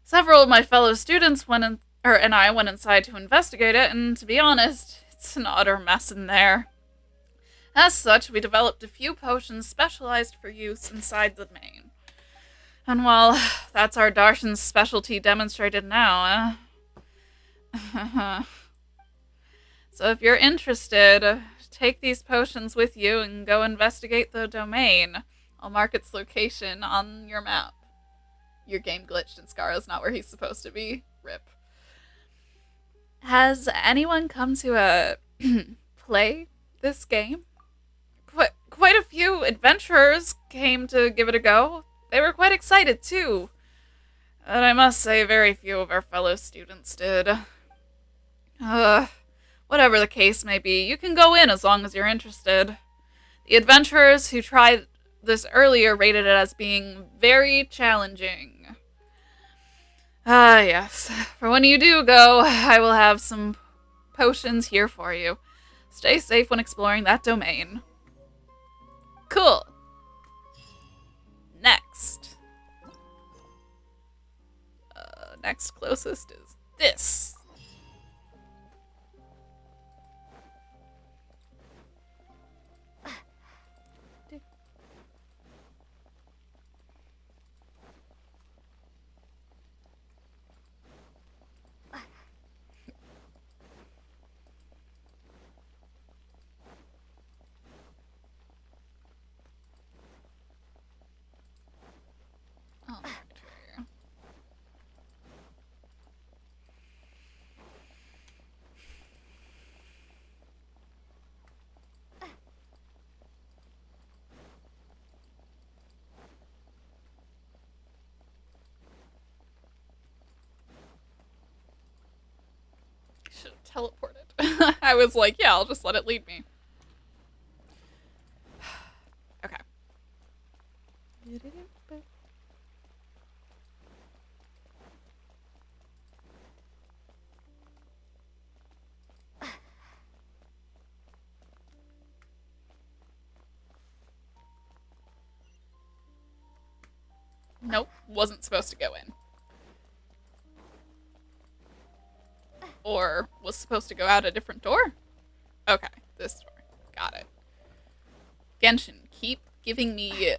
Several of my fellow students and I went inside to investigate it, and to be honest, it's an utter mess in there. As such, we developed a few potions specialized for use inside the domain. And well, that's our Darshan's specialty demonstrated now. So if you're interested, take these potions with you and go investigate the domain. I'll mark its location on your map. Your game glitched and Scaro's not where he's supposed to be. RIP. Has anyone come to play this game? Quite a few adventurers came to give it a go. They were quite excited too. But I must say very few of our fellow students did. Whatever the case may be, you can go in as long as you're interested. The adventurers who tried this earlier rated it as being very challenging. Yes. For when you do go, I will have some potions here for you. Stay safe when exploring that domain. Cool. Next. Next closest is this. teleported. I was like, yeah, I'll just let it lead me. Okay. Nope, wasn't supposed to go in. Or was supposed to go out a different door? Okay, this door. Got it. Genshin, keep giving me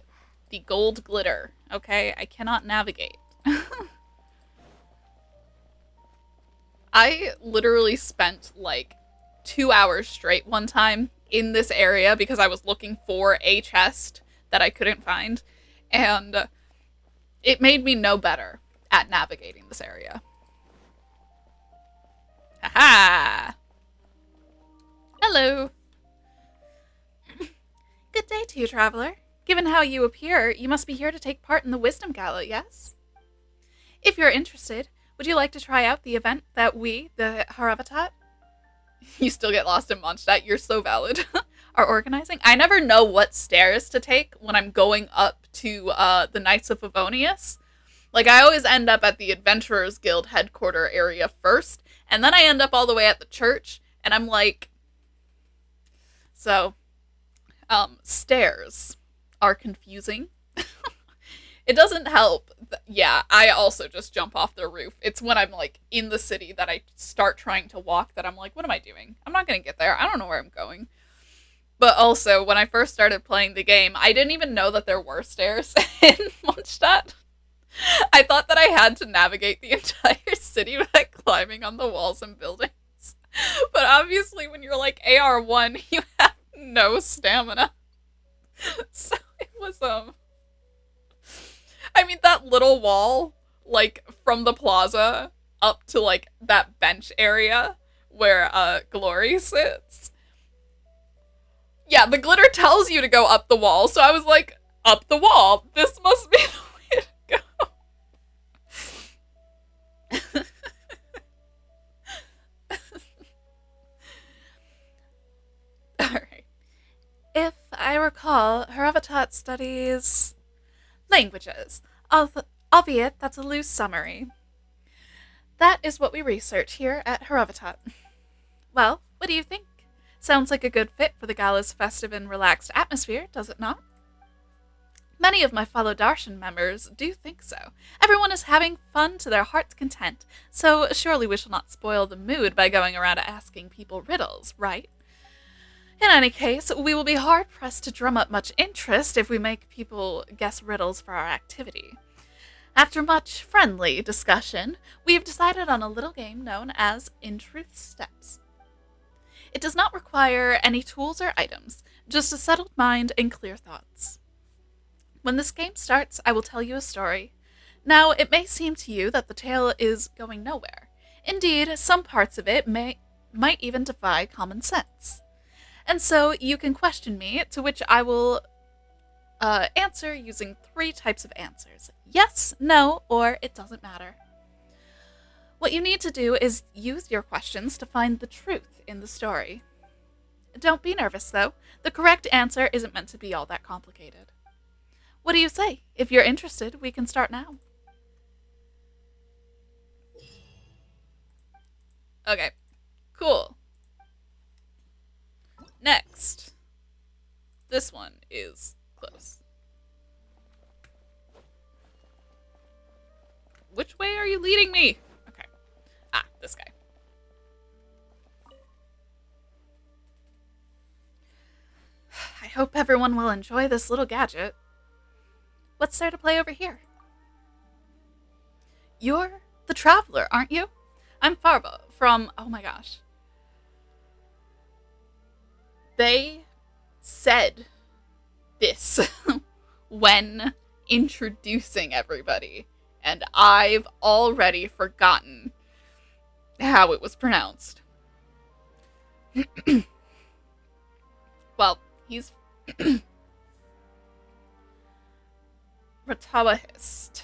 the gold glitter, okay? I cannot navigate. I literally spent like 2 hours straight one time in this area because I was looking for a chest that I couldn't find, and it made me no better at navigating this area. Haha! Hello! Good day to you, traveler. Given how you appear, you must be here to take part in the Wisdom Gala, yes? If you're interested, would you like to try out the event that we, the Haravatat, you still get lost in Mondstadt, you're so valid, are organizing? I never know what stairs to take when I'm going up to the Knights of Favonius. Like, I always end up at the Adventurers Guild headquarter area first, and then I end up all the way at the church, and I'm like... So, stairs are confusing. It doesn't help. Yeah, I also just jump off the roof. It's when I'm, like, in the city that I start trying to walk that I'm like, what am I doing? I'm not gonna get there. I don't know where I'm going. But also, when I first started playing the game, I didn't even know that there were stairs in Mondstadt. I thought that I had to navigate the entire city by climbing on the walls and buildings. But obviously, when you're like AR1, you have no stamina. So it was, I mean, that little wall, like, from the plaza up to, like, that bench area where, Glory sits. Yeah, the glitter tells you to go up the wall, so I was like, up the wall. This must be the way to go. Alright. If I recall, Haravatat studies languages, albeit that's a loose summary. That is what we research here at Haravatat. Well, what do you think? Sounds like a good fit for the gala's festive and relaxed atmosphere, does it not? Many of my fellow Darshan members do think so. Everyone is having fun to their heart's content, so surely we shall not spoil the mood by going around asking people riddles, right? In any case, we will be hard-pressed to drum up much interest if we make people guess riddles for our activity. After much friendly discussion, we have decided on a little game known as In Truth Steps. It does not require any tools or items, just a settled mind and clear thoughts. When this game starts, I will tell you a story. Now, it may seem to you that the tale is going nowhere. Indeed, some parts of it might even defy common sense. And so you can question me, to which I will answer using 3 types of answers. Yes, no, or it doesn't matter. What you need to do is use your questions to find the truth in the story. Don't be nervous, though. The correct answer isn't meant to be all that complicated. What do you say? If you're interested, we can start now. Okay, cool. Next. This one is close. Which way are you leading me? Okay. Ah, this guy. I hope everyone will enjoy this little gadget. What's there to play over here? You're the traveler, aren't you? I'm Farba from... Oh my gosh. They said this when introducing everybody, and I've already forgotten how it was pronounced. Well, he's Ratawahist.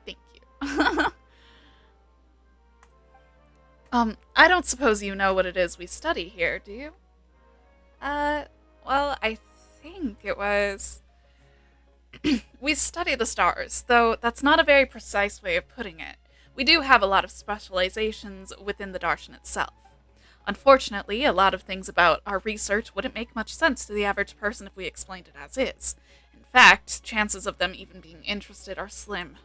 Thank you. I don't suppose you know what it is we study here, do you? Well, I think it was... We study the stars, though that's not a very precise way of putting it. We do have a lot of specializations within the Darshan itself. Unfortunately, a lot of things about our research wouldn't make much sense to the average person if we explained it as is. In fact, chances of them even being interested are slim.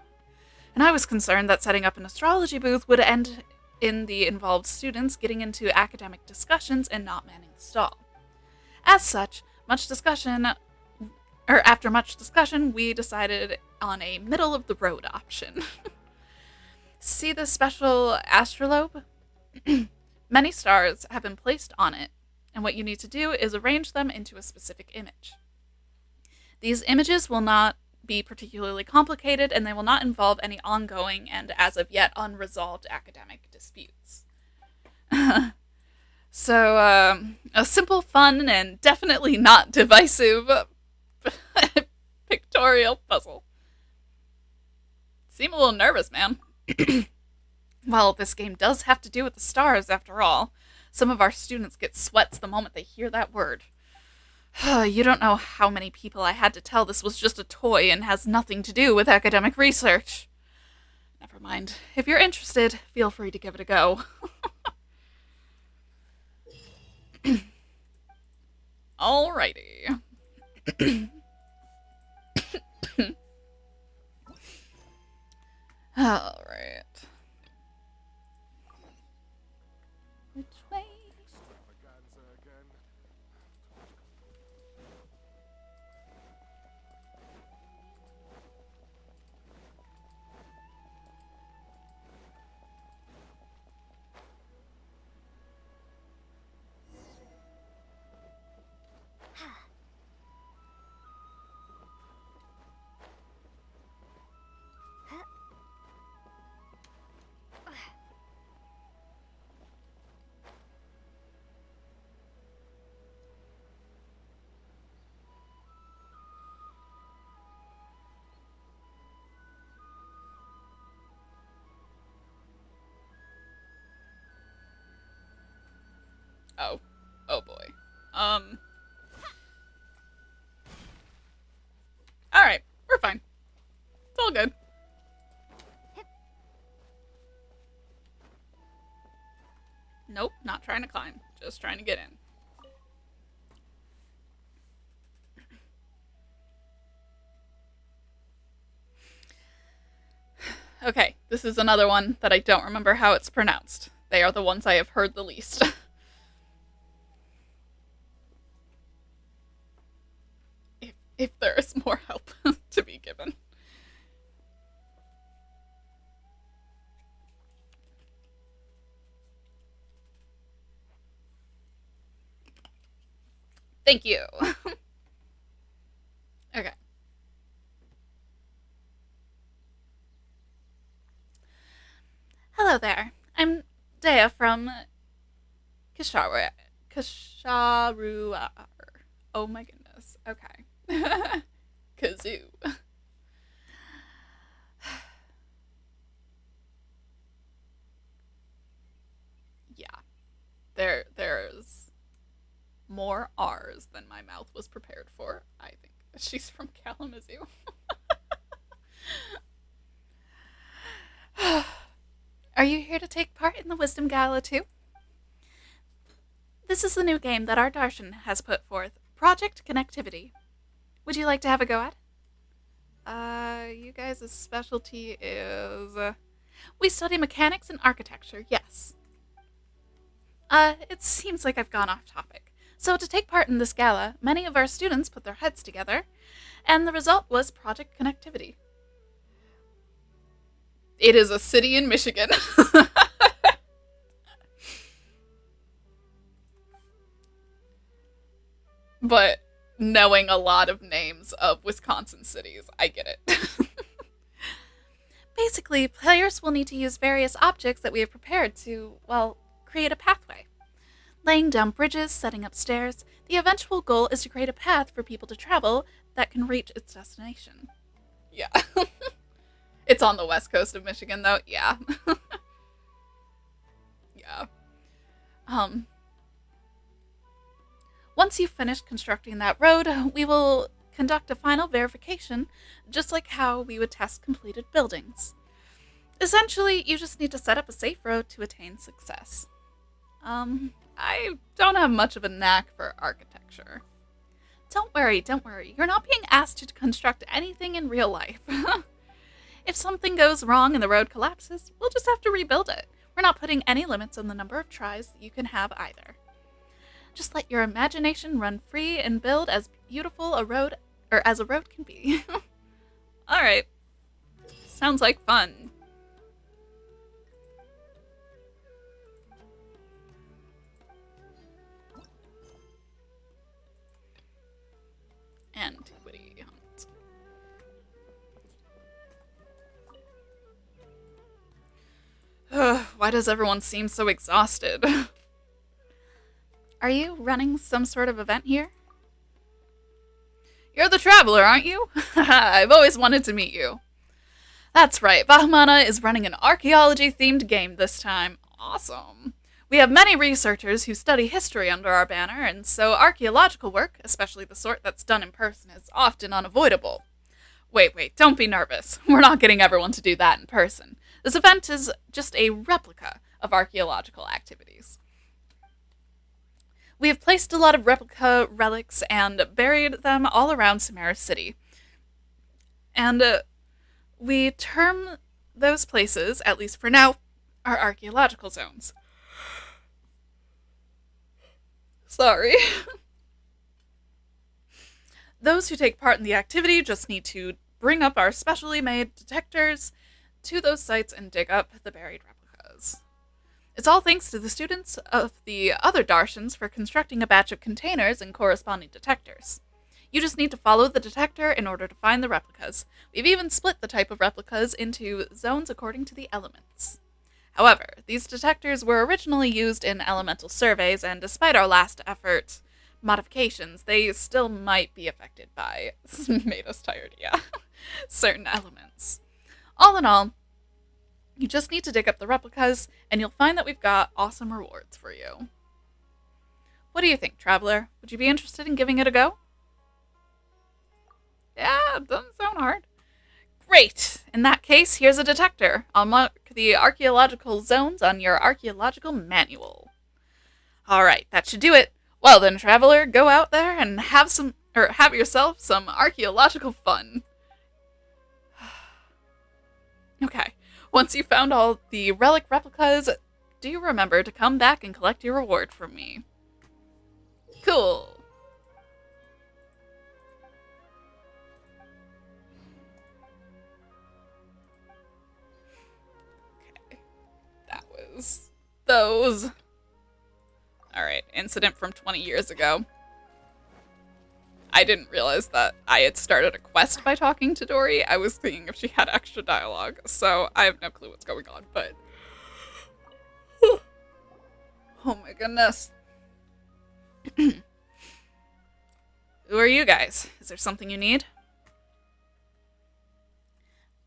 And I was concerned that setting up an astrology booth would end in the involved students getting into academic discussions and not manning the stall. As such, after much discussion, we decided on a middle-of-the-road option. See the special astrolabe? Many stars have been placed on it, and what you need to do is arrange them into a specific image. These images will not be particularly complicated, and they will not involve any ongoing and as of yet unresolved academic disputes. So, a simple, fun, and definitely not divisive pictorial puzzle. Seem a little nervous, man. Well, this game does have to do with the stars, after all. Some of our students get sweats the moment they hear that word. You don't know how many people I had to tell this was just a toy and has nothing to do with academic research. Never mind. If you're interested, feel free to give it a go. Alrighty. Alright. Which way? Oh. Oh boy. Alright, we're fine. It's all good. Nope, not trying to climb. Just trying to get in. Okay, this is another one that I don't remember how it's pronounced. They are the ones I have heard the least. if there is more help to be given. Thank you. Okay. Hello there. I'm Dea from Kisharu. Oh my goodness. Okay. Kazoo. Yeah. There's more R's than my mouth was prepared for, I think. She's from Kalamazoo. Are you here to take part in the Wisdom Gala too? This is the new game that our Darshan has put forth, Project Connectivity. Would you like to have a go at it? You guys' specialty is... we study mechanics and architecture, yes. It seems like I've gone off topic. So to take part in this gala, many of our students put their heads together, and the result was Project Connectivity. It is a city in Michigan. But knowing a lot of names of Wisconsin cities, I get it. Basically, players will need to use various objects that we have prepared to, well, create a pathway. Laying down bridges, setting up stairs, the eventual goal is to create a path for people to travel that can reach its destination. Yeah. It's on the west coast of Michigan, though. Yeah. Yeah. Um, Once you've finished constructing that road, we will conduct a final verification, just like how we would test completed buildings. Essentially, you just need to set up a safe road to attain success. I don't have much of a knack for architecture. Don't worry, don't worry. You're not being asked to construct anything in real life. If something goes wrong and the road collapses, we'll just have to rebuild it. We're not putting any limits on the number of tries that you can have either. Just let your imagination run free and build as beautiful a road, or as a road can be. Alright. Sounds like fun. Antiquity hunt. Why does everyone seem so exhausted? Are you running some sort of event here? You're the traveler, aren't you? I've always wanted to meet you. That's right, Vahumana is running an archaeology-themed game this time. Awesome. We have many researchers who study history under our banner, and so archaeological work, especially the sort that's done in person, is often unavoidable. Wait, don't be nervous. We're not getting everyone to do that in person. This event is just a replica of archaeological activities. We have placed a lot of replica relics and buried them all around Samara City. And we term those places, at least for now, our archaeological zones. Sorry. Those who take part in the activity just need to bring up our specially made detectors to those sites and dig up the buried replicas. It's all thanks to the students of the other Darshans for constructing a batch of containers and corresponding detectors. You just need to follow the detector in order to find the replicas. We've even split the type of replicas into zones according to the elements. However, these detectors were originally used in elemental surveys, and despite our last effort modifications, they still might be affected by, made us tired, yeah, certain elements. All in all, you just need to dig up the replicas, and you'll find that we've got awesome rewards for you. What do you think, Traveler? Would you be interested in giving it a go? Yeah, doesn't sound hard. Great! In that case, here's a detector. I'll mark the archaeological zones on your archaeological manual. Alright, that should do it. Well then, Traveler, go out there and have yourself some archaeological fun. Okay. Once you've found all the relic replicas, do remember to come back and collect your reward from me. Cool. Okay. That was those. Alright, incident from 20 years ago. I didn't realize that I had started a quest by talking to Dory. I was thinking if she had extra dialogue, so I have no clue what's going on, but... Oh my goodness. Who are you guys? Is there something you need?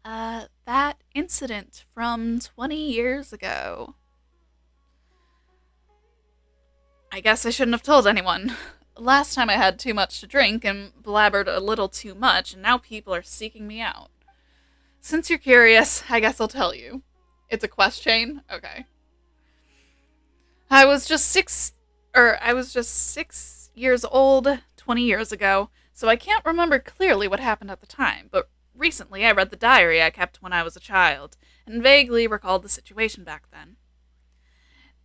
That incident from 20 years ago. I guess I shouldn't have told anyone. Last time I had too much to drink and blabbered a little too much, and now people are seeking me out. Since you're curious, I guess I'll tell you. It's a quest chain? Okay. I was just 6 years old 20 years ago, so I can't remember clearly what happened at the time, but recently I read the diary I kept when I was a child, and vaguely recalled the situation back then.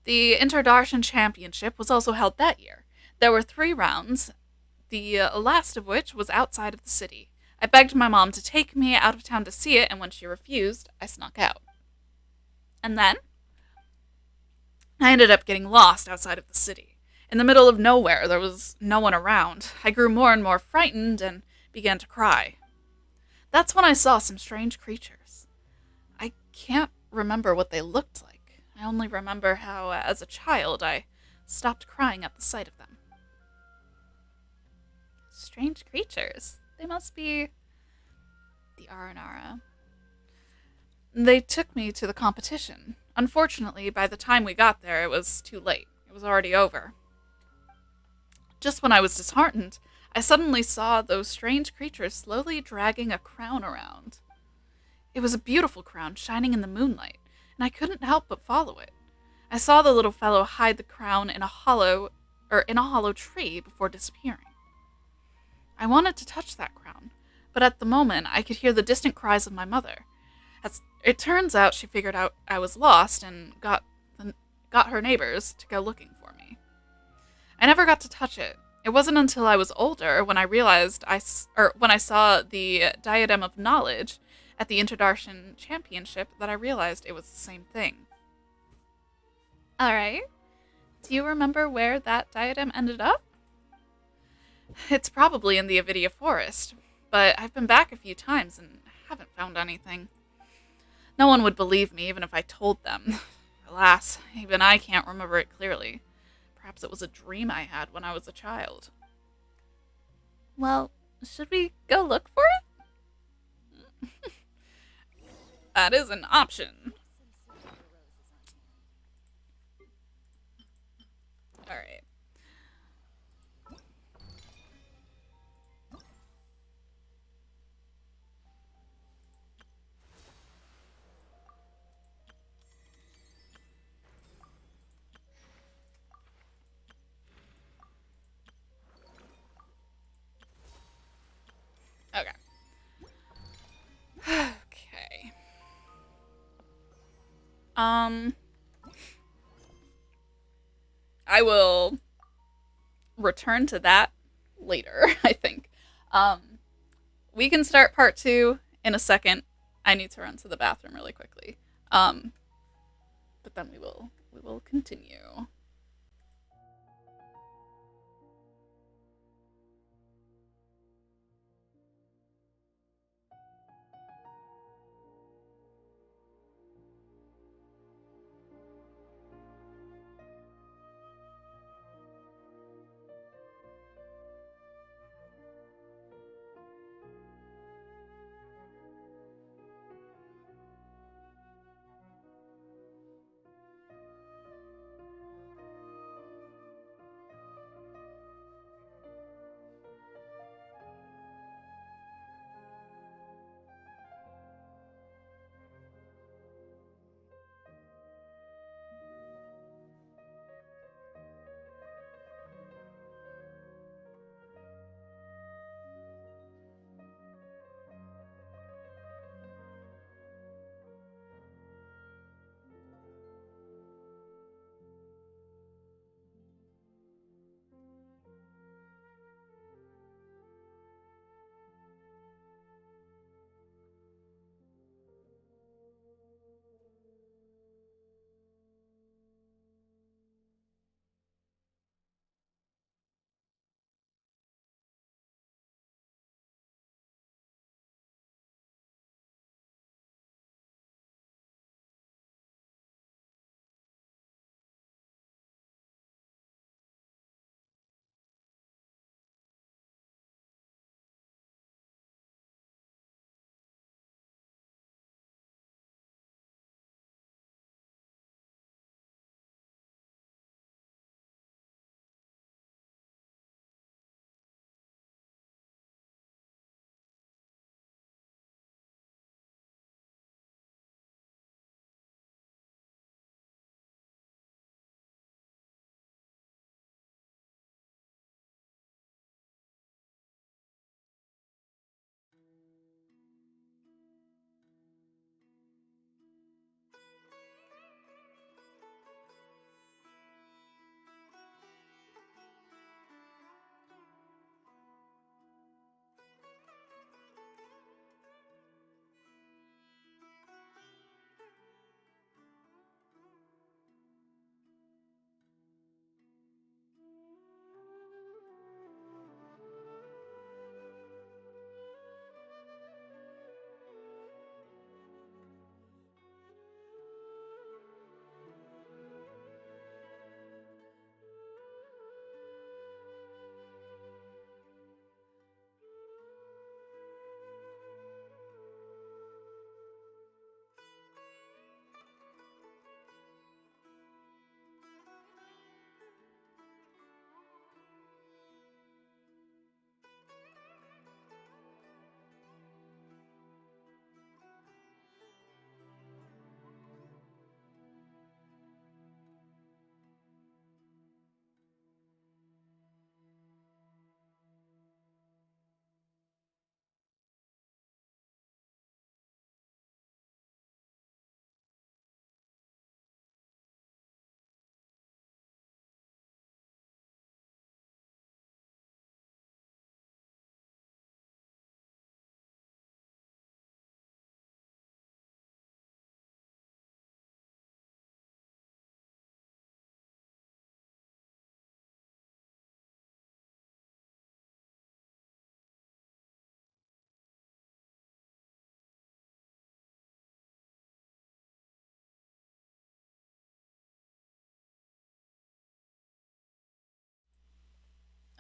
The Interdarshan Championship was also held that year. There were 3 rounds, the last of which was outside of the city. I begged my mom to take me out of town to see it, and when she refused, I snuck out. And then, I ended up getting lost outside of the city. In the middle of nowhere, there was no one around. I grew more and more frightened and began to cry. That's when I saw some strange creatures. I can't remember what they looked like. I only remember how, as a child, I stopped crying at the sight of them. Strange creatures. They must be the Aranara. They took me to the competition. Unfortunately, by the time we got there, it was too late. It was already over. Just when I was disheartened, I suddenly saw those strange creatures slowly dragging a crown around. It was a beautiful crown shining in the moonlight, and I couldn't help but follow it. I saw the little fellow hide the crown in a hollow tree before disappearing. I wanted to touch that crown, but at the moment I could hear the distant cries of my mother. As it turns out, she figured out I was lost and got her neighbors to go looking for me. I never got to touch it. It wasn't until I was older when I realized when I saw the Diadem of Knowledge at the Interdarshan Championship that I realized it was the same thing. Alright. Do you remember where that diadem ended up? It's probably in the Avidia Forest, but I've been back a few times and haven't found anything. No one would believe me even if I told them. Alas, even I can't remember it clearly. Perhaps it was a dream I had when I was a child. Well, should we go look for it? That is an option. Alright. Okay. Okay. I will return to that later, I think. We can start part 2 in a second. I need to run to the bathroom really quickly. But then we will continue.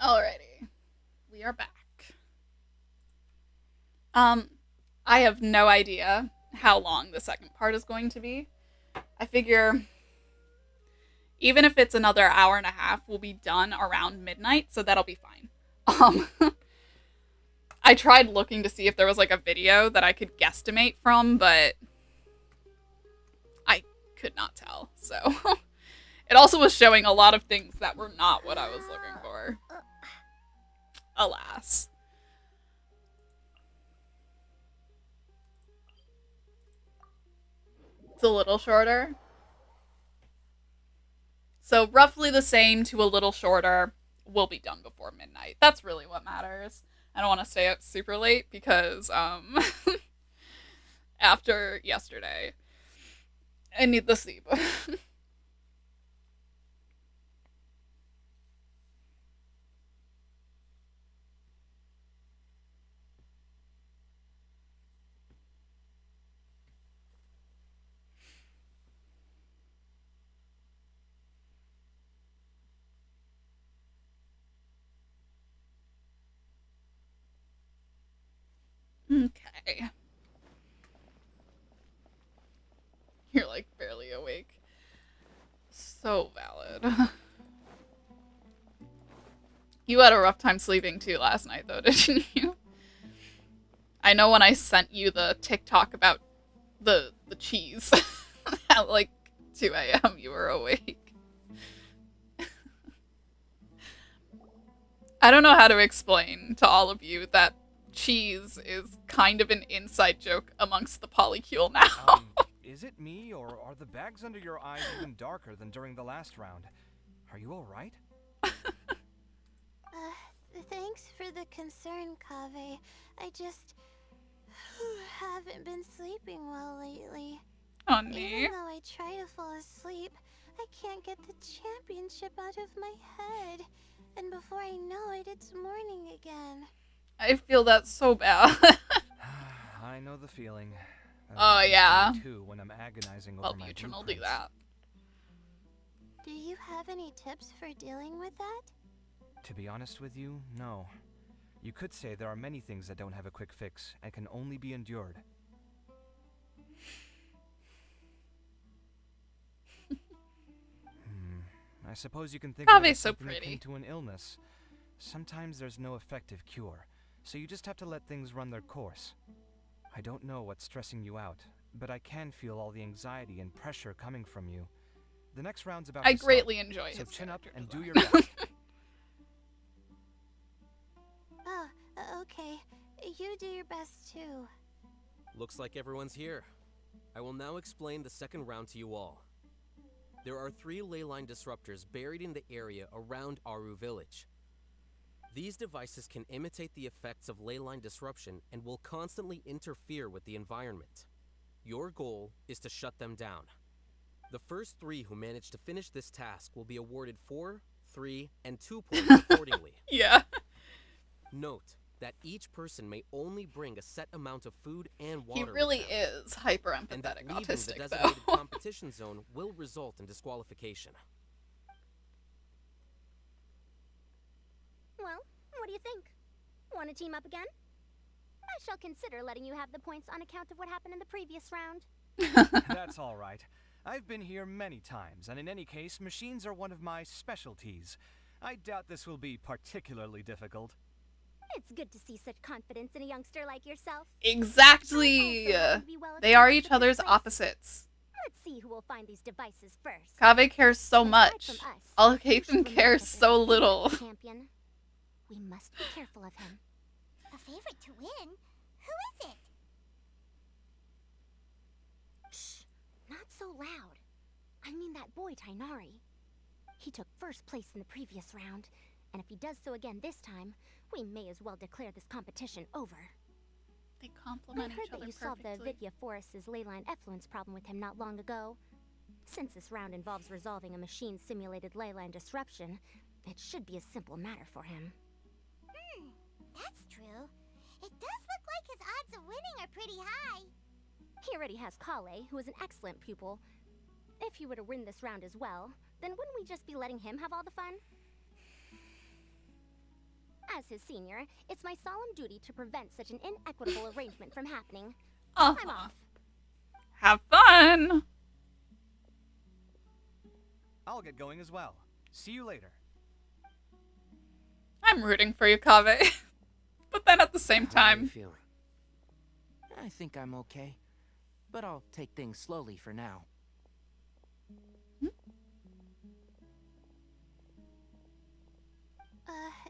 Alrighty. We are back. I have no idea how long the second part is going to be. I figure even if it's another hour and a half, we'll be done around midnight, so that'll be fine. Um, I tried looking to see if there was like a video that I could guesstimate from, but I could not tell. So it also was showing a lot of things that were not what I was looking for. Alas. It's a little shorter. So roughly the same to a little shorter. We'll be done before midnight. That's really what matters. I don't want to stay up super late because after yesterday, I need the sleep. Okay. You're like barely awake. So valid. You had a rough time sleeping too last night though, didn't you? I know when I sent you the TikTok about the cheese at like 2 a.m. you were awake. I don't know how to explain to all of you that cheese is kind of an inside joke amongst the polycule now. Is it me, or are the bags under your eyes even darker than during the last round? Are you alright? Thanks for the concern, Kaveh. I just haven't been sleeping well lately. Honey. Even though I try to fall asleep, I can't get the championship out of my head. And before I know it, it's morning again. I feel that so bad. I know the feeling. Oh yeah. Me too, when I'm agonizing well, over my Butrin will do blueprints. that. Do you have any tips for dealing with that? To be honest with you, no. You could say there are many things that don't have a quick fix and can only be endured. I suppose you can think of it as so something pretty. akin to an illness. Sometimes there's no effective cure, so you just have to let things run their course. I don't know what's stressing you out, but I can feel all the anxiety and pressure coming from you. The next round's about I to start, greatly enjoy so his chin up and do design. your best. Oh, okay. You do your best too. Looks like everyone's here. I will now explain the second round to you all. There are 3 leyline disruptors buried in the area around Aru Village. These devices can imitate the effects of leyline disruption and will constantly interfere with the environment. Your goal is to shut them down. The first 3 who manage to finish this task will be awarded 4, 3, and 2 points accordingly. Yeah. Note that each person may only bring a set amount of food and water. He really with them, is hyper and that empathetic leaving the autistic designated though. competition zone will result in disqualification. Well, what do you think? Want to team up again? I shall consider letting you have the points on account of what happened in the previous round. That's all right. I've been here many times, and in any case, machines are one of my specialties. I doubt this will be particularly difficult. It's good to see such confidence in a youngster like yourself. Exactly. They are each other's opposites. Let's see who will find these devices first. Kaveh cares so much. Aside from us, All you should Caithan remember cares that so there's a little. favorite champion. We must be careful of him. A favorite to win? Who is it? Shh, not so loud. I mean that boy Tainari. He took first place in the previous round, and if he does so again this time, we may as well declare this competition over. They I complement heard each that other you solved the perfectly. Vidya Forest's leyline effluence problem with him not long ago. Since this round involves resolving a machine-simulated leyline disruption, it should be a simple matter for him. That's true. It does look like his odds of winning are pretty high. He already has Kale, who is an excellent pupil. If he were to win this round as well, then wouldn't we just be letting him have all the fun? As his senior, it's my solemn duty to prevent such an inequitable arrangement from happening. Uh-huh. I'm off. Have fun! I'll get going as well. See you later. I'm rooting for you, Kaveh. But then at the same How are you time... feeling? I think I'm okay, but I'll take things slowly for now.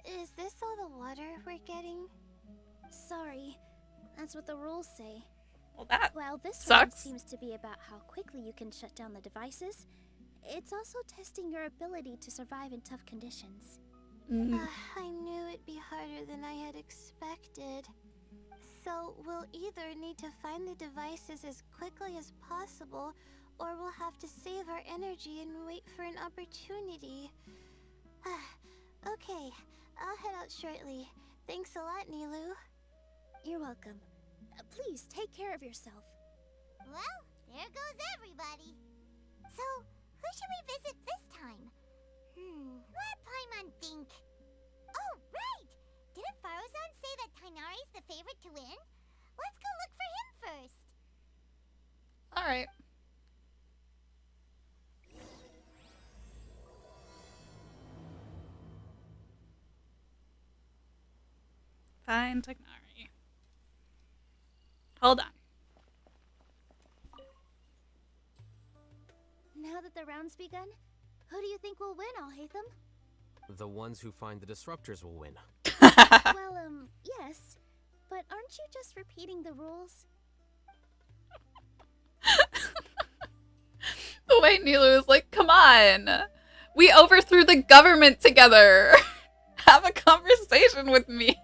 Is this all the water we're getting? Sorry, that's what the rules say. Well, that While this one sucks. seems to be about how quickly you can shut down the devices, it's also testing your ability to survive in tough conditions. I knew it'd be harder than I had expected. So we'll either need to find the devices as quickly as possible, or we'll have to save our energy and wait for an opportunity. Okay, I'll head out shortly. Thanks a lot, Nilu. You're welcome. Please take care of yourself. Well, there goes everybody. So, who should we visit this time? Let Paimon think. Oh, right! Didn't Farozan say that Tainari's the favorite to win? Let's go look for him first. Alright. Find Tainari. Hold on. Now that the round's begun, who do you think will win, Alhaitham? The ones who find the disruptors will win. Well, yes. But aren't you just repeating the rules? The way Nilu is like, come on. We overthrew the government together. Have a conversation with me.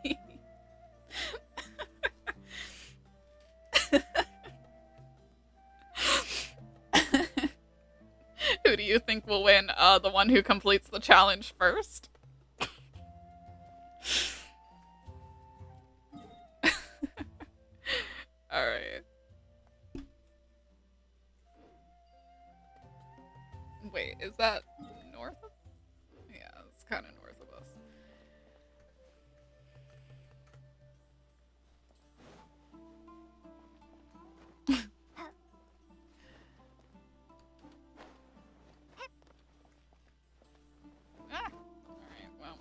Who do you think will win? The one who completes the challenge first? Alright. Wait, is that north of? Yeah, it's kind of north of us. Ah! Alright, well.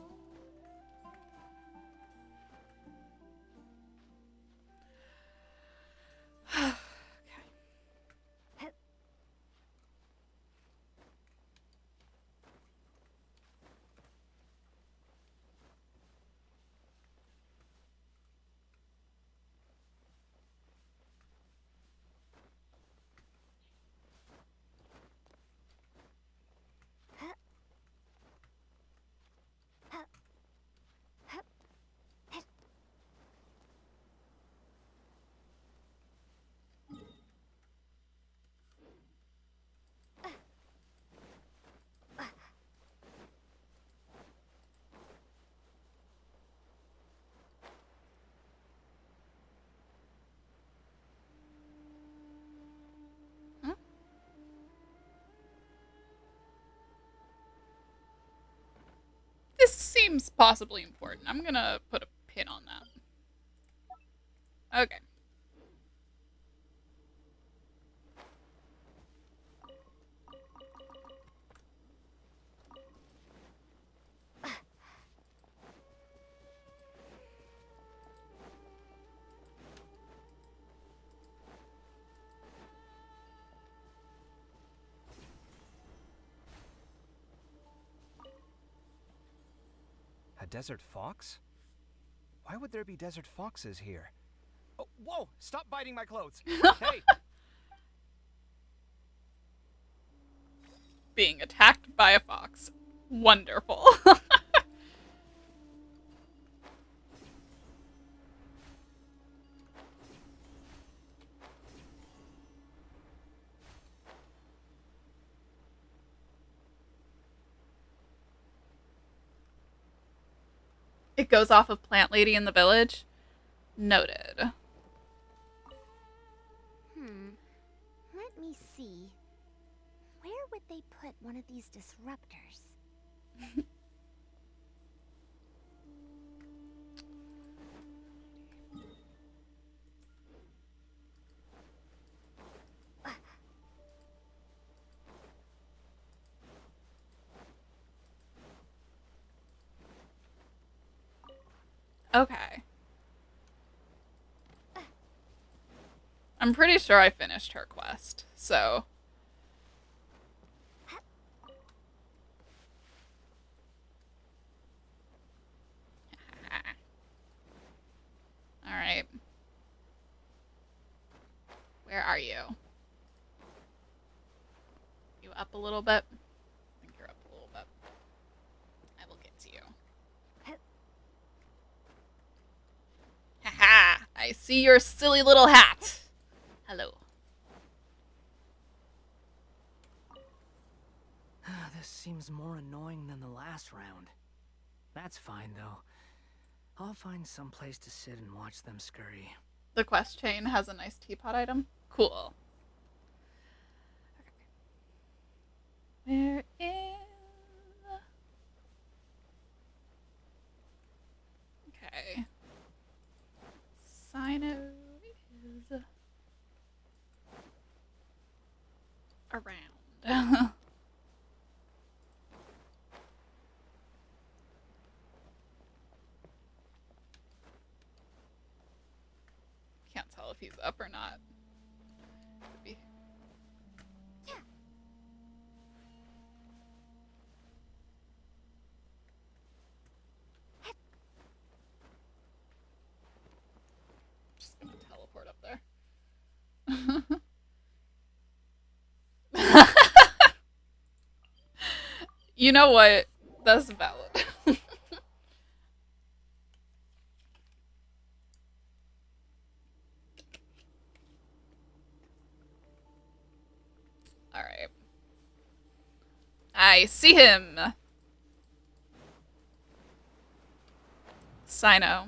This seems possibly important. I'm gonna put a pin on that. Okay. A desert fox? Why would there be desert foxes here? Oh, whoa! Stop biting my clothes! Hey! Being attacked by a fox. Wonderful. It goes off of Plant Lady in the Village. Noted. Let me see. Where would they put one of these disruptors? Okay. I'm pretty sure I finished her quest, so... Alright. Where are you? You up a little bit? I think you're up a little bit. I will get to you. Haha! I see your silly little hat! Hello. This seems more annoying than the last round. That's fine, though. I'll find some place to sit and watch them scurry. The quest chain has a nice teapot item. Cool. Where is... Okay. Sino is around. Can't tell if he's up or not. Maybe. Just gonna teleport up there. You know what? That's valid. Alright. I see him! Sino.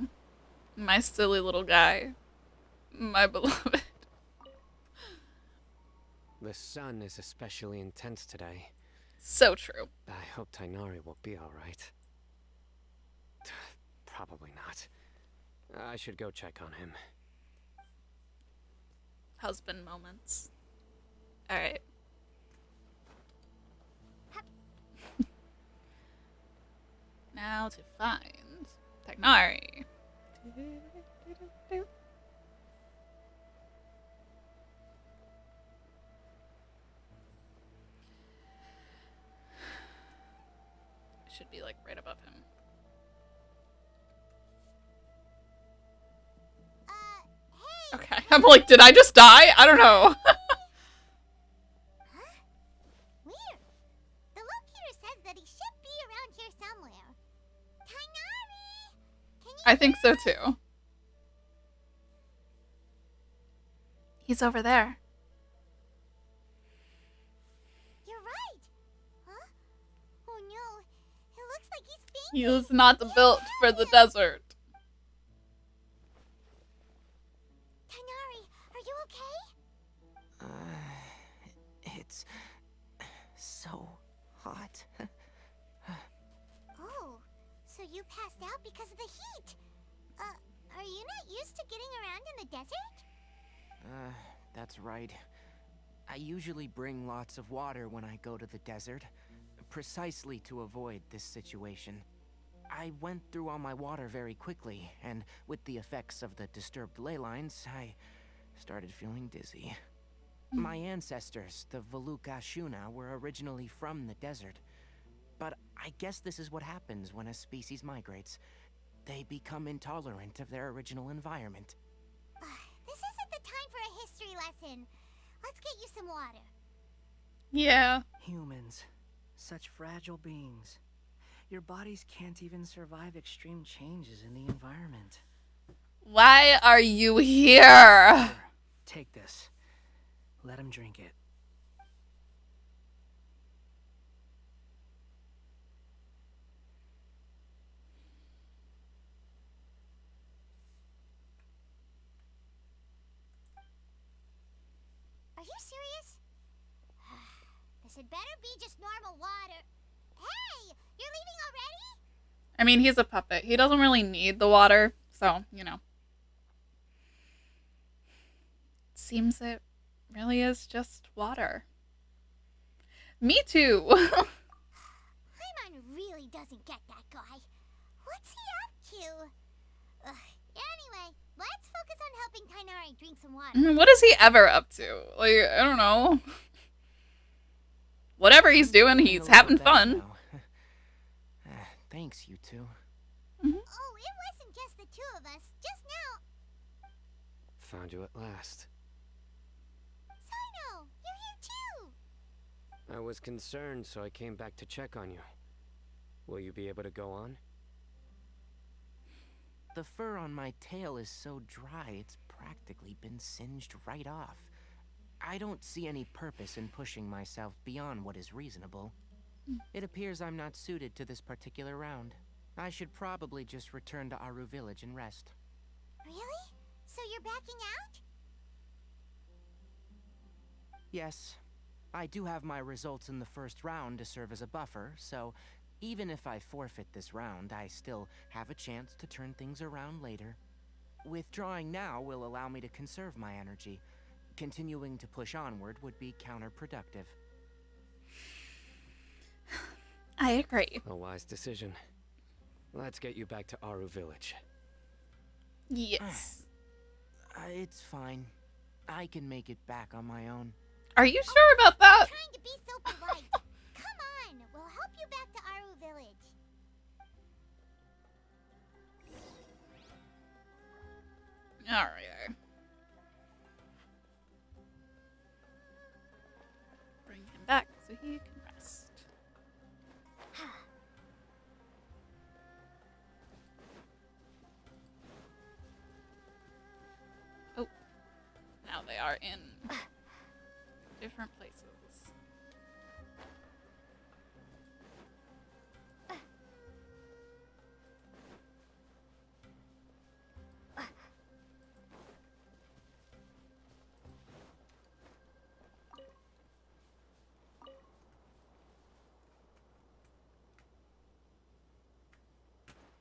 My silly little guy. My beloved. The sun is especially intense today. So true. I hope Tainari will be alright. Probably not. I should go check on him. Husband moments. Alright. Now to find Tainari. Should be like right above him. Hey! Okay, I'm like, did I just die? I don't know. Huh? Weird. The locator says that he should be around here somewhere. Tainari! Can you I think so hear us? too. He's over there. You're right. Huh? Oh no. It looks like he's He fainting. was not built for the desert. Tainari, are you okay? It's so hot. Oh, so you passed out because of the heat. Are you not used to getting around in the desert? That's right. I usually bring lots of water when I go to the desert, precisely to avoid this situation. I went through all my water very quickly, and with the effects of the disturbed ley lines, I started feeling dizzy. My ancestors, the Valukashuna, were originally from the desert. But I guess this is what happens when a species migrates. They become intolerant of their original environment. This isn't the time for a history lesson. Let's get you some water. Yeah. Humans. Such fragile beings. Your bodies can't even survive extreme changes in the environment. Why are you here? Here, take this. Let him drink it. Are you serious? This had better be just normal water. Hey, you're leaving already? I mean, he's a puppet. He doesn't really need the water, so, you know. Seems it really is just water. Me too. Paimon really doesn't get that guy. What's he up to? Anyway, let's focus on helping Kainari drink some water. What is he ever up to? Like, I don't know. Whatever he's doing, he's having fun. Thanks, you two. Oh, it wasn't just the two of us. Just now. Found you at last. Sino, you're here too. I was concerned, so I came back to check on you. Will you be able to go on? The fur on my tail is so dry, it's practically been singed right off. I don't see any purpose in pushing myself beyond what is reasonable. It appears I'm not suited to this particular round. I should probably just return to Aru Village and rest. Really? So you're backing out? Yes. I do have my results in the first round to serve as a buffer, so even if I forfeit this round, I still have a chance to turn things around later. Withdrawing now will allow me to conserve my energy. Continuing to push onward would be counterproductive. I agree. A wise decision. Let's get you back to Aru Village. Yes. It's fine. I can make it back on my own. Are you sure about that? Trying to be so polite. Come on, we'll help you back to Aru Village. Alright. Bring him back so he can rest. Oh. Now they are in different places.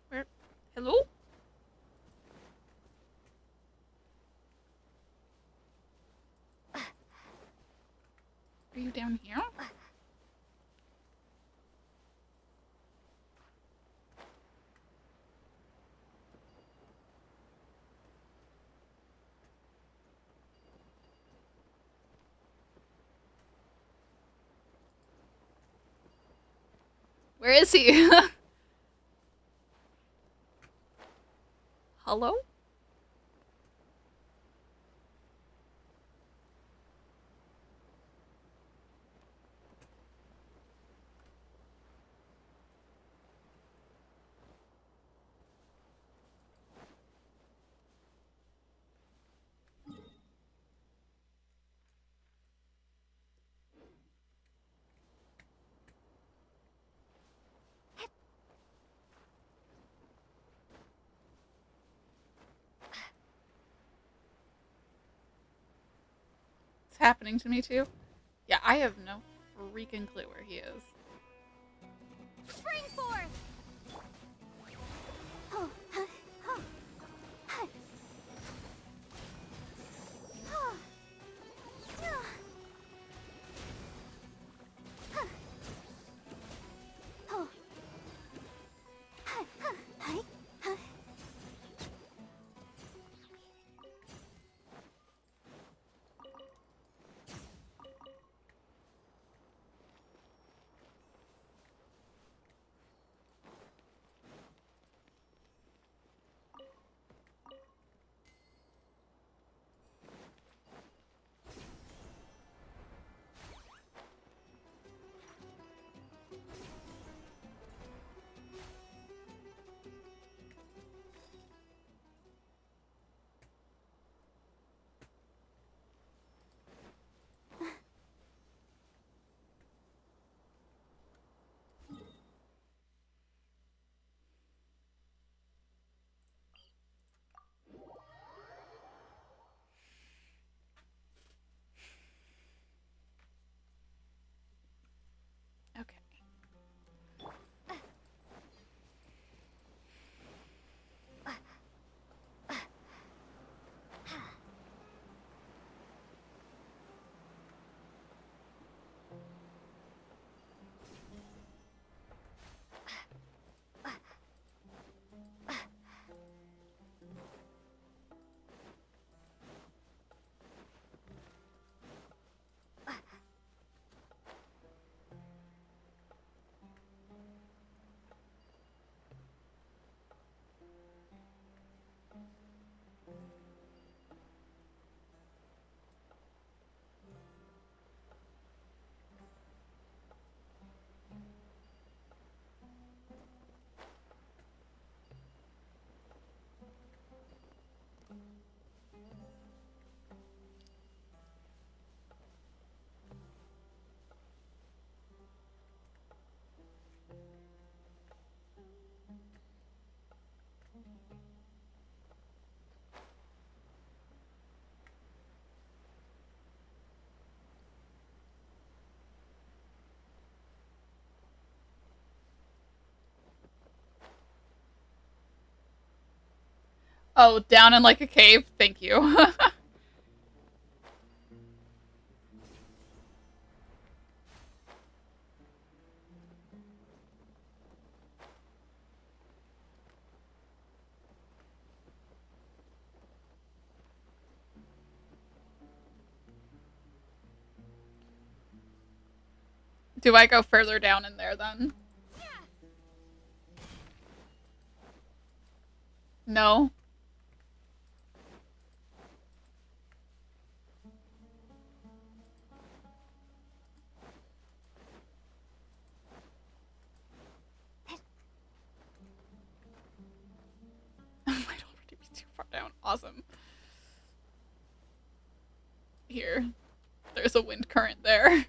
Where? Hello? Are you down here? Where is he? Hello? It's happening to me too. Yeah, I have no freaking clue where he is. Spring forth! Oh, down in like a cave? Thank you. Do I go further down in there then? No? I might already be too far down. Awesome. Here. There's a wind current there.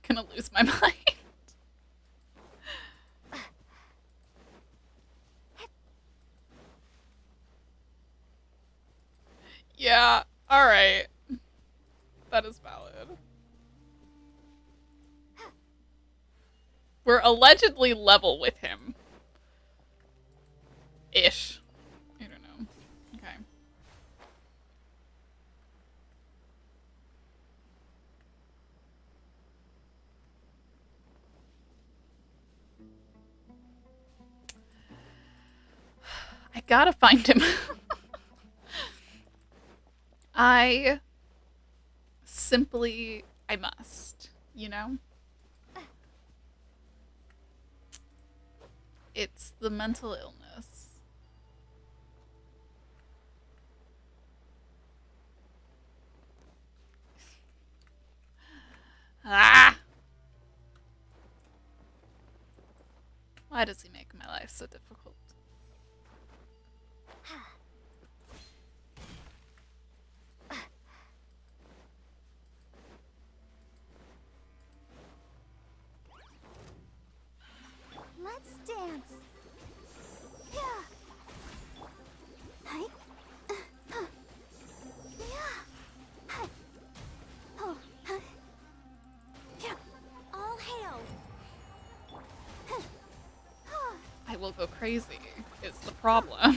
I'm gonna lose my mind. Yeah, alright. That is valid. We're allegedly level with him. Ish. I don't know. Okay. I gotta find him. I must, you know? It's the mental illness. Ah! Why does he make my life so difficult? Let's dance. Yeah. Hi. Yeah. Hi. Oh. Huh. Yeah. All hail. I will go crazy, is the problem.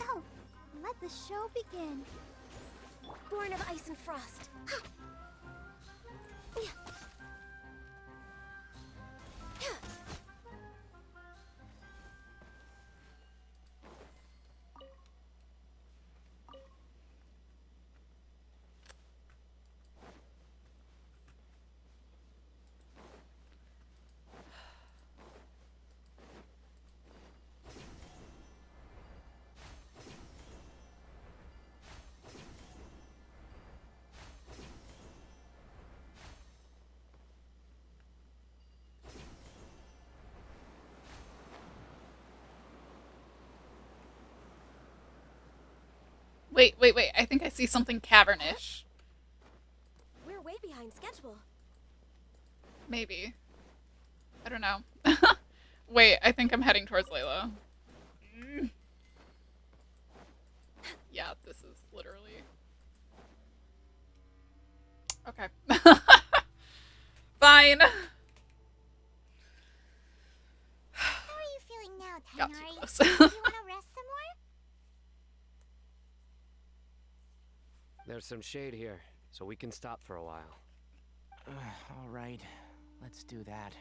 Oh, let the show begin. Born of ice and frost. Wait. I think I see something cavernish. We're way behind schedule. Maybe. I don't know. Wait, I think I'm heading towards Layla. Yeah, this is literally... Okay. Fine. How are you feeling now, Got too Tainari? close. Do you want to rest some more? There's some shade here, so we can stop for a while. All right, let's do that.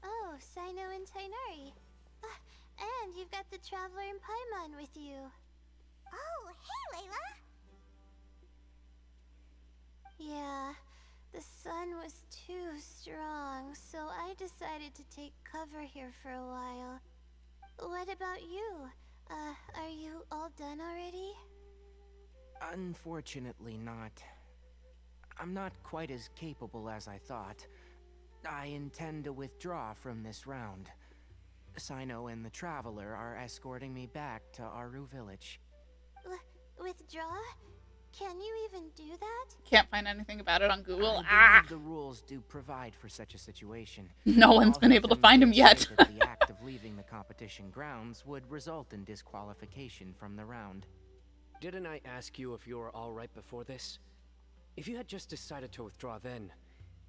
Oh, Sino and Tainari. And you've got the Traveler and Paimon with you. Oh, hey, Layla! Yeah, the sun was too strong, so I decided to take cover here for a while. What about you? Are you all done already? Unfortunately not. I'm not quite as capable as I thought. I intend to withdraw from this round. Sino and the Traveler are escorting me back to Aru Village. Withdraw? Can you even do that? Can't find anything about it on Google. I believe the rules do provide for such a situation. No one's been able to find him yet. That the act of leaving the competition grounds would result in disqualification from the round. Didn't I ask you if you were all right before this? If you had just decided to withdraw then,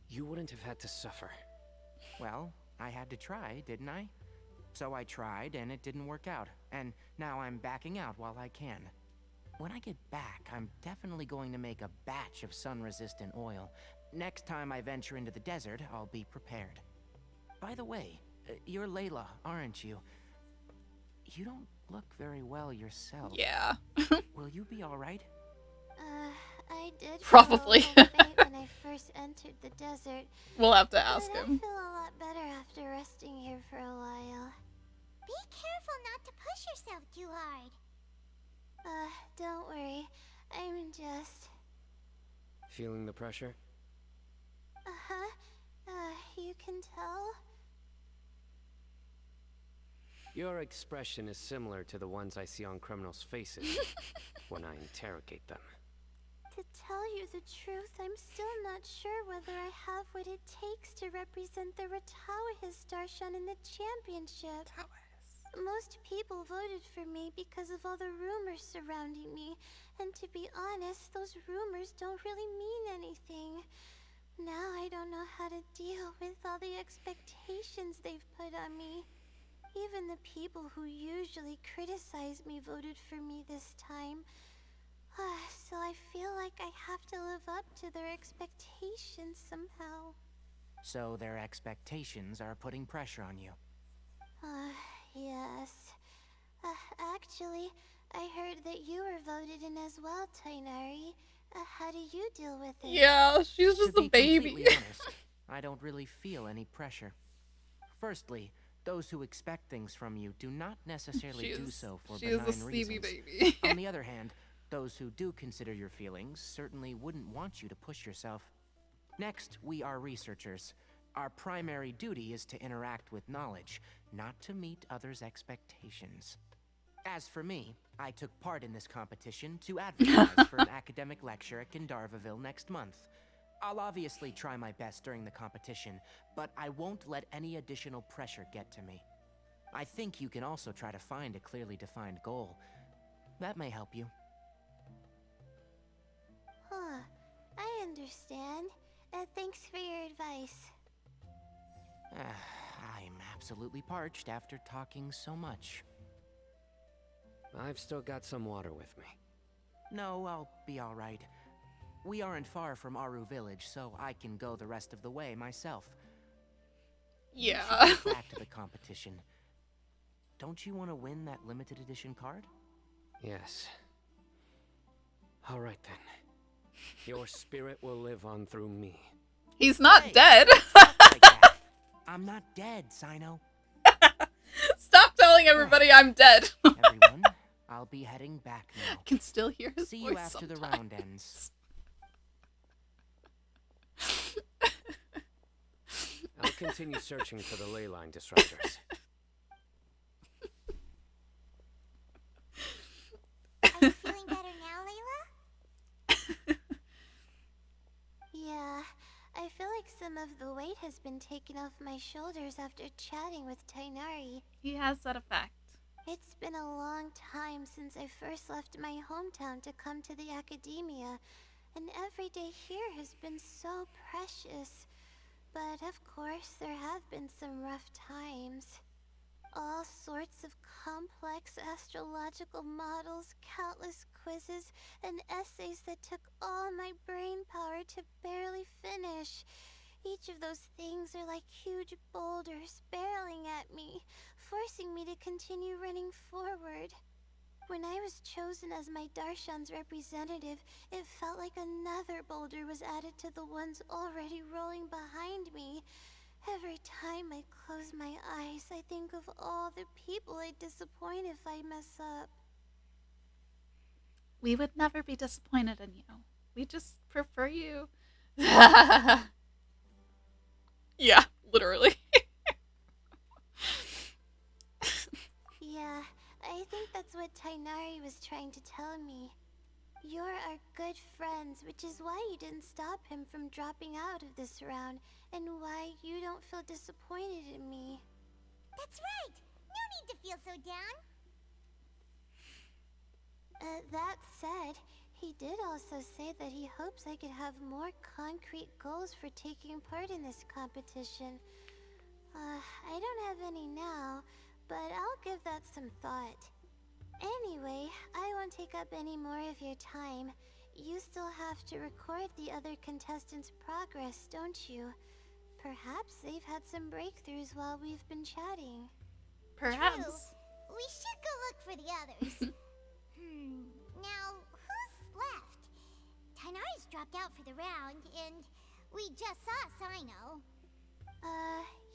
you wouldn't have had to suffer. Well, I had to try, didn't I? So I tried, and it didn't work out. And now I'm backing out while I can. When I get back, I'm definitely going to make a batch of sun-resistant oil. Next time I venture into the desert, I'll be prepared. By the way, you're Layla, aren't you? You don't look very well yourself. Yeah. Will you be all right? I did Probably. feel a little faint when I first entered the desert. We'll have to ask but him. I feel a lot better after resting here for a while. Be careful not to push yourself too hard. Don't worry. I'm just... Feeling the pressure? Uh-huh. You can tell? Your expression is similar to the ones I see on criminals' faces when I interrogate them. To tell you the truth, I'm still not sure whether I have what it takes to represent the Ratawahis Darshan in the championship. Most people voted for me because of all the rumors surrounding me, and to be honest, those rumors don't really mean anything. Now I don't know how to deal with all the expectations they've put on me. Even the people who usually criticize me voted for me this time. So I feel like I have to live up to their expectations somehow. So their expectations are putting pressure on you. Yes. Actually, I heard that you were voted in as well, Tainari. How do you deal with it? Yeah, she's just a baby. To be honest, I don't really feel any pressure. Firstly, those who expect things from you do not necessarily do so for benign reasons. Baby. On the other hand, those who do consider your feelings certainly wouldn't want you to push yourself. Next, we are researchers. Our primary duty is to interact with knowledge, not to meet others' expectations. As for me, I took part in this competition to advertise for an academic lecture at Gandharvaville next month. I'll obviously try my best during the competition, but I won't let any additional pressure get to me. I think you can also try to find a clearly defined goal. That may help you. Huh. I understand. Thanks for your advice. I'm absolutely parched after talking so much. I've still got some water with me. No, I'll be all right. We aren't far from Aru Village, so I can go the rest of the way myself. Yeah. We should get back to the competition. Don't you want to win that limited edition card? Yes. All right then. Your spirit will live on through me. He's not dead. Like that. I'm not dead, Sino. Stop telling everybody I'm dead. Everyone, I'll be heading back now. I can still hear his See voice you after sometimes. the round ends. continue searching for the ley line disruptors. Are you feeling better now, Layla? Yeah, I feel like some of the weight has been taken off my shoulders after chatting with Tainari. He has that effect. It's been a long time since I first left my hometown to come to the academia, and every day here has been so precious. But of course, there have been some rough times. All sorts of complex astrological models, countless quizzes, and essays that took all my brain power to barely finish. Each of those things are like huge boulders barreling at me, forcing me to continue running forward. When I was chosen as my Darshan's representative, it felt like another boulder was added to the ones already rolling behind me. Every time I close my eyes, I think of all the people I'd disappoint if I mess up. We would never be disappointed in you. We just prefer you. Yeah, literally. Yeah, I think that's what Tainari was trying to tell me. You're our good friends, which is why you didn't stop him from dropping out of this round, and why you don't feel disappointed in me. That's right! No need to feel so down! That said, he did also say that he hopes I could have more concrete goals for taking part in this competition. I don't have any now, but I'll give that some thought. Anyway, I won't take up any more of your time. You still have to record the other contestants' progress, don't you? Perhaps they've had some breakthroughs while we've been chatting. Perhaps. True. We should go look for the others. Now, who's left? Tainari's dropped out for the round, and we just saw Sino.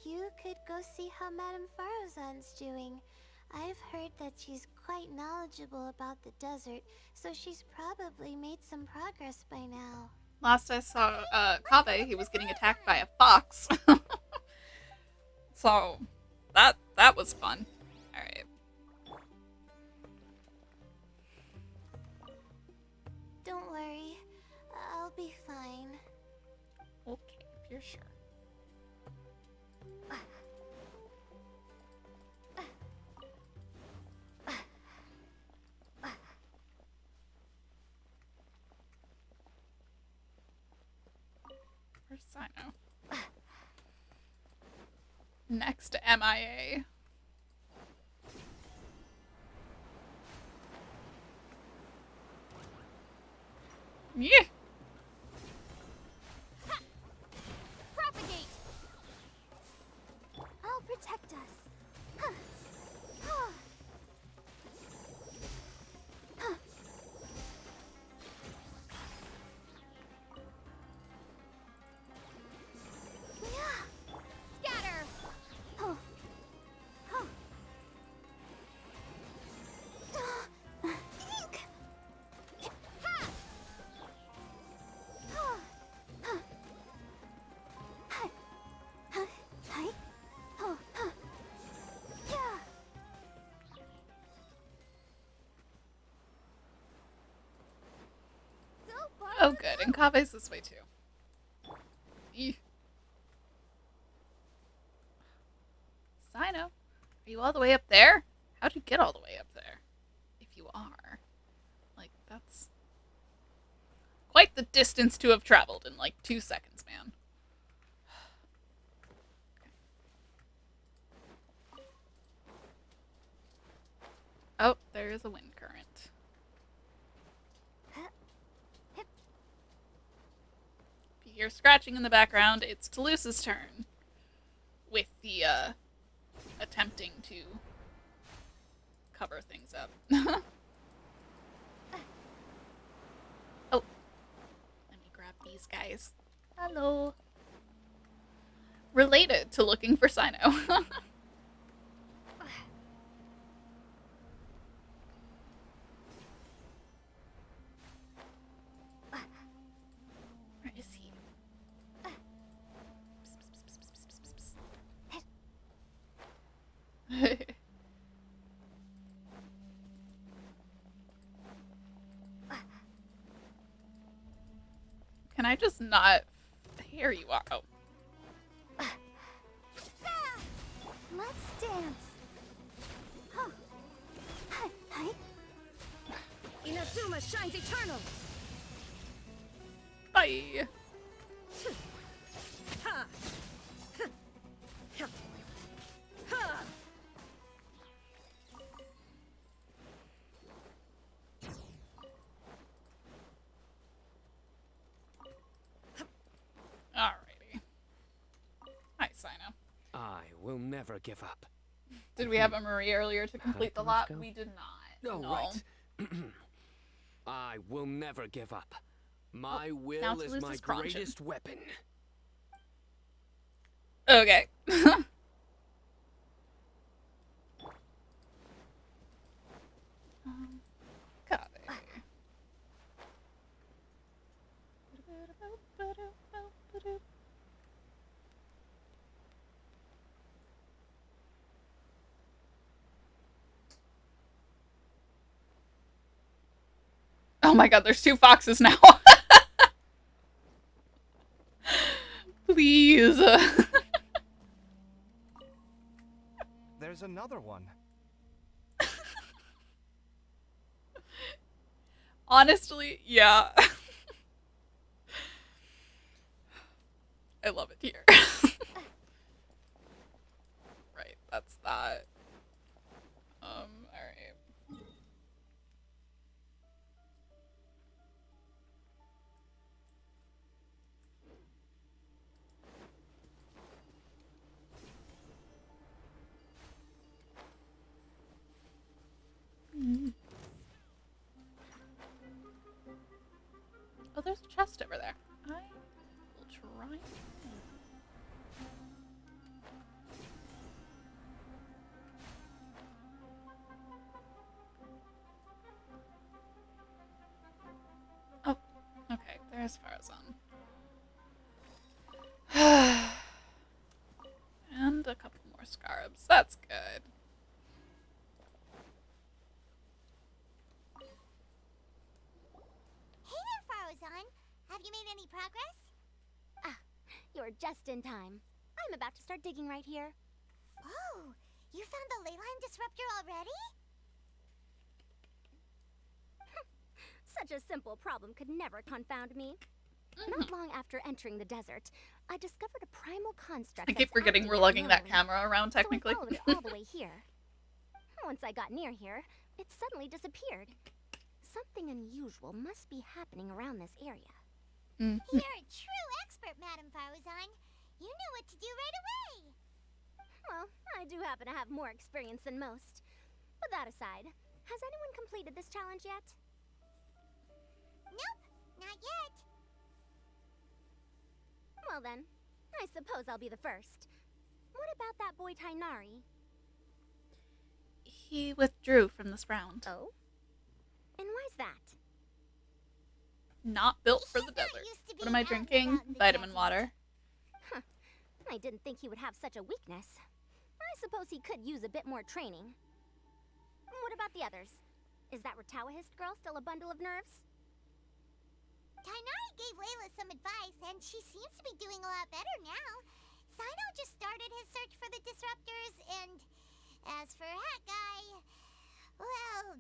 You could go see how Madame Farozan's doing. I've heard that she's quite knowledgeable about the desert, so she's probably made some progress by now. Last I saw Kaveh, he was getting attacked by a fox. So, that was fun. Alright. Don't worry, I'll be fine. Okay, if you're sure. Where's Sino? Next MIA. Yeah. Propagate! I'll protect us. Scatter! Oh, good. And Kaveh's this way too. Eeh. Sino, are you all the way up there? How'd you get all the way up there? If you are. Like, that's quite the distance to have traveled in like 2 seconds, man. Oh, there is a wind current. If you hear scratching in the background, it's Toulouse's turn. With the, attempting to cover things up. Oh. Let me grab these guys. Hello. Related to looking for Sino. Where is he? Can I just not? Here you are. Oh. Let's dance. Huh. Hi, hi. Inazuma shines eternal. Bye. Ha. Ha. Alrighty. Hi, Sino. I will never give up. Did we have a Marie earlier to complete the lot? We did not. Oh, no. right. I will never give up. My now will to is lose my his crotchin. greatest weapon. Okay. Got it. Oh my god, there's 2 foxes now. Please. There's another one. Honestly, yeah. I love it here. Right, that's that. Alright. Oh, there's a chest over there. I will try. Oh, okay. There's Farazan. And a couple more scarabs. That's good. Hey there, Farozan. Have you made any progress? Ah, you're just in time. I'm about to start digging right here. Oh, you found the leyline disruptor already? Such a simple problem could never confound me. Not long after entering the desert, I discovered a primal construct. I keep forgetting we're lugging that camera around, technically. So I followed it all the way here. Once I got near here, it suddenly disappeared. Something unusual must be happening around this area. You're a true expert, Madam Farozan. You knew what to do right away. Well, I do happen to have more experience than most. But that aside, has anyone completed this challenge yet? Nope, not yet. Well then, I suppose I'll be the first. What about that boy Tainari? He withdrew from this round. Oh? And why's that? Not built for the desert. What am I drinking? Vitamin water. Huh. I didn't think he would have such a weakness. I suppose he could use a bit more training. What about the others? Is that Ratawahist girl still a bundle of nerves? Tainari gave Layla some advice, and she seems to be doing a lot better now. Sino just started his search for the disruptors, and as for Hat Guy, well,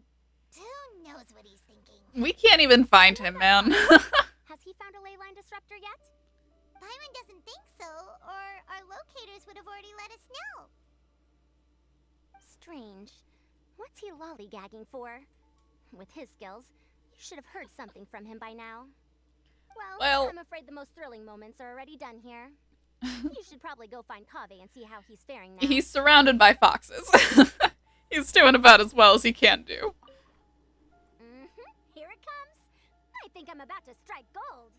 who knows what he's thinking. We can't even find him, man. Has he found a leyline disruptor yet? Byron doesn't think so, or our locators would have already let us know. Strange. What's he lollygagging for? With his skills, you should have heard something from him by now. Well, I'm afraid the most thrilling moments are already done here. You should probably go find Kaveh and see how he's faring now. He's surrounded by foxes. He's doing about as well as he can do. Here it comes. I think I'm about to strike gold.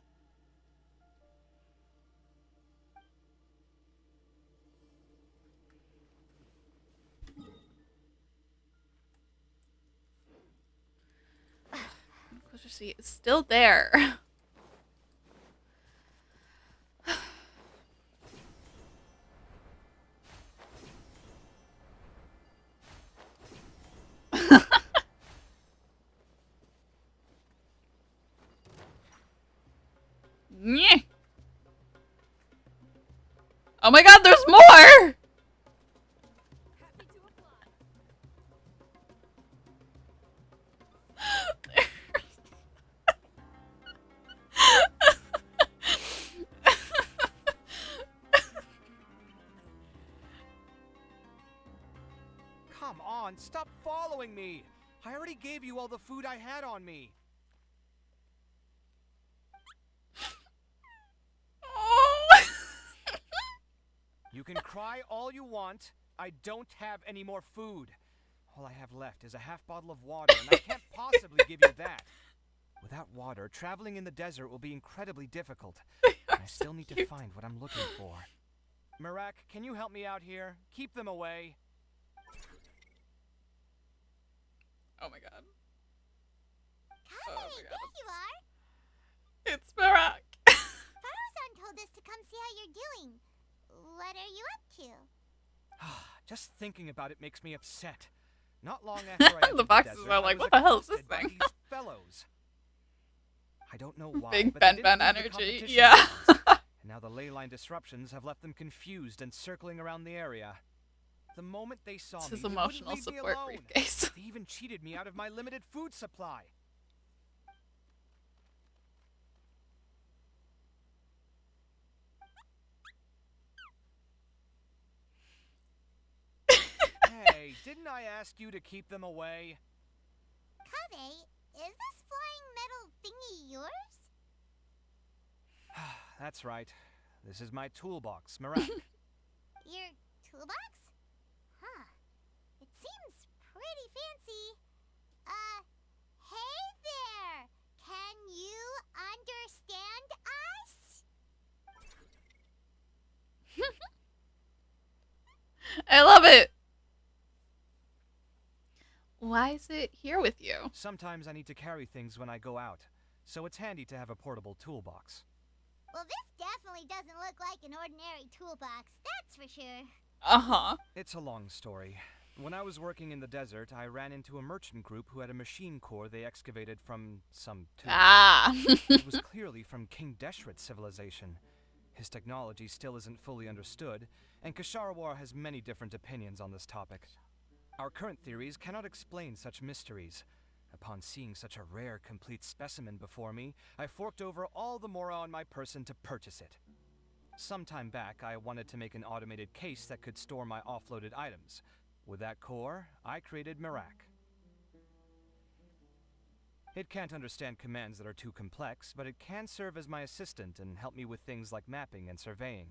Closer see, it's still there. Nyeh. Oh my god, there's more! Come on, stop following me! I already gave you all the food I had on me. You can cry all you want. I don't have any more food. All I have left is a half bottle of water, and I can't possibly give you that. Without water, traveling in the desert will be incredibly difficult. And I still need to find what I'm looking for. Marak, can you help me out here? Keep them away. Oh my god. Kaze, there you are. It's Barak. Pharaoh-san told us to come see how you're doing. What are you up to? Just thinking about it makes me upset. Not long after I The boxes desert, are like, I was what the hell is this accosted by thing? these fellows. I don't know why, Big but Ben they Ben didn't leave the energy, competition yeah. grounds. And now the ley line disruptions have left them confused and circling around the area. The moment they saw It's me, his they emotional wouldn't leave me support alone. briefcase. They even cheated me out of my limited food supply. Hey, didn't I ask you to keep them away? Kaze, is this flying metal thingy yours? That's right. This is my toolbox, Marak. Your toolbox? Huh. It seems pretty fancy. Hey there! Can you understand us? I love it. Why is it here with you? Sometimes I need to carry things when I go out, so it's handy to have a portable toolbox. Well, this definitely doesn't look like an ordinary toolbox, that's for sure. Uh-huh. It's a long story. When I was working in the desert, I ran into a merchant group who had a machine core they excavated from some tomb. Ah. It was clearly from King Deshret's civilization. His technology still isn't fully understood, and Kasharawar has many different opinions on this topic. Our current theories cannot explain such mysteries. Upon seeing such a rare, complete specimen before me, I forked over all the mora on my person to purchase it. Some time back, I wanted to make an automated case that could store my offloaded items. With that core, I created Marak. It can't understand commands that are too complex, but it can serve as my assistant and help me with things like mapping and surveying.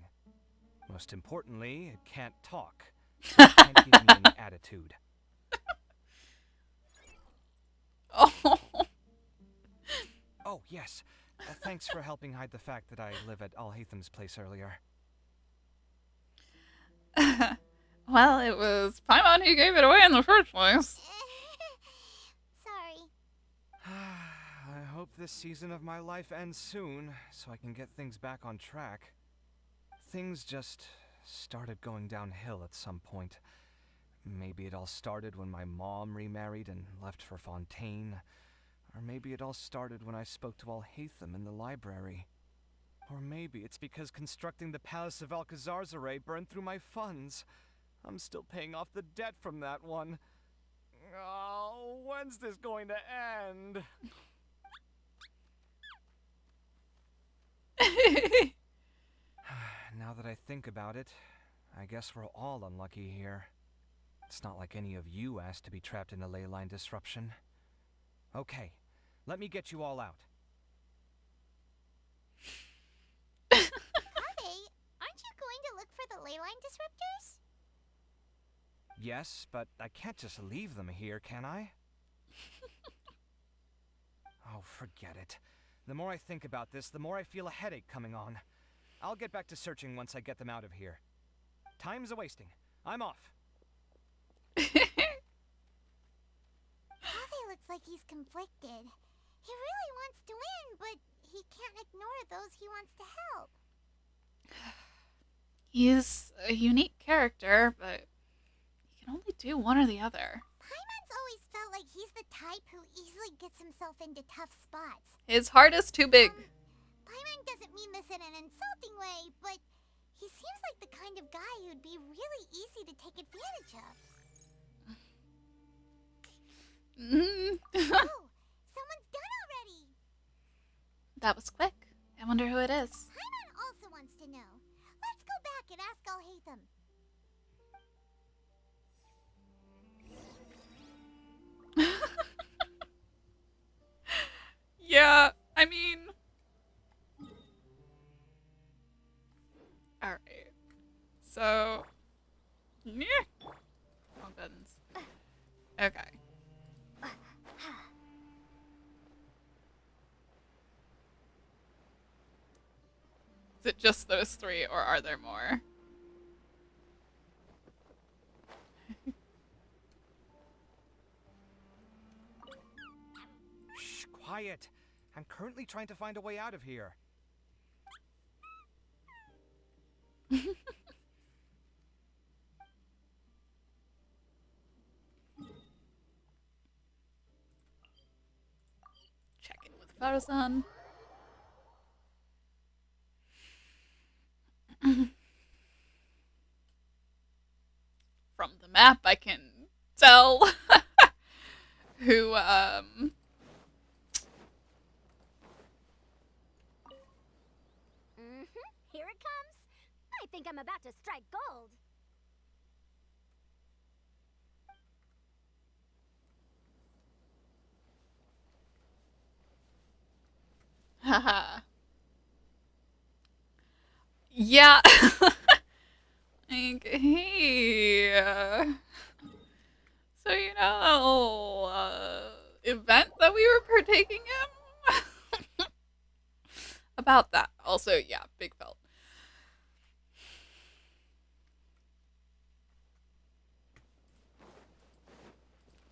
Most importantly, it can't talk. So it can't give me any attitude. Oh, yes. Thanks for helping hide the fact that I live at Al-Haytham's place earlier. Well, it was Paimon who gave it away in the first place. Sorry. I hope this season of my life ends soon, so I can get things back on track. Things just started going downhill at some point. Maybe it all started when my mom remarried and left for Fontaine. Or maybe it all started when I spoke to Al-Haytham in the library. Or maybe it's because constructing the Palace of Alcazar's burned through my funds. I'm still paying off the debt from that one. Oh, when's this going to end? Now that I think about it, I guess we're all unlucky here. It's not like any of you asked to be trapped in a ley line disruption. Okay, let me get you all out. Kaze, aren't you going to look for the ley line disruptors? Yes, but I can't just leave them here, can I? Oh, forget it. The more I think about this, the more I feel a headache coming on. I'll get back to searching once I get them out of here. Time's a-wasting. I'm off. Kaze looks like he's conflicted. He really wants to win, but he can't ignore those he wants to help. He's a unique character, but he can only do one or the other. Paimon's always felt like he's the type who easily gets himself into tough spots. His heart is too big. Paimon doesn't mean this in an insulting way, but he seems like the kind of guy who'd be really easy to take advantage of. Oh, someone's done already! That was quick. I wonder who it is. Paimon also wants to know. Let's go back and ask Alhaitham. Yeah, I mean... Alright. So... Yeah. Oh, goodness. Okay. Is it just those three, or are there more? Shh, quiet. I'm currently trying to find a way out of here. Check in with Farazan. From the map, I can tell who, Mm-hmm. Here it comes. I think I'm about to strike gold. Haha. Yeah. Like, hey. So, you know, event that we were partaking in? About that. Also, yeah, big felt.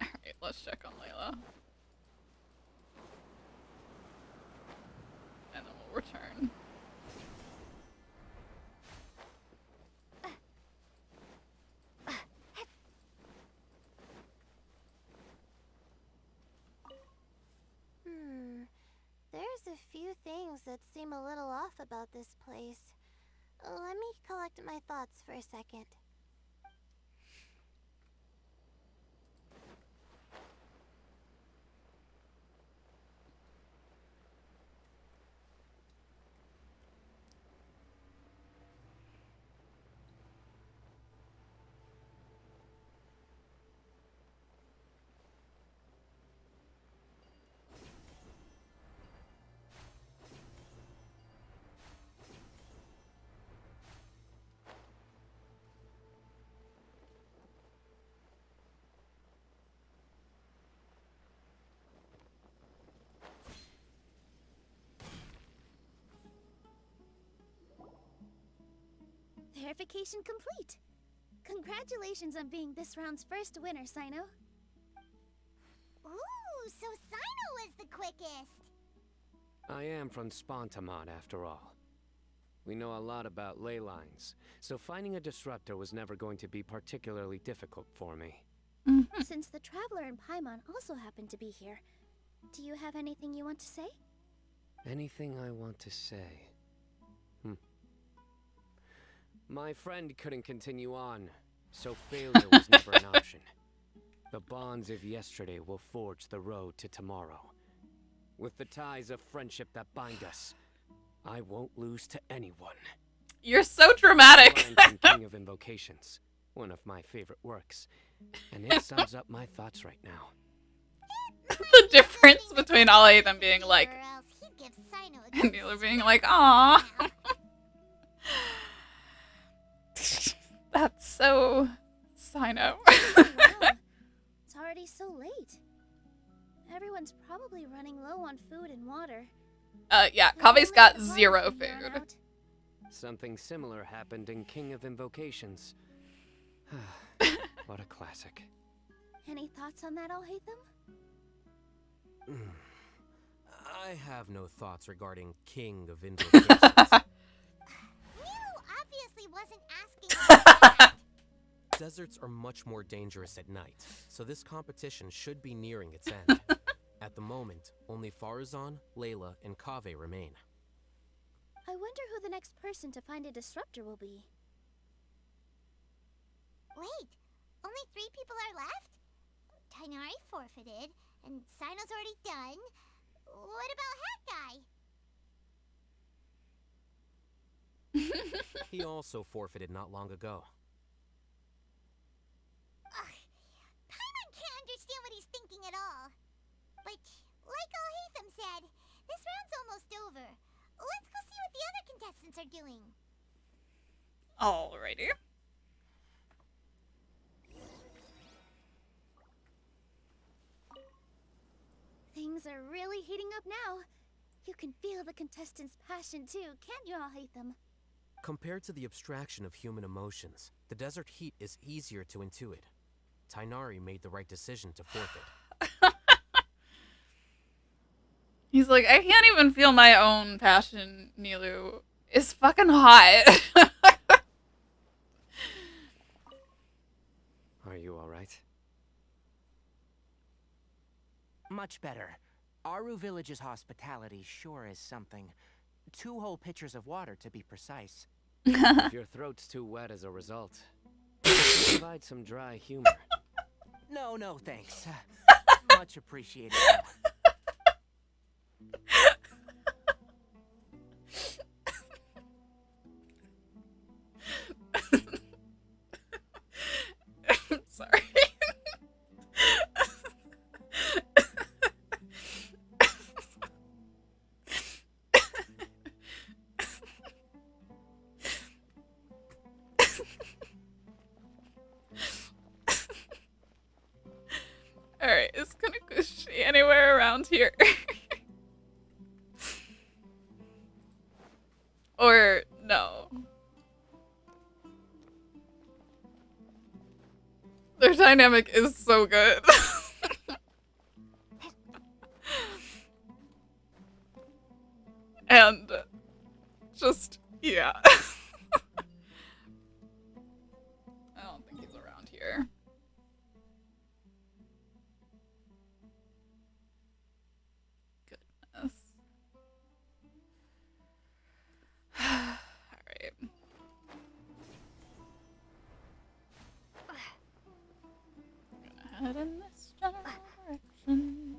Alright, let's check on Layla. And then we'll return. There's a few things that seem a little off about this place. Let me collect my thoughts for a second. Verification complete. Congratulations on being this round's first winner, Sino. Ooh, so Sino was the quickest. I am from Spontamon, after all. We know a lot about ley lines, so finding a disruptor was never going to be particularly difficult for me. Since the Traveler and Paimon also happen to be here, do you have anything you want to say? Anything I want to say? My friend couldn't continue on, so failure was never an option. The bonds of yesterday will forge the road to tomorrow. With the ties of friendship that bind us, I won't lose to anyone. You're so dramatic. From King of Invocations, one of my favorite works, and it sums up my thoughts right now. The difference between all of them being like, and Neela being like, "Aw." That's so Sino. It's already so late. Everyone's probably running low on food and water. Yeah, Kave's got 0 food. Something similar happened in King of Invocations. What a classic. Any thoughts on that, Alhaitham? I have no thoughts regarding King of Invocations. Obviously wasn't asking. Deserts are much more dangerous at night, so this competition should be nearing its end. At the moment, only Farazan, Layla, and Kaveh remain. I wonder who the next person to find a disruptor will be. Wait, only 3 people are left? Tainari forfeited, and Sino's already done. What about Hat Guy? He also forfeited not long ago. Ugh, Paimon can't understand what he's thinking at all. But, like Al-Haytham said, this round's almost over. Let's go see what the other contestants are doing. Alrighty. Things are really heating up now. You can feel the contestants' passion too, can't you, Al-Haytham? Compared to the abstraction of human emotions, the desert heat is easier to intuit. Tainari made the right decision to forfeit. He's like, I can't even feel my own passion, Nilu. It's fucking hot. Are you alright? Much better. Aru Village's hospitality sure is something. 2 whole pitchers of water, to be precise. If your throat's too wet as a result, provide some dry humor. No, thanks. Much appreciated. Sorry. Alright, is Kunokushi anywhere around here? Or no? Their dynamic is so good. And just, yeah. I don't think he's around here. Goodness. Alright. Gonna head in this general direction.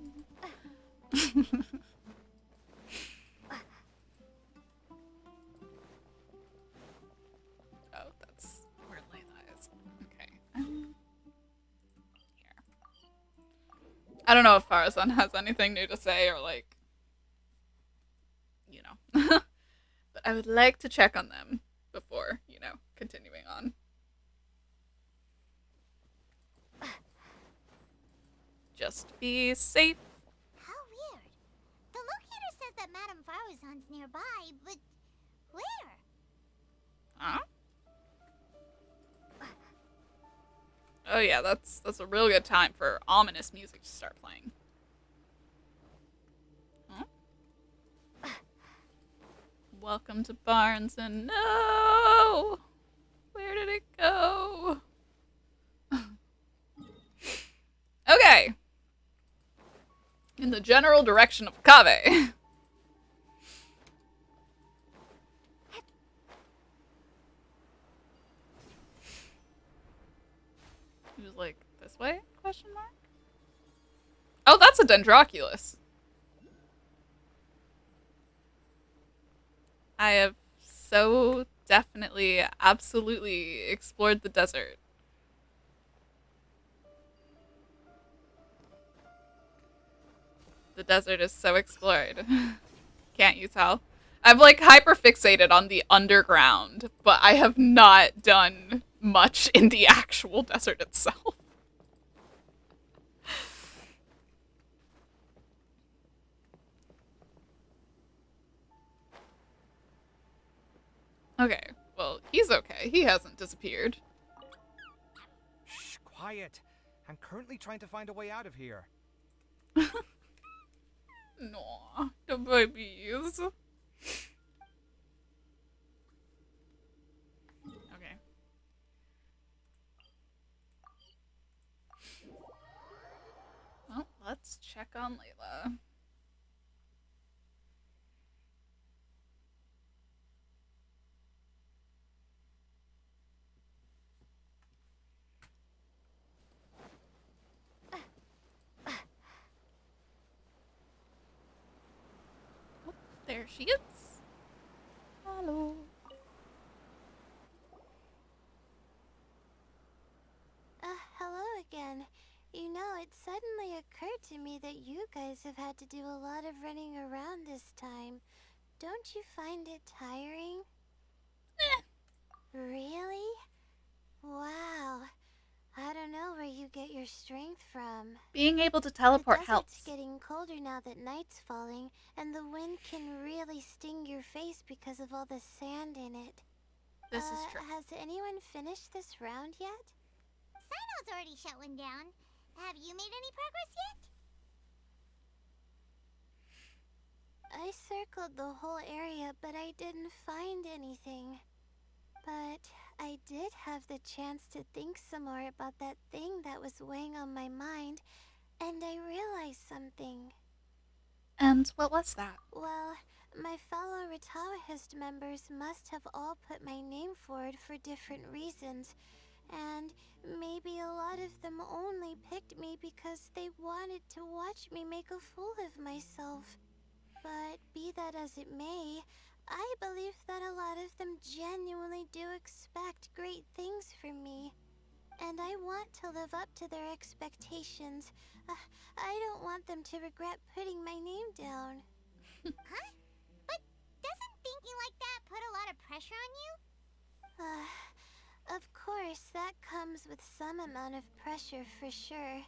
Oh, that's where Layla is. Okay. Here. I don't know if Farazan has anything new to say or, like, you know. But I would like to check on them before, you know, continuing on. Just be safe. How weird. The locator says that Madame Farazan's nearby, but where? Huh? Oh yeah, that's a real good time for ominous music to start playing. Huh? Welcome to Barnes and no! Where did it go? Okay. In the general direction of Kave. He was like, this way? Question mark? Oh, that's a Dendroculus. I have so definitely, absolutely explored the desert. The desert is so explored. Can't you tell? I've like hyperfixated on the underground, but I have not done much in the actual desert itself. Okay, well, he's okay. He hasn't disappeared. Shh, quiet. I'm currently trying to find a way out of here. No, the babies. Okay. Well, let's check on Layla. There she is. Hello. Hello again. You know, it suddenly occurred to me that you guys have had to do a lot of running around this time. Don't you find it tiring? Really? Wow. I don't know where you get your strength from. Being able to teleport The desert's helps. getting colder now that night's falling, and the wind can really sting your face because of all the sand in it. This is true. Has anyone finished this round yet? Sino's already shut one down. Have you made any progress yet? I circled the whole area, but I didn't find anything. But I did have the chance to think some more about that thing that was weighing on my mind, and I realized something. And what was that? Well, my fellow Rataohist members must have all put my name forward for different reasons, and maybe a lot of them only picked me because they wanted to watch me make a fool of myself. But be that as it may, I believe that a lot of them genuinely do expect great things from me. And I want to live up to their expectations. I don't want them to regret putting my name down. Huh? But doesn't thinking like that put a lot of pressure on you? Of course, that comes with some amount of pressure for sure.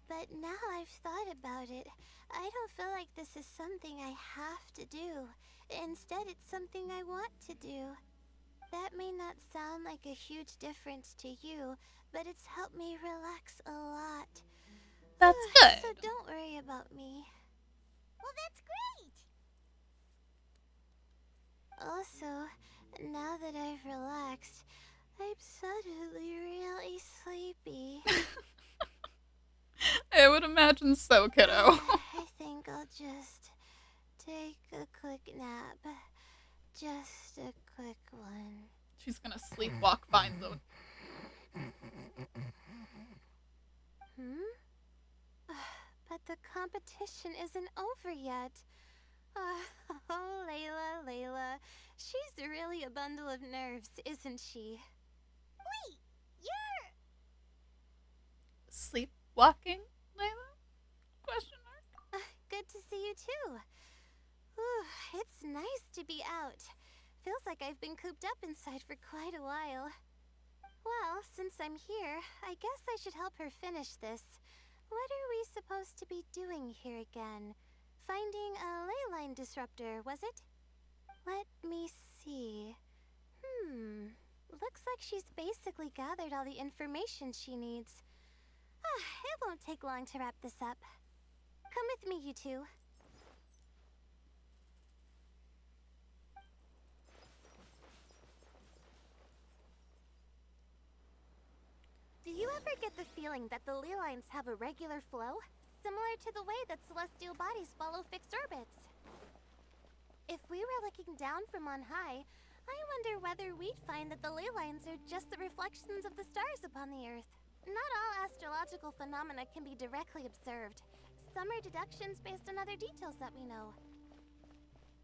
But now I've thought about it, I don't feel like this is something I have to do. Instead, it's something I want to do. That may not sound like a huge difference to you, but it's helped me relax a lot. That's good. So don't worry about me. Well, that's great! Also, now that I've relaxed, I'm suddenly really sleepy. I would imagine so, kiddo. I think I'll just take a quick nap. Just a quick one. She's gonna sleepwalk fine though. But the competition isn't over yet. Oh, Layla. She's really a bundle of nerves, isn't she? Wait, you're... Sleepwalking, Layla? Question mark? Good to see you too. It's nice to be out. Feels like I've been cooped up inside for quite a while. Well, since I'm here, I guess I should help her finish this. What are we supposed to be doing here again? Finding a ley line disruptor, was it? Let me see. Looks like she's basically gathered all the information she needs. It won't take long to wrap this up. Come with me, you two. Do you ever get the feeling that the ley lines have a regular flow? Similar to the way that celestial bodies follow fixed orbits. If we were looking down from on high, I wonder whether we'd find that the ley lines are just the reflections of the stars upon the Earth. Not all astrological phenomena can be directly observed. Some are deductions based on other details that we know.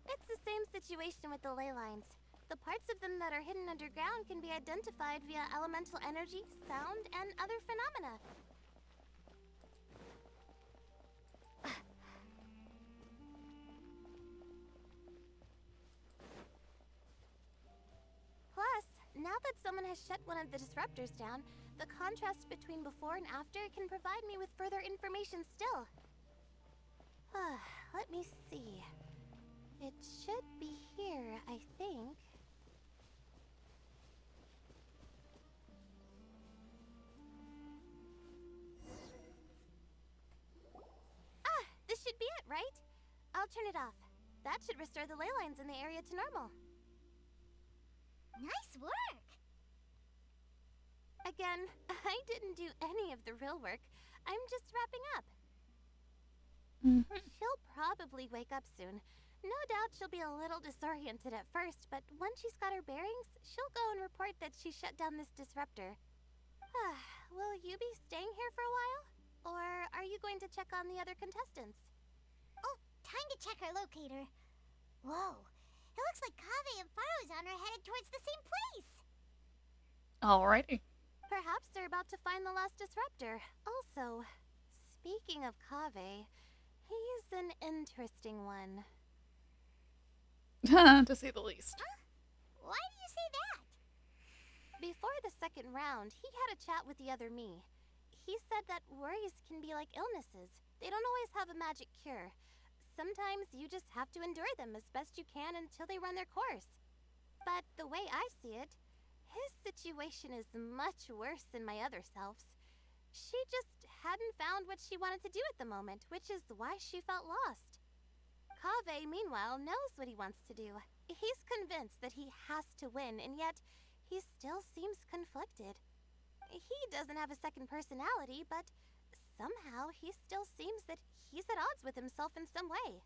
It's the same situation with the ley lines. The parts of them that are hidden underground can be identified via elemental energy, sound, and other phenomena. Plus, now that someone has shut one of the disruptors down, the contrast between before and after can provide me with further information still. Let me see. It should be here, I think. This should be it, right? I'll turn it off. That should restore the ley lines in the area to normal. Nice work! Again, I didn't do any of the real work. I'm just wrapping up. She'll probably wake up soon. No doubt she'll be a little disoriented at first, but once she's got her bearings, she'll go and report that she shut down this disruptor. Will you be staying here for a while? Or are you going to check on the other contestants? Oh, time to check our locator. Whoa. It looks like Kaveh and Faruzan are headed towards the same place. Alrighty. Perhaps they're about to find the last disruptor. Also, speaking of Kaveh, he's an interesting one. To say the least. Huh? Why do you say that? Before the second round, he had a chat with the other me. He said that worries can be like illnesses. They don't always have a magic cure. Sometimes you just have to endure them as best you can until they run their course. But the way I see it, his situation is much worse than my other self's. She just hadn't found what she wanted to do at the moment, which is why she felt lost. Kaveh, meanwhile, knows what he wants to do. He's convinced that he has to win, and yet he still seems conflicted. He doesn't have a second personality, but somehow he still seems that he's at odds with himself in some way.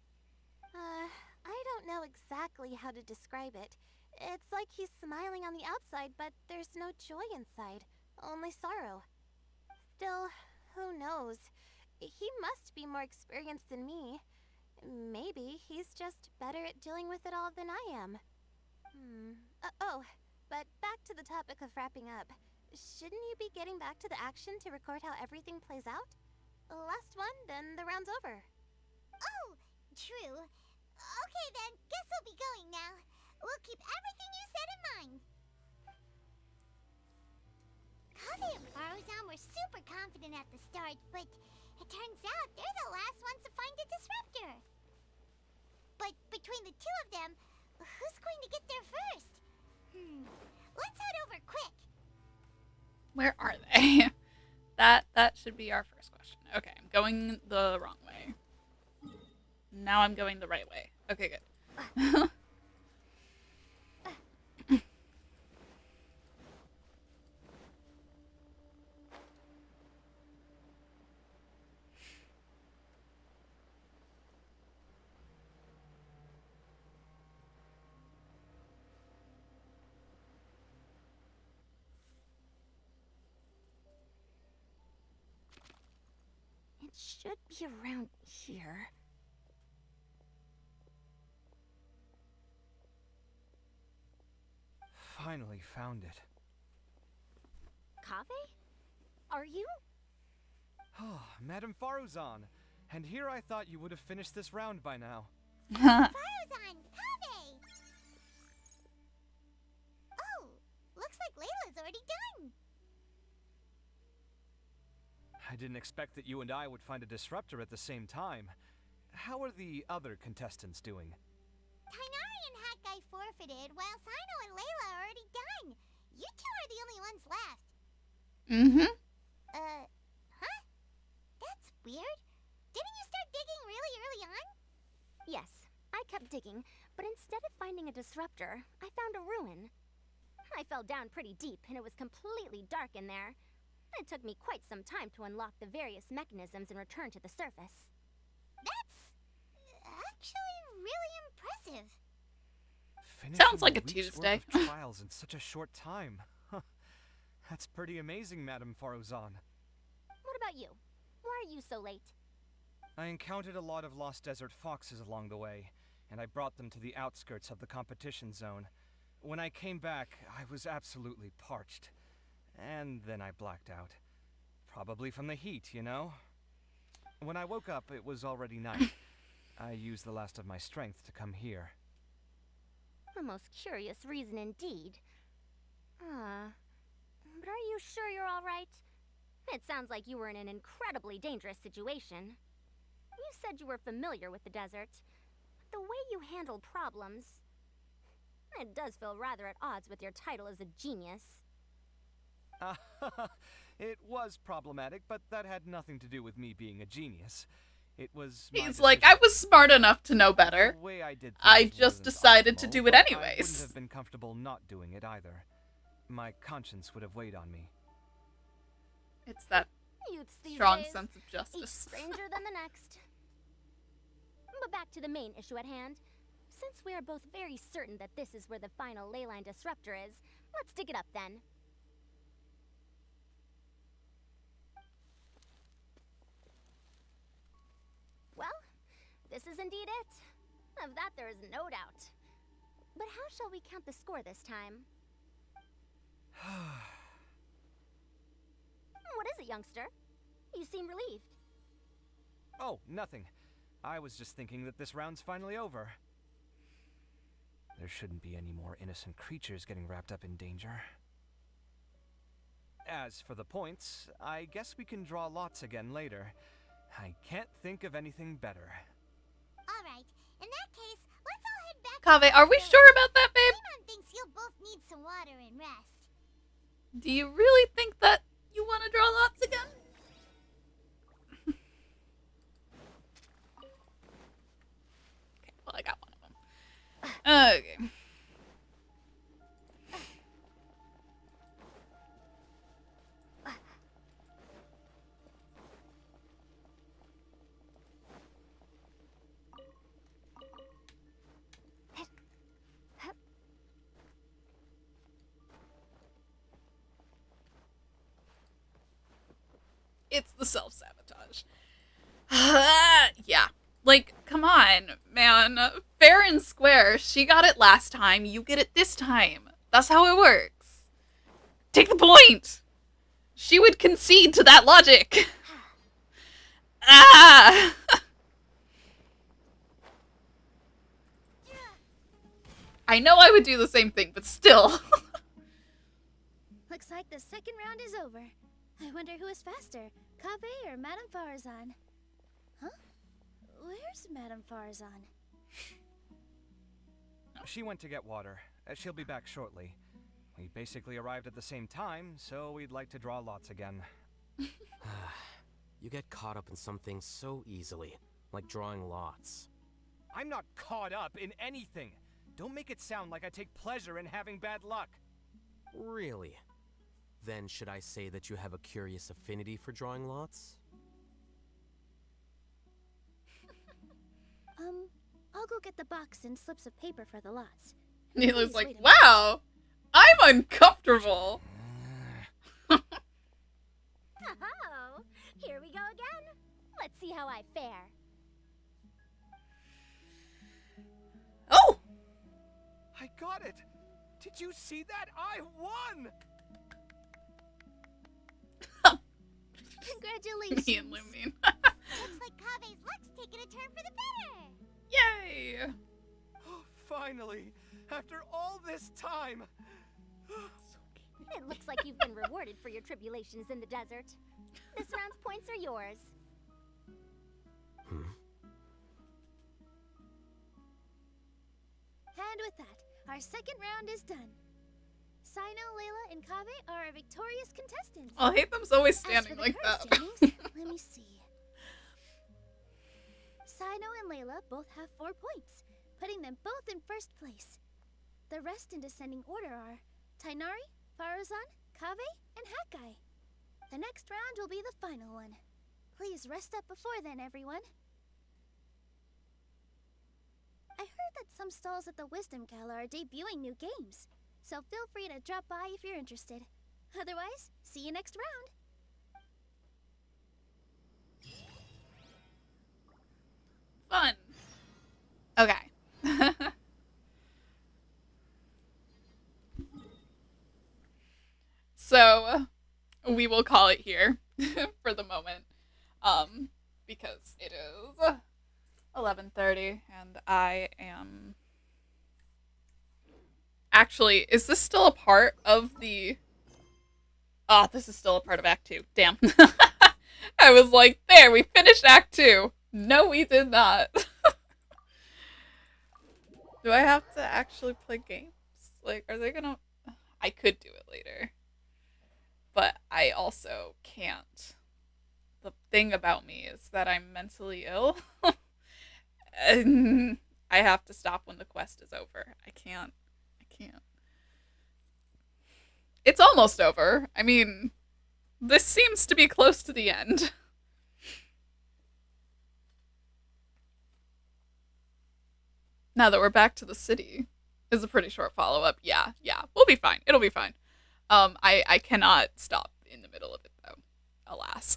I don't know exactly how to describe it. It's like he's smiling on the outside, but there's no joy inside, only sorrow. Still, who knows? He must be more experienced than me. Maybe he's just better at dealing with it all than I am. But back to the topic of wrapping up. Shouldn't you be getting back to the action to record how everything plays out? Last one, then the round's over. Oh, true. Okay then, guess we'll be going now. We'll keep everything you said in mind. Kaveh and Faruzan were super confident at the start, but it turns out they're the last ones to find a disruptor. But between the two of them, who's going to get there first? Let's head over quick. Where are they? That should be our first question. Okay, I'm going the wrong way. Now I'm going the right way. Okay, good. It should be around here. Finally found it. Kaveh? Are you? Oh, Madame Faruzan. And here I thought you would have finished this round by now. Faruzan, Kaveh! Oh, looks like Layla's already done. I didn't expect that you and I would find a disruptor at the same time. How are the other contestants doing? Tainari and Hakai forfeited, while Sino and Layla are already done. You two are the only ones left. Mm-hmm. Huh? That's weird. Didn't you start digging really early on? Yes, I kept digging, but instead of finding a disruptor, I found a ruin. I fell down pretty deep, and it was completely dark in there. It took me quite some time to unlock the various mechanisms and return to the surface. That's actually really impressive. Sounds like a Finishing week's Tuesday. worth of trials in such a short time. Huh. That's pretty amazing, Madame Faruzan. What about you? Why are you so late? I encountered a lot of lost desert foxes along the way, and I brought them to the outskirts of the competition zone. When I came back, I was absolutely parched. And then I blacked out. Probably from the heat, you know? When I woke up, it was already night. I used the last of my strength to come here. A most curious reason indeed. But are you sure you're all right? It sounds like you were in an incredibly dangerous situation. You said you were familiar with the desert, but the way you handled problems... It does feel rather at odds with your title as a genius. It was problematic, but that had nothing to do with me being a genius. It was my He's like, I was smart enough to know better. The way I did I things just wasn't decided to optimal, do it but I anyways. wouldn't have been comfortable not doing it either. My conscience would have weighed on me. It's that Youths these strong days, sense of each justice. stranger than the next. But back to the main issue at hand. Since we are both very certain that this is where the final leyline disruptor is, let's dig it up then. Well, this is indeed it. Of that there is no doubt. But how shall we count the score this time? What is it, youngster? You seem relieved. Oh, nothing. I was just thinking that this round's finally over. There shouldn't be any more innocent creatures getting wrapped up in danger. As for the points, I guess we can draw lots again later. I can't think of anything better. Alright, in that case, let's all head back. Kaveh, are we sure about that, babe? Paimon thinks you'll both need some water and rest. Do you really think that you want to draw lots again? Okay, well, I got one of them. Okay. It's the self-sabotage. Yeah. Like, come on, man. Fair and square. She got it last time. You get it this time. That's how it works. Take the point. She would concede to that logic. Ah! I know I would do the same thing, but still. Looks like the second round is over. I wonder who is faster, Kaveh or Madame Farazan? Huh? Where's Madame Farazan? She went to get water. She'll be back shortly. We basically arrived at the same time, so we'd like to draw lots again. You get caught up in some things so easily, like drawing lots. I'm not caught up in anything. Don't make it sound like I take pleasure in having bad luck. Really? Then should I say that you have a curious affinity for drawing lots? I'll go get the box and slips of paper for the lots. Neela's like, wow, I'm uncomfortable. Oh, here we go again. Let's see how I fare. Oh! I got it! Did you see that? I won! Congratulations. Me and Lumine. Looks like Kaveh's luck's taking a turn for the better. Yay! Oh, finally! After all this time! It looks like you've been rewarded for your tribulations in the desert. This round's points are yours. And with that, our second round is done. Sino, Layla, and Kaveh are our victorious contestants. I hate them always As for standing the like current that. standings, let me see. Sino and Layla both have 4 points, putting them both in first place. The rest in descending order are Tainari, Farazan, Kaveh, and Hakai. The next round will be the final one. Please rest up before then, everyone. I heard that some stalls at the Wisdom Gala are debuting new games, so feel free to drop by if you're interested. Otherwise, see you next round. Fun. Okay. So, we will call it here for the moment. Because it is 11:30 and I am... Actually, is this still a part of the... Oh, this is still a part of Act 2. Damn. I was like, there, we finished Act 2. No, we did not. Do I have to actually play games? Like, are they gonna... I could do it later. But I also can't. The thing about me is that I'm mentally ill. And I have to stop when the quest is over. I can't. It's almost over. I mean, this seems to be close to the end. Now that we're back to the city, is a pretty short follow-up. Yeah, we'll be fine. It'll be fine. I cannot stop in the middle of it, though. Alas.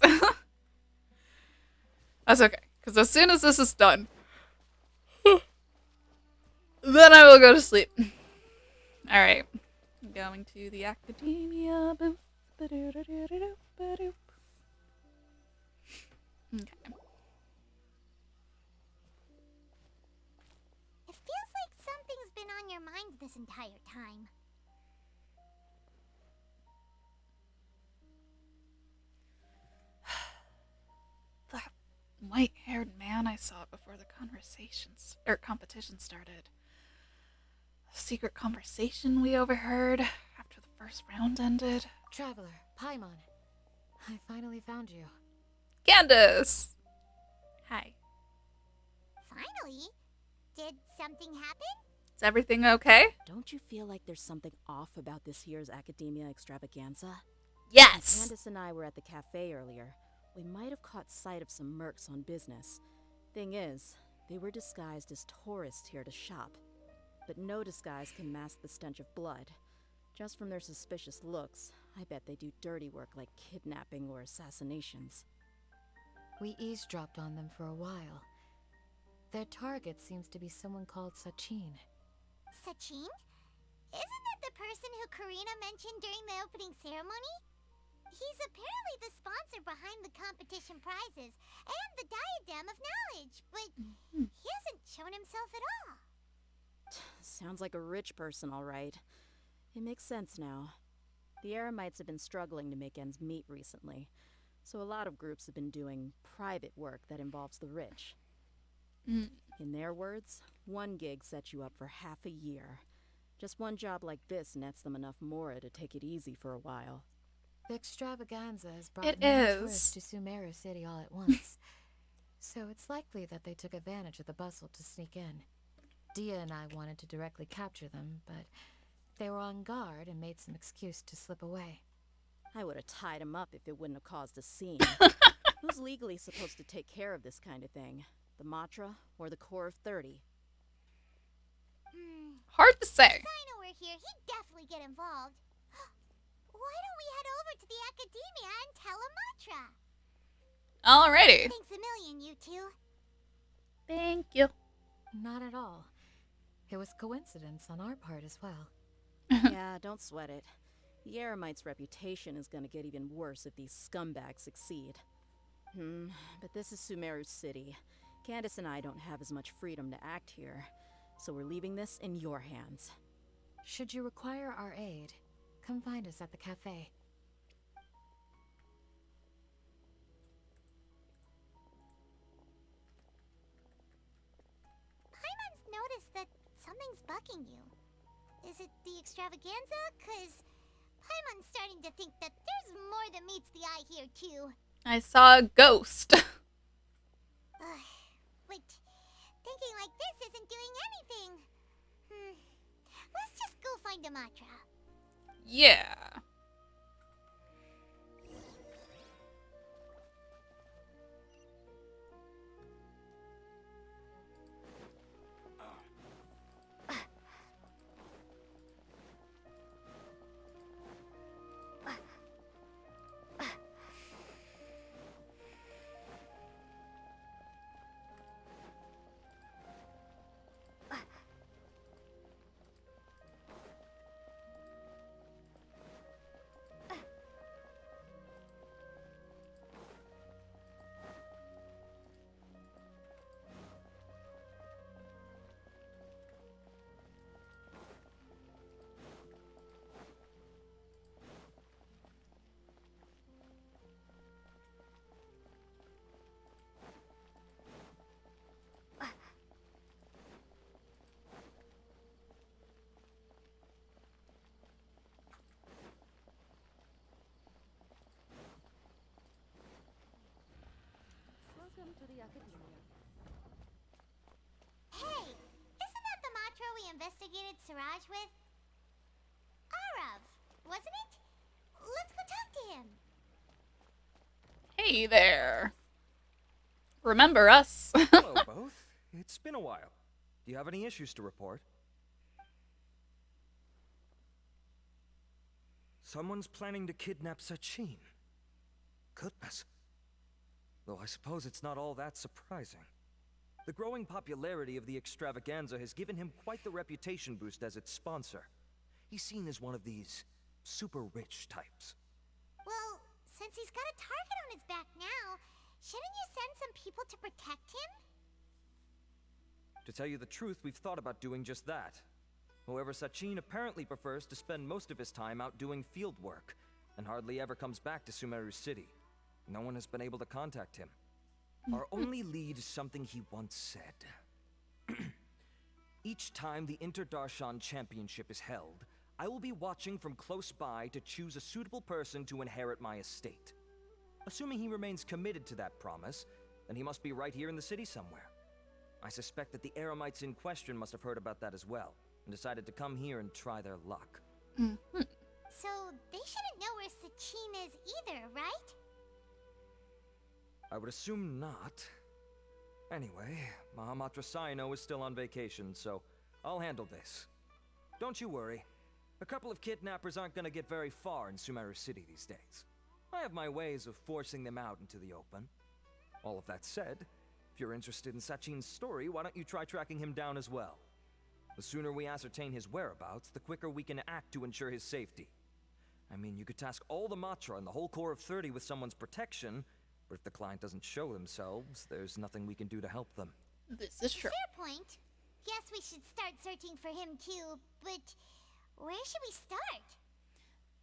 That's okay, because as soon as this is done, Then I will go to sleep. Alright. Going to the academia booth. Okay. It feels like something's been on your mind this entire time. That white-haired man I saw before the competition started. A secret conversation we overheard after the first round ended. Traveler, Paimon, I finally found you. Candace! Hi. Finally? Did something happen? Is everything okay? Don't you feel like there's something off about this year's Academia Extravaganza? Yes! When Candace and I were at the cafe earlier, we might have caught sight of some mercs on business. Thing is, they were disguised as tourists here to shop. But no disguise can mask the stench of blood. Just from their suspicious looks, I bet they do dirty work like kidnapping or assassinations. We eavesdropped on them for a while. Their target seems to be someone called Sachin. Sachin? Isn't that the person who Karina mentioned during the opening ceremony? He's apparently the sponsor behind the competition prizes and the Diadem of Knowledge, but he hasn't shown himself at all. Sounds like a rich person, all right. It makes sense now. The Eremites have been struggling to make ends meet recently, so a lot of groups have been doing private work that involves the rich. In their words, one gig sets you up for half a year. Just one job like this nets them enough mora to take it easy for a while. The extravaganza has brought many tourists to Sumeru City all at once, so it's likely that they took advantage of the bustle to sneak in. Dia and I wanted to directly capture them, but they were on guard and made some excuse to slip away. I would have tied him up if it wouldn't have caused a scene. Who's legally supposed to take care of this kind of thing? The Matra or the Core of 30? Hard to say. If Sino were here, he'd definitely get involved. Why don't we head over to the Academia and tell Matra? Alrighty. Thanks a million, you two. Thank you. Not at all. It was coincidence on our part as well. Yeah, don't sweat it. The Eremites' reputation is gonna get even worse if these scumbags succeed. But this is Sumeru City. Candace and I don't have as much freedom to act here, so we're leaving this in your hands. Should you require our aid, come find us at the cafe. Paimon's noticed that something's bugging you. Is it the extravaganza? 'Cause Paimon's starting to think that there's more than meets the eye here, too. I saw a ghost. But thinking like this isn't doing anything. Let's just go find Matra. Yeah. Welcome to the Academia. Hey, isn't that the Matra we investigated Siraj with? Arav, wasn't it? Let's go talk to him. Hey there. Remember us? Hello, both. It's been a while. Do you have any issues to report? Someone's planning to kidnap Sachin. Goodness. Though I suppose it's not all that surprising. The growing popularity of the extravaganza has given him quite the reputation boost as its sponsor. He's seen as one of these super rich types. Well, since he's got a target on his back now, shouldn't you send some people to protect him? To tell you the truth, we've thought about doing just that. However, Sachin apparently prefers to spend most of his time out doing field work, and hardly ever comes back to Sumeru City. No one has been able to contact him. Our only lead is something he once said. Each time the Inter-Darshan Championship is held, I will be watching from close by to choose a suitable person to inherit my estate. Assuming he remains committed to that promise, then he must be right here in the city somewhere. I suspect that the Eremites in question must have heard about that as well, and decided to come here and try their luck. So they shouldn't know where Sachin is either, right? I would assume not. Anyway, Mahamatra Saino is still on vacation, so I'll handle this. Don't you worry. A couple of kidnappers aren't gonna get very far in Sumeru City these days. I have my ways of forcing them out into the open. All of that said, if you're interested in Sachin's story, why don't you try tracking him down as well? The sooner we ascertain his whereabouts, the quicker we can act to ensure his safety. I mean, you could task all the Matra and the whole Corps of 30 with someone's protection, but if the client doesn't show themselves, there's nothing we can do to help them. This is true. Fair point. Guess we should start searching for him too, but where should we start?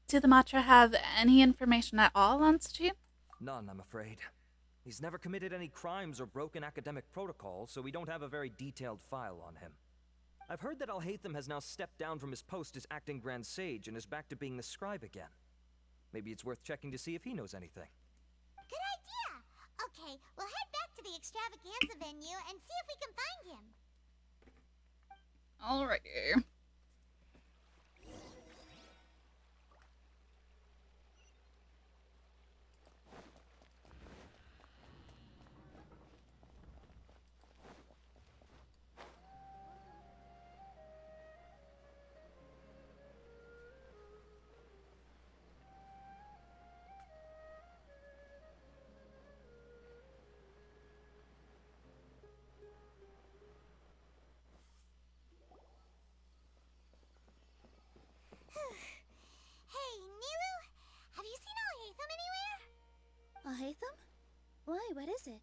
Do the Matra have any information at all on Sachin? None, I'm afraid. He's never committed any crimes or broken academic protocol, so we don't have a very detailed file on him. I've heard that Alhaitham has now stepped down from his post as acting Grand Sage and is back to being the scribe again. Maybe it's worth checking to see if he knows anything. Good idea! Okay, we'll head back to the extravaganza venue and see if we can find him. Alrighty. Hey, Nilu, have you seen Alhaitham anywhere? Alhaitham? Why, what is it?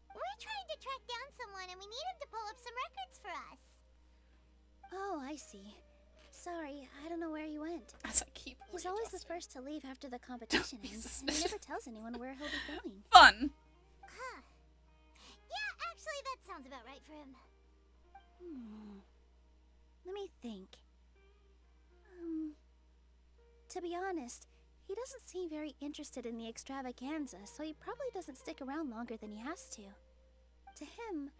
We're trying to track down someone and we need him to pull up some records for us. Oh, I see. Sorry, I don't know where he went. As I keep He's always the first to leave after the competition ends, and he never tells anyone where he'll be going. Fun. Huh. Yeah, actually that sounds about right for him. Let me think. To be honest, he doesn't seem very interested in the extravaganza, so he probably doesn't stick around longer than he has to. To him,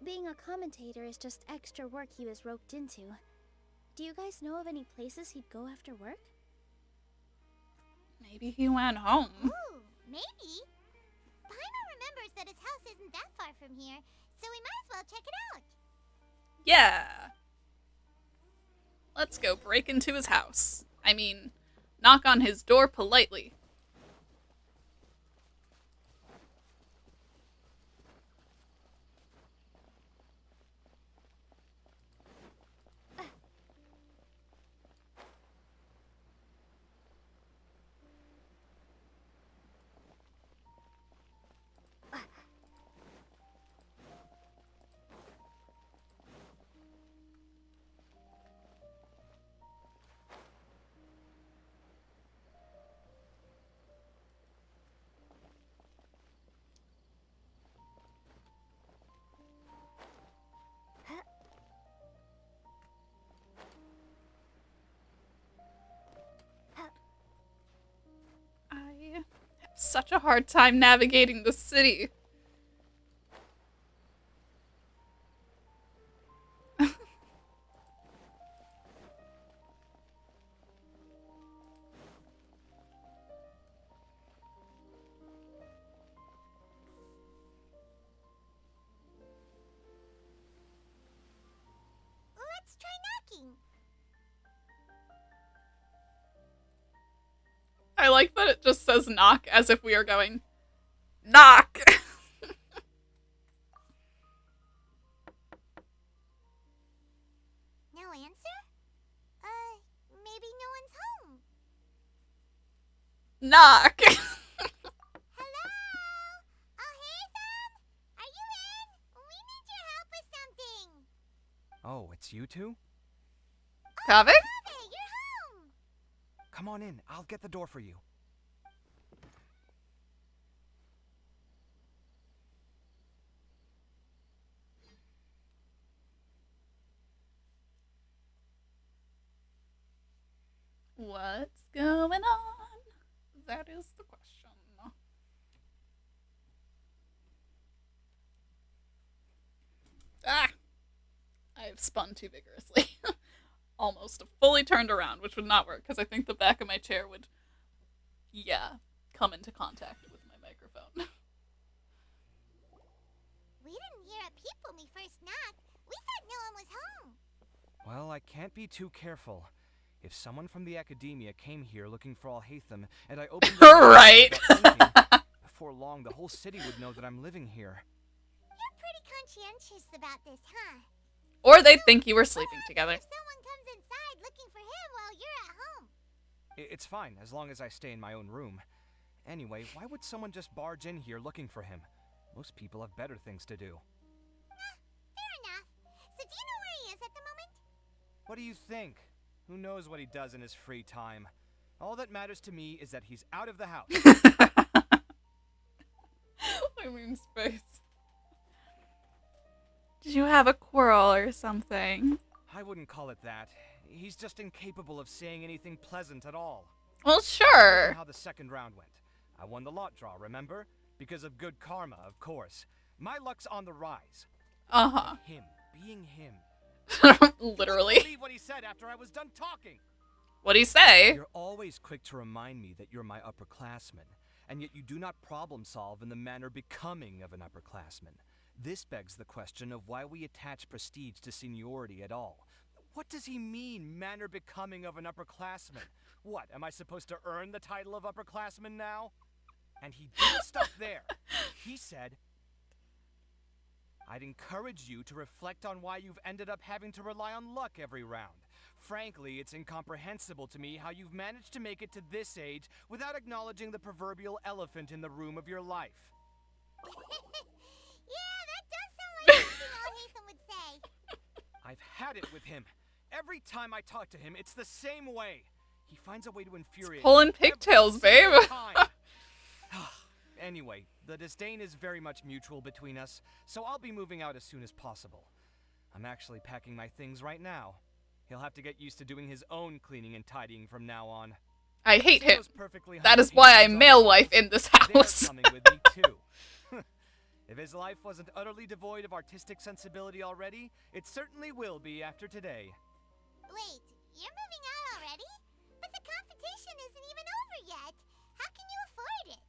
being a commentator is just extra work he was roped into. Do you guys know of any places he'd go after work? Maybe he went home. Ooh, maybe. Paimon remembers that his house isn't that far from here, so we might as well check it out. Yeah. Let's go break into his house. I mean, knock on his door politely. I have such a hard time navigating the city. Let's try knocking. I like that it just says knock as if we are going, knock! answer? Maybe no one's home. Knock. Hello? Oh, Haytham? Are you in? We need your help with something. Oh, it's you two? Kaveh? Kaveh, you're home. Come on in. I'll get the door for you. What's going on? That is the question. Ah! I've spun too vigorously. Almost fully turned around, which would not work because I think the back of my chair would, come into contact with my microphone. We didn't hear a peep when we first knocked. We thought no one was home. Well, I can't be too careful. If someone from the academia came here looking for Alhaitham, and I opened the door Right. without thinking, before long the whole city would know that I'm living here. You're pretty conscientious about this, huh? Or they'd think you were sleeping together. If someone comes inside looking for him while you're at home. It's fine, as long as I stay in my own room. Anyway, why would someone just barge in here looking for him? Most people have better things to do. Fair enough. So do you know where he is at the moment? What do you think? Who knows what he does in his free time? All that matters to me is that he's out of the house. I mean, space. Did you have a quarrel or something? I wouldn't call it that. He's just incapable of saying anything pleasant at all. Well, sure. How the second round went. I won the lot draw, remember? Because of good karma, of course. My luck's on the rise. Uh-huh. Him, being him. Literally. You wouldn't believe what he said after I was done talking. What'd he say? You're always quick to remind me that you're my upperclassman, and yet you do not problem solve in the manner becoming of an upperclassman. This begs the question of why we attach prestige to seniority at all. What does he mean, manner becoming of an upperclassman? What, am I supposed to earn the title of upperclassman now? And he didn't stop there. He said, I'd encourage you to reflect on why you've ended up having to rely on luck every round. Frankly, it's incomprehensible to me how you've managed to make it to this age without acknowledging the proverbial elephant in the room of your life. Yeah, that does sound like something Alhaitham would say. I've had it with him. Every time I talk to him, it's the same way. He finds a way to infuriate me. Pulling pigtails, babe. Anyway, the disdain is very much mutual between us, so I'll be moving out as soon as possible. I'm actually packing my things right now. He'll have to get used to doing his own cleaning and tidying from now on. I hate him. That is why I'm male wife in this house. They're coming with me too. If his life wasn't utterly devoid of artistic sensibility already, it certainly will be after today. Wait, you're moving out already? But the competition isn't even over yet. How can you afford it?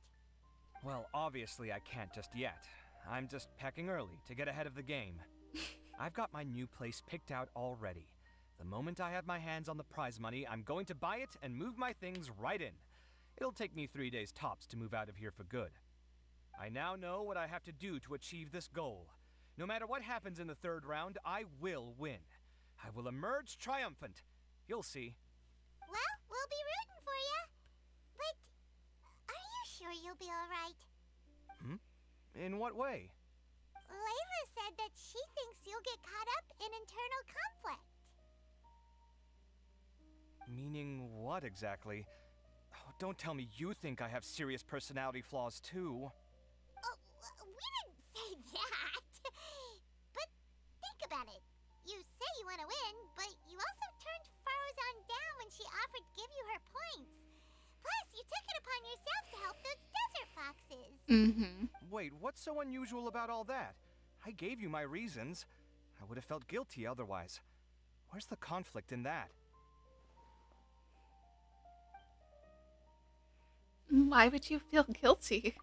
Well, obviously I can't just yet. I'm just packing early to get ahead of the game. I've got my new place picked out already. The moment I have my hands on the prize money, I'm going to buy it and move my things right in. It'll take me 3 days tops to move out of here for good. I now know what I have to do to achieve this goal. No matter what happens in the third round, I will win. I will emerge triumphant. You'll see. Well, we'll be rooting for you. But are you sure you'll be alright? In what way? Layla said that she thinks you'll get caught up in internal conflict. Meaning what exactly? Oh, don't tell me you think I have serious personality flaws too. Oh, we didn't say that. But think about it. You say you want to win, but you also turned Farozan down when she offered to give you her points. Plus, you took it upon yourself to help those desert foxes. Wait, what's so unusual about all that? I gave you my reasons. I would have felt guilty otherwise. Where's the conflict in that? Why would you feel guilty?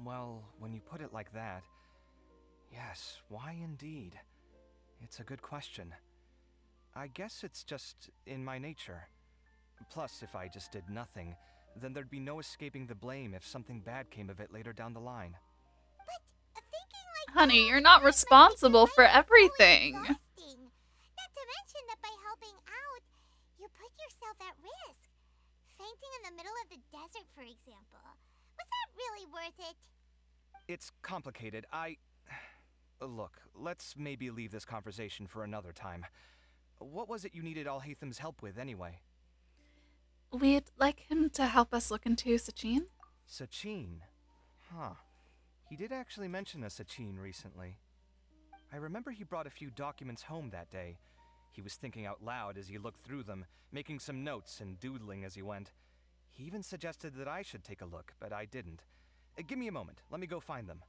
Well, when you put it like that, yes, why indeed? It's a good question. I guess it's just in my nature. Plus, if I just did nothing, then there'd be no escaping the blame if something bad came of it later down the line. But thinking like Honey, you're not responsible for everything. exhausting. painting in the middle of the desert, for example. Was that really worth it? It's complicated. Look, let's maybe leave this conversation for another time. What was it you needed Alhatham's help with, anyway? We'd like him to help us look into Sachin. Sachin? Huh. He did actually mention a Sachin recently. I remember he brought a few documents home that day. He was thinking out loud as he looked through them, making some notes and doodling as he went. He even suggested that I should take a look, but I didn't. Give me a moment. Let me go find them.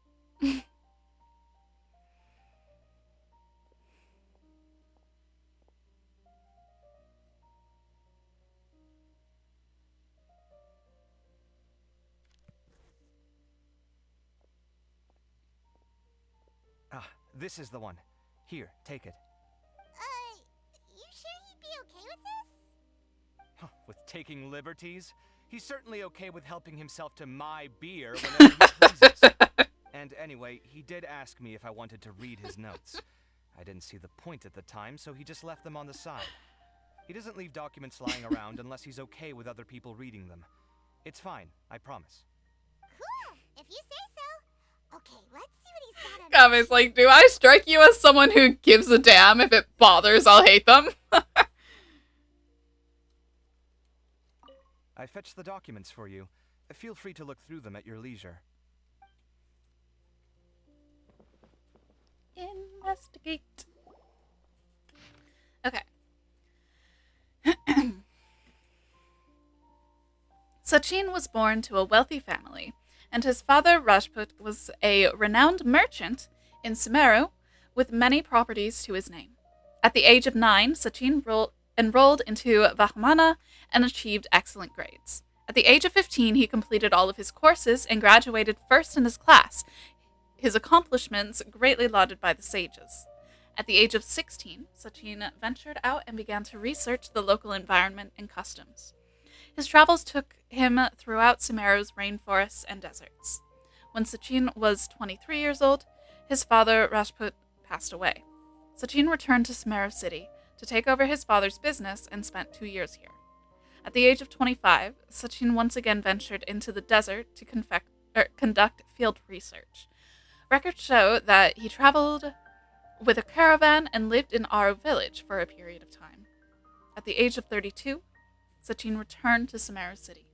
This is the one. Here, take it. You sure he'd be okay with this? With taking liberties? He's certainly okay with helping himself to my beer whenever he pleases. And anyway, he did ask me if I wanted to read his notes. I didn't see the point at the time, so he just left them on the side. He doesn't leave documents lying around unless he's okay with other people reading them. It's fine, I promise. Cool, if you say so. Okay, let's see what he's got on. Kame's like, do I strike you as someone who gives a damn? If it bothers, I'll hate them. I fetched the documents for you. Feel free to look through them at your leisure. Investigate. Okay. Sachin was born to a wealthy family, and his father Rajput was a renowned merchant in Sumeru with many properties to his name. At the age of 9, Sachin enrolled into Vahmana and achieved excellent grades. At the age of 15, he completed all of his courses and graduated first in his class, his accomplishments greatly lauded by the sages. At the age of 16, Sachin ventured out and began to research the local environment and customs. His travels took him throughout Sumeru's rainforests and deserts. When Sachin was 23 years old, his father Rajput passed away. Sachin returned to Sumeru City to take over his father's business and spent 2 years here. At the age of 25, Sachin once again ventured into the desert to conduct field research. Records show that he traveled with a caravan and lived in Aru village for a period of time. At the age of 32, Sachin returned to Sumeru City.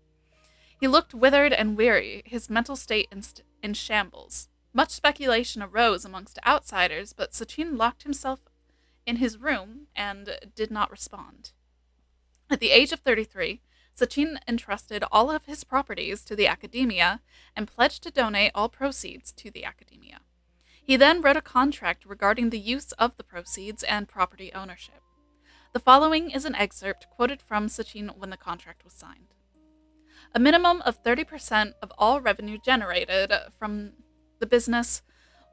He looked withered and weary, his mental state in shambles. Much speculation arose amongst outsiders, but Sachin locked himself in his room and did not respond. At the age of 33, Sachin entrusted all of his properties to the academia and pledged to donate all proceeds to the academia. He then wrote a contract regarding the use of the proceeds and property ownership. The following is an excerpt quoted from Sachin when the contract was signed. A minimum of 30% of all revenue generated from the business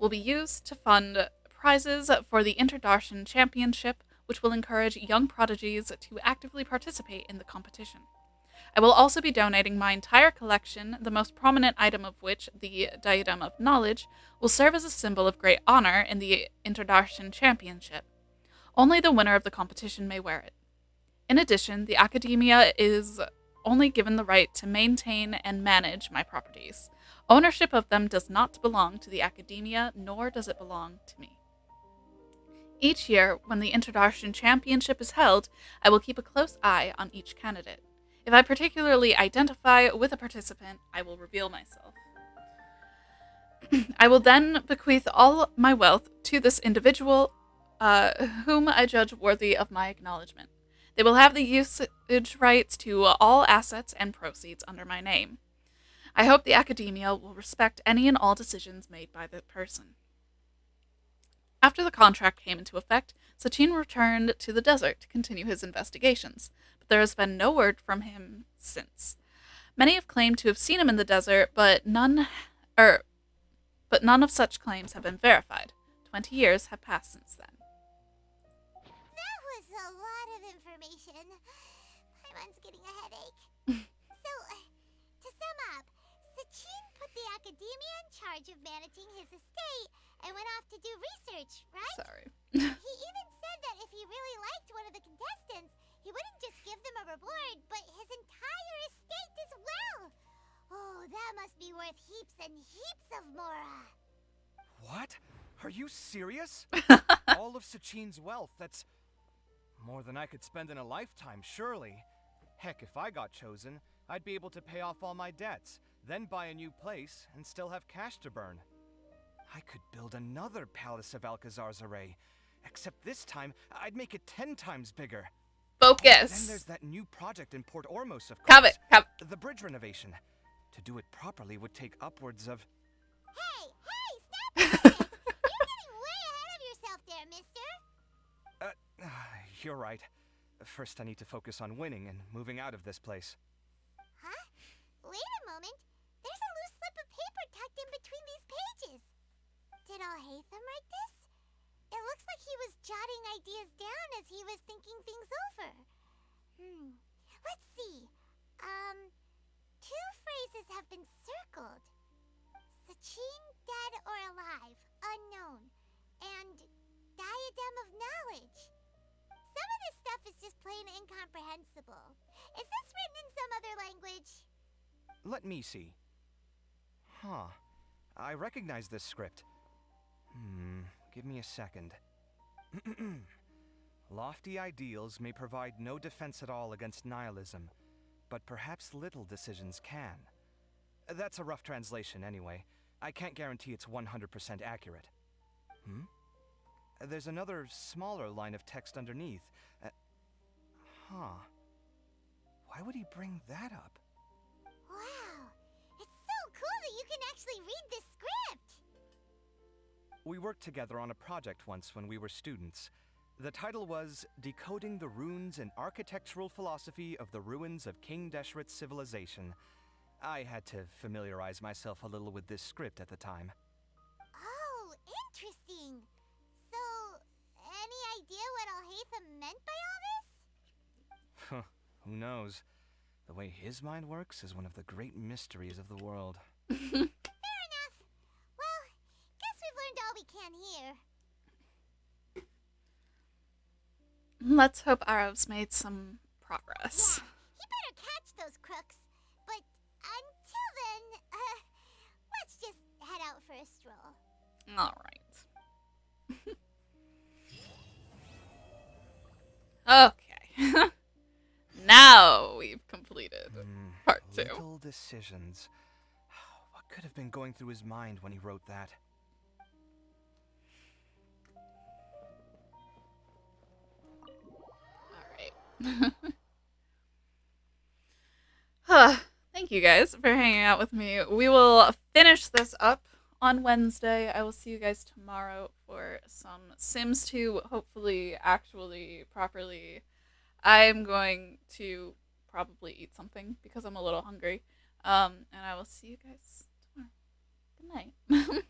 will be used to fund prizes for the Interdarshan Championship, which will encourage young prodigies to actively participate in the competition. I will also be donating my entire collection, the most prominent item of which, the Diadem of Knowledge, will serve as a symbol of great honor in the Interdarshan Championship. Only the winner of the competition may wear it. In addition, the Academia is only given the right to maintain and manage my properties. Ownership of them does not belong to the Academia, nor does it belong to me. Each year, when the Interdarshan Championship is held, I will keep a close eye on each candidate. If I particularly identify with a participant, I will reveal myself. I will then bequeath all my wealth to this individual, whom I judge worthy of my acknowledgement. They will have the usage rights to all assets and proceeds under my name. I hope the Academia will respect any and all decisions made by the person. After the contract came into effect, Sachin returned to the desert to continue his investigations, but there has been no word from him since. Many have claimed to have seen him in the desert, but none of such claims have been verified. 20 years have passed since then. That was a lot of information. My mind's getting a headache. So, to sum up, Sachin put the Academia in charge of managing his estate and went off to do research, right? Sorry. He even said that if he really liked one of the contestants, he wouldn't just give them a reward, but his entire estate. Are you serious? All of Sachin's wealth, that's more than I could spend in a lifetime, surely. Heck, if I got chosen, I'd be able to pay off all my debts, then buy a new place, and still have cash to burn. I could build another Palace of Alcazar's array, except this time, I'd make it 10 times bigger. Focus. Then there's that new project in Port Ormos, of course. Cover it. The bridge renovation. To do it properly would take upwards of... Hey, stop it! You're getting way ahead of yourself there, mister. You're right. First, I need to focus on winning and moving out of this place. Huh? Wait a moment. There's a loose slip of paper tucked in between these pages. Did Alhaitham write this? It looks like he was jotting ideas down as he was thinking things over. Let's see. Two phrases have been circled. Sachin, dead or alive, unknown. And diadem of knowledge. Some of this stuff is just plain incomprehensible. Is this written in some other language? Let me see. Huh. I recognize this script. Give me a second. Lofty ideals may provide no defense at all against nihilism, but perhaps little decisions can. That's a rough translation anyway. I can't guarantee it's 100% accurate. There's another smaller line of text underneath. Why would he bring that up? Wow! It's so cool that you can actually read this script! We worked together on a project once when we were students. The title was Decoding the Runes and Architectural Philosophy of the Ruins of King Deshret's Civilization. I had to familiarize myself a little with this script at the time. Oh, interesting. So, any idea what Alhaitham meant by all this? Who knows? The way his mind works is one of the great mysteries of the world. Fair enough. Well, guess we've learned all we can here. Let's hope Arav's made some progress. He better catch those crooks. But until then, let's just head out for a stroll. All right. Okay. Now we've completed part 2. Little decisions. What could have been going through his mind when he wrote that? Thank you guys for hanging out with me. We will finish this up on Wednesday. I will see you guys tomorrow for some Sims 2, hopefully, actually, properly. I'm going to probably eat something because I'm a little hungry. And I will see you guys tomorrow. Good night.